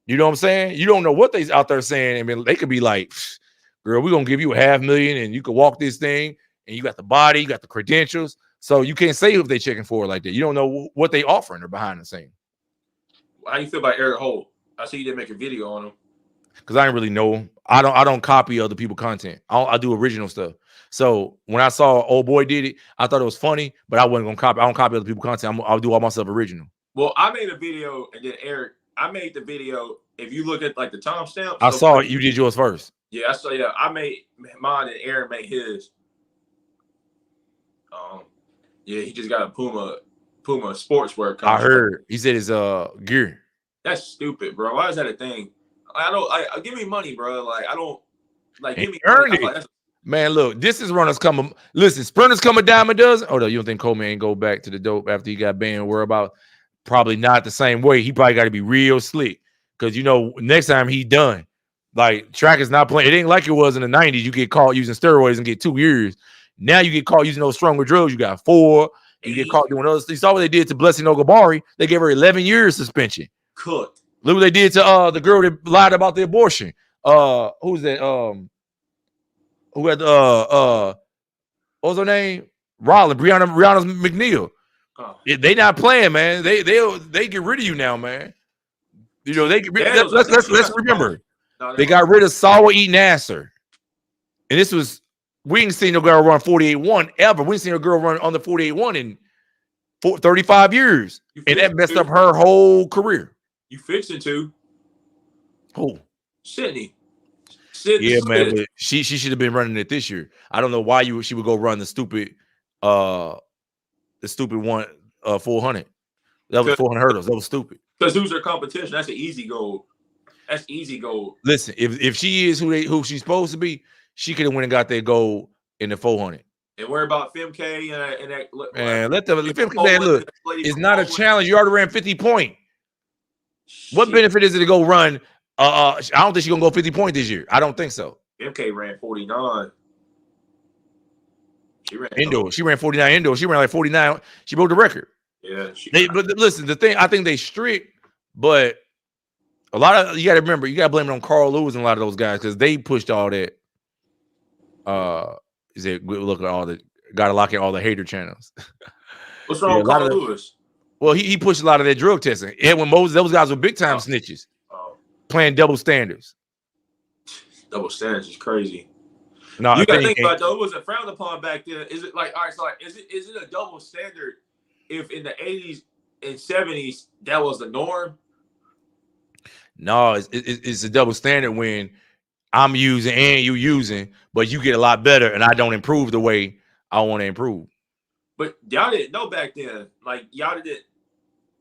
Speaker 1: You know what I'm saying? You don't know what they's out there saying. I mean, they could be like, girl, we're going to give you $500,000 and you can walk this thing and you got the body, you got the credentials. So you can't say if they checking for it like that. You don't know what they offering or behind the scene.
Speaker 8: How you feel about Eric Holt? I see you didn't make a video on him.
Speaker 1: Because I didn't really know him. I don't copy other people's content. I do original stuff. So when I saw old boy did it, I thought it was funny, but I wasn't gonna copy. I don't copy other people's content. I'll do all myself original.
Speaker 8: Well, I made a video and then Eric, I made the video. If you look at like the timestamp,
Speaker 1: I saw it. You did yours first.
Speaker 8: Yeah, I saw. Yeah, I made mine and Erin made his. Yeah, he just got a Puma sportswear.
Speaker 1: I heard he said his gear.
Speaker 8: That's stupid, bro. Why is that a thing? I don't. Give me money, bro. Like I don't. Like give me money.
Speaker 1: Like, man, look, this is runners coming. Listen, sprinters come a dime a dozen. Oh no, you don't think Coleman ain't go back to the dope after he got banned? Worry about probably not the same way. He probably got to be real slick because next time he done. Like track is not playing. It ain't like it was in the 90s. You get caught using steroids and get 2 years. Now you get caught using those stronger drugs. You got 4. You get caught doing those. You saw what they did to Blessing Ogabari. They gave her 11 years suspension.
Speaker 8: Cooked.
Speaker 1: Look what they did to the girl that lied about the abortion. Who's that? Who had what was her name? Brianna McNeil. Oh. They not playing, man. They get rid of you now, man. Let's remember. They got rid of Sawa E. Nasser. And this was, we ain't seen no girl run 48-1 ever. We ain't seen a girl run on the 48-1 in 35 years. And that messed up her whole career.
Speaker 8: You fixing to.
Speaker 1: Who?
Speaker 8: Sydney.
Speaker 1: Yeah, man, but she should have been running it this year. I don't know why she would go run the stupid one 400. That was 400 hurdles. That was stupid.
Speaker 8: Because who's her competition? That's an easy goal. That's easy goal.
Speaker 1: Listen, if she is who she's supposed to be, she could have went and got that gold in the 400.
Speaker 8: And worry about Femke and that.
Speaker 1: Man, let Femke say, look, it's not a challenge. You already ran 50 point. What benefit is it to go run? I don't think she's gonna go 50 point this year. I don't think so.
Speaker 8: MK ran 49. She ran
Speaker 1: indoor. She ran 49 indoor. She ran like 49. She broke the record.
Speaker 8: Yeah.
Speaker 1: But listen, the thing, I think they strict, but a lot of, you got to remember, you got to blame it on Carl Lewis and a lot of those guys because they pushed all that. Look at all the, got to lock in all the hater channels.
Speaker 8: What's wrong with Carl Lewis?
Speaker 1: Well, he pushed a lot of that drug testing. Edwin Moses, those guys were big time snitches. Playing double standards.
Speaker 8: Double standards is crazy.
Speaker 1: No,
Speaker 8: you gotta think about it, though. It wasn't frowned upon back then. Is it like, all right, so like, is it a double standard if in the 80s and 70s that was the norm?
Speaker 1: No, it's a double standard when I'm using and you using, but you get a lot better and I don't improve the way I want to improve.
Speaker 8: But y'all didn't know back then. Like y'all didn't.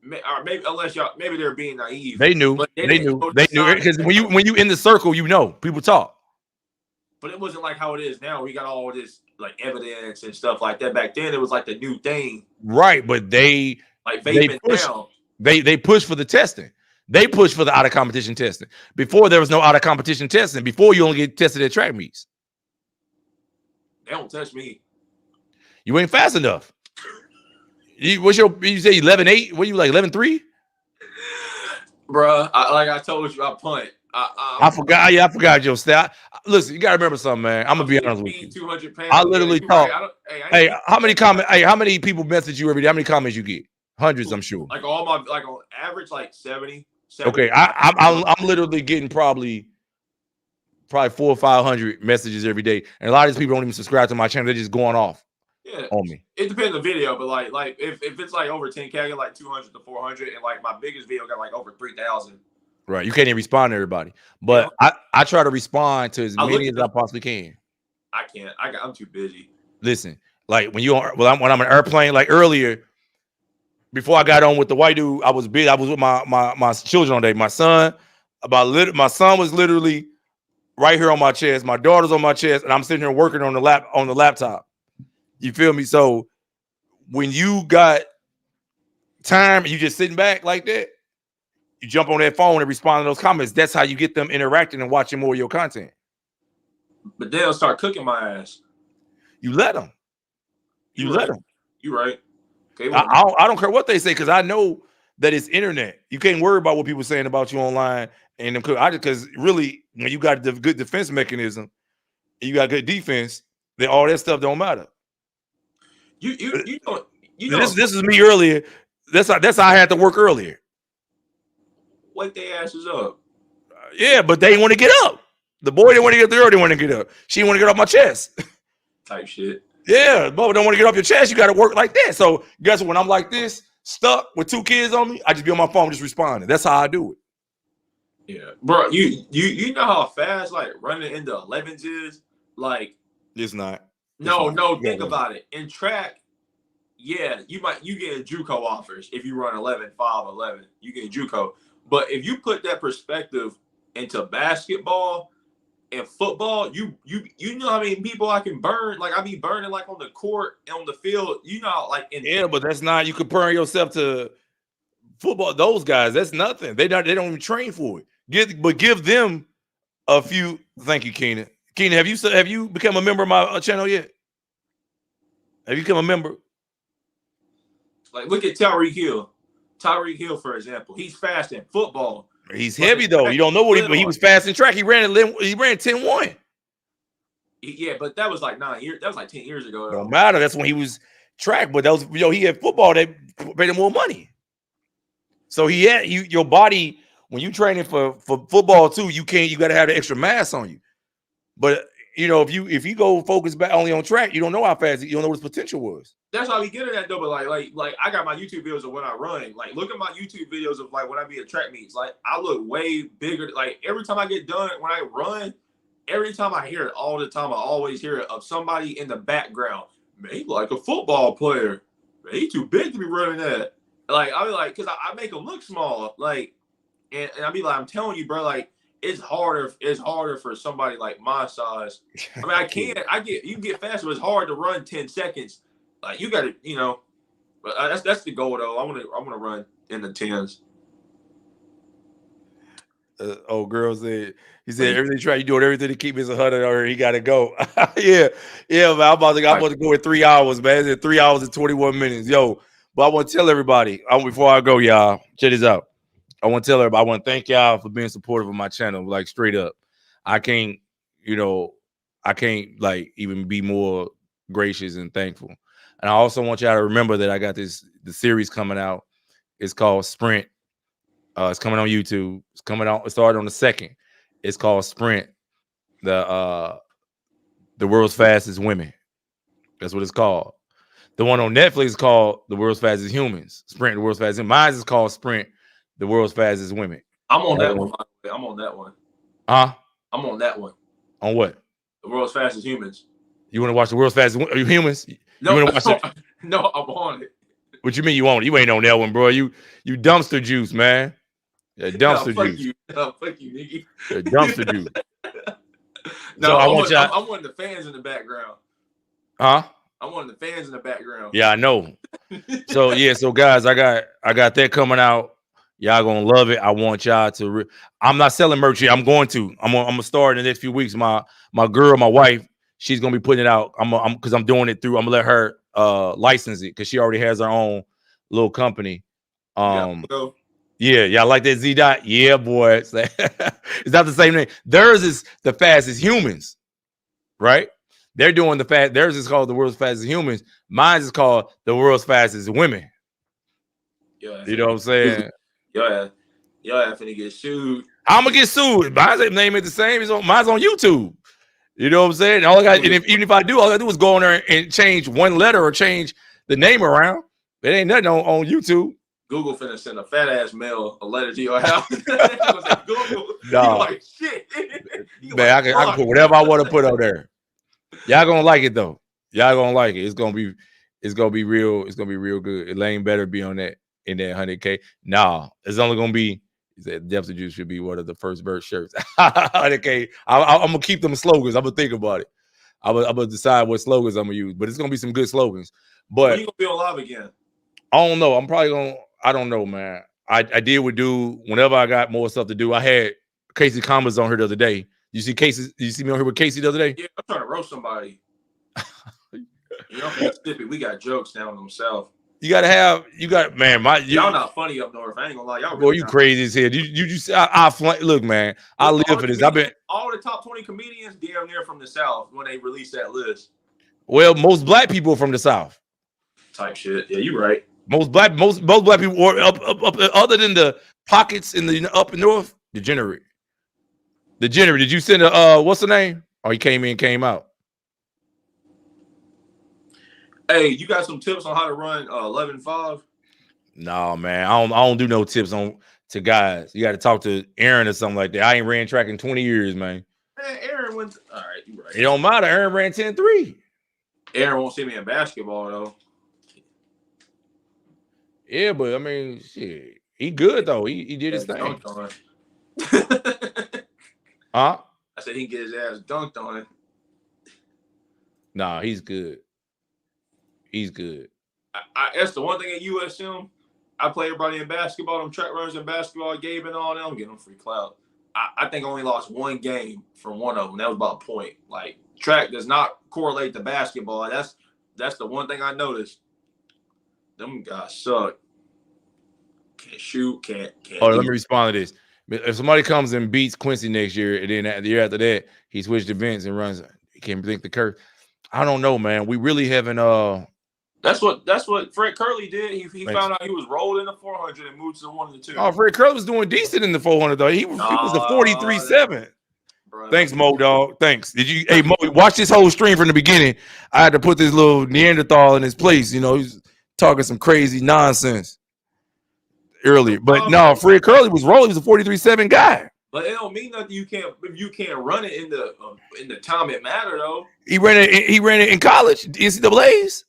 Speaker 8: Or maybe unless y'all, maybe they're being naive.
Speaker 1: They knew. They knew because when you in the circle, people talk.
Speaker 8: But it wasn't like how it is now. We got all this like evidence and stuff like that. Back then, it was like the new thing.
Speaker 1: Right, but they push for the testing. They push for the out of competition testing. Before there was no out of competition testing. Before you only get tested at track meets.
Speaker 8: They don't touch me.
Speaker 1: You ain't fast enough. You say 11.8? What are you like 11.3?
Speaker 8: Bruh, like I told you, I punt.
Speaker 1: I forgot. Yeah, I forgot your stat. Listen, you gotta remember something, man. I'm gonna be honest with you.
Speaker 8: 200 pounds.
Speaker 1: I literally talk. Hey, how many comments? Hey, how many people message you every day? How many comments you get? Hundreds, I'm sure.
Speaker 8: Like on average, like 70.
Speaker 1: Okay, I'm literally getting probably 400 or 500 messages every day, and a lot of these people don't even subscribe to my channel. They're just going off.
Speaker 8: Yeah,
Speaker 1: on me.
Speaker 8: It depends on the video, but like if it's like over 10K, I get like 200 to 400, and like my biggest video got like over 3,000.
Speaker 1: Right, you can't even respond to everybody, but I try to respond to as many as I possibly can.
Speaker 8: I can't. I'm too busy.
Speaker 1: Listen, Like when when I'm on an airplane, like earlier, before I got on with the white dude, I was big. I was with my children on day. My son was literally right here on my chest. My daughter's on my chest, and I'm sitting here working on the laptop. You feel me? So when you got time and you just sitting back like that, you jump on that phone and respond to those comments. That's how you get them interacting and watching more of your content.
Speaker 8: But they'll start cooking my ass.
Speaker 1: You let them.
Speaker 8: You
Speaker 1: let
Speaker 8: right.
Speaker 1: them.
Speaker 8: You right. Okay,
Speaker 1: I don't care what they say because I know that it's internet. You can't worry about what people are saying about you online. And because really, when you got the good defense mechanism, you got good defense, then all that stuff don't matter.
Speaker 8: You know.
Speaker 1: This is me earlier. That's how I had to work earlier.
Speaker 8: Wake their asses up.
Speaker 1: Yeah, but they didn't want to get up. The boy didn't want to get up. The girl didn't want to get up. She didn't want to get off my chest.
Speaker 8: Type shit.
Speaker 1: Yeah, but don't want to get off your chest. You got to work like that. So guess what? When I'm like this, stuck with 2 kids on me, I just be on my phone, just responding. That's how I do it.
Speaker 8: Yeah, bro. You know how fast like running into 11s is? Like,
Speaker 1: it's not.
Speaker 8: No. Think about it. In track, yeah, you get JUCO offers if you run 11.5, you get JUCO. But if you put that perspective into basketball and football, you know how many people I can burn? Like I be burning like on the court and on the field. You know, like
Speaker 1: but that's not you comparing yourself to football. Those guys, that's nothing. They don't even train for it. Give them a few. Thank you, Keenan. Keenan, have you become a member of my channel yet? Have you become a member?
Speaker 8: Like look at Tyreek Hill. Tyreek Hill, for example, he's fast in football.
Speaker 1: He's heavy though. You don't know what he was fast in track. He ran 10-1.
Speaker 8: Yeah, but that was like 9 years. That was like 10 years ago.
Speaker 1: Don't matter. That's when he was track. But that was he had football. They paid him more money. So he had your body when you training for football too. You got to have the extra mass on you. But if you go focus back only on track, you don't know how fast. You don't know what his potential was.
Speaker 8: That's how we get at that though. But like I got my YouTube videos of when I run. Like look at my YouTube videos of like when I be at track meets. Like I look way bigger. Like every time I get done when I run, every time I hear it all the time, I always hear it of somebody in the background. Man, he like a football player. Man, he too big to be running that. Like I be like, cause I make him look small. Like, and I be like, I'm telling you, bro. Like it's harder for somebody like my size. I mean, you can get faster, but it's hard to run 10 seconds. Like you got to, but that's the goal though. I want to run in the 10s.
Speaker 1: Girl said everything you doing everything to keep his 100 or he got to go. yeah, man. I'm about to go in 3 hours, man. It's 3 hours and 21 minutes, yo. But I want to tell everybody before I go, y'all. Check this out. I want to tell everybody. I want to thank y'all for being supportive of my channel. Like straight up, I can't like even be more gracious and thankful. And I also want y'all to remember that I got the series coming out. It's called Sprint. It's coming on YouTube. It's coming out. It started on the 2nd. It's called Sprint. The World's Fastest Women. That's what it's called. The one on Netflix is called The World's Fastest Humans. Sprint, The World's Fastest. Mine is called Sprint, The World's Fastest Women.
Speaker 8: I'm on that one. I'm on that one.
Speaker 1: Huh?
Speaker 8: I'm on that one.
Speaker 1: On what?
Speaker 8: The World's Fastest Humans.
Speaker 1: You want to watch The World's Fastest Humans?
Speaker 8: No,
Speaker 1: you want to watch it?
Speaker 8: No, I'm on it.
Speaker 1: What you mean you on it? You ain't on that one, bro. You dumpster juice, man. Yeah, dumpster juice.
Speaker 8: Fuck you, nigga.
Speaker 1: Yeah, dumpster juice.
Speaker 8: No,
Speaker 1: so
Speaker 8: I'm one of the fans in the background.
Speaker 1: Huh?
Speaker 8: I'm one of the fans in the background.
Speaker 1: Yeah, I know. So guys, I got that coming out. Y'all gonna love it. I want y'all to. I'm not selling merch yet. I'm gonna start in the next few weeks. My girl, my wife, she's gonna be putting it out. Because I'm doing it through. I'm gonna let her license it because she already has her own little company. Yeah, y'all like that Z Dot? Yeah, boy. It's not the same name. Theirs is The Fastest Humans, right? They're doing theirs is called The World's Fastest Humans. Mine is called The World's Fastest Women.
Speaker 8: Yeah,
Speaker 1: you know what I'm saying?
Speaker 8: Yeah, finna get sued.
Speaker 1: I'm gonna get sued. My name is the same. Mine's on YouTube. You know what I'm saying? All I got, even if I do, all I gotta do is go on there and change one letter or change the name around. It ain't nothing on YouTube.
Speaker 8: Google finna send a fat ass mail a letter to your house. Google.
Speaker 1: No.
Speaker 8: Like shit.
Speaker 1: Man, I can put whatever I want to put on there. Y'all gonna like it though. Y'all gonna like it. It's gonna be real. It's gonna be real good. Elaine better be on that in that 100K. Nah, it's only gonna be. He said Depth of Juice should be one of the first bird shirts. 100K. I'm gonna keep them slogans. I'm gonna think about it. I'm gonna decide what slogans I'm gonna use, but it's gonna be some good slogans. But
Speaker 8: when you gonna be on live again?
Speaker 1: I don't know. I'm probably gonna. I don't know, man. I did with dude whenever I got more stuff to do. I had Casey Combs on here the other day. You see Casey? You see me on here with Casey the other day?
Speaker 8: Yeah, I'm trying to roast somebody. You know, Mississippi, we got jokes down in the South.
Speaker 1: You gotta have. You got man.
Speaker 8: Y'all not funny up north. I ain't gonna lie. Y'all
Speaker 1: boy,
Speaker 8: really
Speaker 1: you
Speaker 8: not.
Speaker 1: crazy as hell. You just I look, man. I live for this. I've been
Speaker 8: all the top 20 comedians damn near from the South when they release that list.
Speaker 1: Well, most black people are from the South.
Speaker 8: Type shit. Yeah, you right.
Speaker 1: Most black people are up other than the pockets in the up north. Degenerate. Did you send a what's the name? Oh, he came in, came out.
Speaker 8: Hey, you got some tips on how to run 11.5?
Speaker 1: No, man. I don't do no tips to guys. You got to talk to Erin or something like that. I ain't ran track in 20 years, man.
Speaker 8: Man, Erin went. All right, you right.
Speaker 1: It don't matter. Erin ran 10-3.
Speaker 8: Erin won't see me in basketball though.
Speaker 1: Yeah, but I mean, shit, he good though. He did his thing.
Speaker 8: On.
Speaker 1: Huh?
Speaker 8: I said he can get his ass dunked on it.
Speaker 1: Nah, he's good. He's good.
Speaker 8: That's the one thing at USM. I play everybody in basketball. Them track runners in basketball, Gabe and all them, getting them free clout. I think I only lost one game from one of them. That was about a point. Like track does not correlate to basketball. That's the one thing I noticed. Them guys suck. Can't shoot. Can't.
Speaker 1: Oh, let me respond to this. If somebody comes and beats Quincy next year, and then the year after that he switched events and runs, he can't think the curve. I don't know, man. We really haven't.
Speaker 8: That's what Fred Curley did. He found out he was rolled in the 400 and moved to the 1 and the 2.
Speaker 1: Oh, Fred Curley was doing decent in the 400 though. He was a 43.7. Thanks, Mo, dog. Thanks. Hey, Mo, watch this whole stream from the beginning. I had to put this little Neanderthal in his place. You know, he's talking some crazy nonsense earlier. But no, Fred Curley was rolling. He was a 43.7 guy.
Speaker 8: But it don't mean nothing. You can't run it in the time it matter though.
Speaker 1: He ran it in college, NCAA's.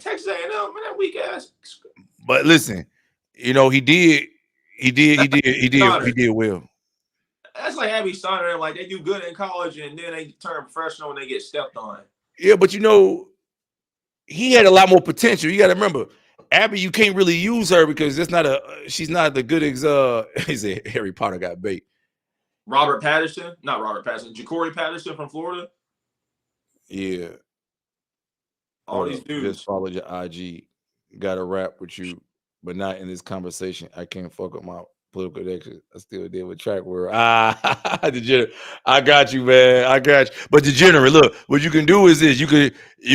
Speaker 8: Texas A&M, man, that weak ass.
Speaker 1: But listen, you know he did well.
Speaker 8: That's like Abby Steiner. Like they do good in college and then they turn professional and they get stepped on.
Speaker 1: Yeah, but you know, he had a lot more potential. You got to remember, Abby, you can't really use her because she's not the good he said Harry Potter got bait.
Speaker 8: Not Robert Patterson, Ja'Cory Patterson from Florida.
Speaker 1: Yeah.
Speaker 8: All these dudes.
Speaker 1: Just follow your IG. Got to rap with you, but not in this conversation. I can't fuck up my political connections. I still deal with track world. Degenerate. I got you, man. I got you. But Degenerate, look, what you can do is this. You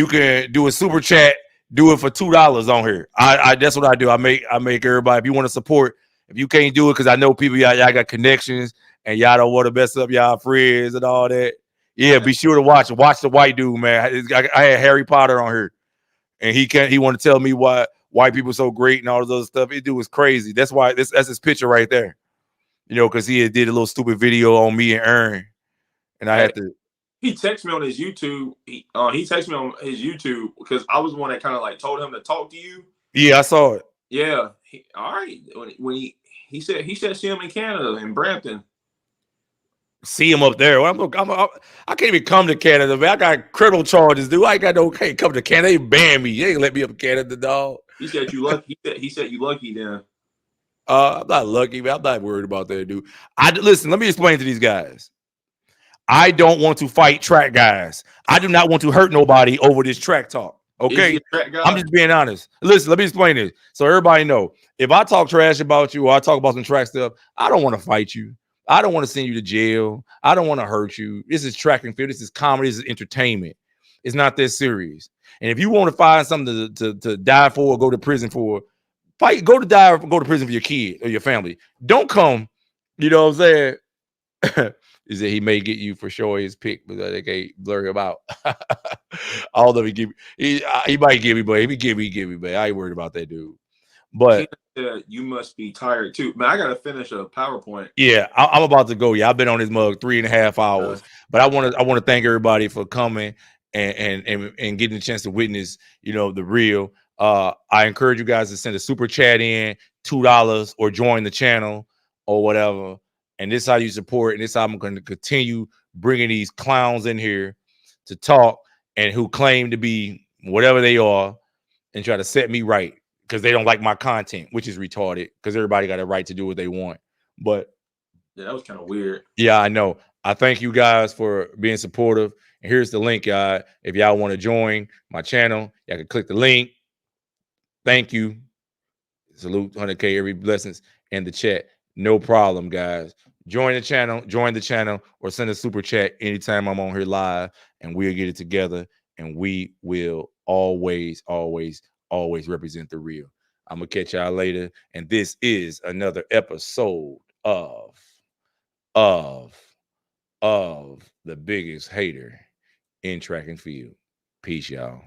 Speaker 1: can do a super chat. Do it for $2 on here. I that's what I do. I make everybody. If you want to support, if you can't do it, because I know people y'all got connections and y'all don't want to mess up y'all friends and all that. Yeah, be sure to watch the white dude, man. I had Harry Potter on here, and he want to tell me why white people so great and all this other stuff. It dude was crazy. That's why that's his picture right there. You know, because he did a little stupid video on me and Erin, and I had to.
Speaker 8: He texted me on his YouTube. He texted me on his YouTube because I was the one that kind of like told him to talk to you.
Speaker 1: Yeah, I saw it.
Speaker 8: Yeah. All right. When he said see him in Canada in Brampton.
Speaker 1: See him up there. I can't even come to Canada, man. I got criminal charges, dude. I ain't got can't come to Canada. They ban me. They ain't let me up in Canada, dog.
Speaker 8: He said you lucky. He said you lucky then.
Speaker 1: I'm not lucky, man. I'm not worried about that, dude. Listen, let me explain to these guys. I don't want to fight track guys. I do not want to hurt nobody over this track talk. Okay, I'm just being honest. Listen, let me explain this so everybody know. If I talk trash about you or I talk about some track stuff, I don't want to fight you. I don't want to send you to jail. I don't want to hurt you. This is track and field. This is comedy. This is entertainment. It's not that serious. And if you want to find something to die for or go to prison for, fight. Go to prison for your kid or your family. Don't come. You know what I'm saying? Is that he may get you for sure his pick, but they can't blur him out. Although he might give me, but if he give me, but I ain't worried about that dude. But
Speaker 8: you must be tired too, man. I gotta finish a PowerPoint.
Speaker 1: Yeah, I'm about to go. Yeah, I've been on this mug 3.5 hours, but I want to thank everybody for coming and getting a chance to witness, you know, the real. I encourage you guys to send a super chat in, $2, or join the channel or whatever. And this is how you support. And this is how I'm going to continue bringing these clowns in here to talk and who claim to be whatever they are and try to set me right because they don't like my content, which is retarded because everybody got a right to do what they want. But
Speaker 8: yeah, that was kind of weird.
Speaker 1: Yeah, I know. I thank you guys for being supportive. And here's the link, y'all. If y'all want to join my channel, y'all can click the link. Thank you. Salute 100K, every blessings in the chat. No problem, guys. Join the channel, or send a super chat anytime I'm on here live, and we'll get it together. And we will always, always, always represent the real. I'm gonna catch y'all later. And this is another episode of the biggest hater in track and field. Peace, y'all.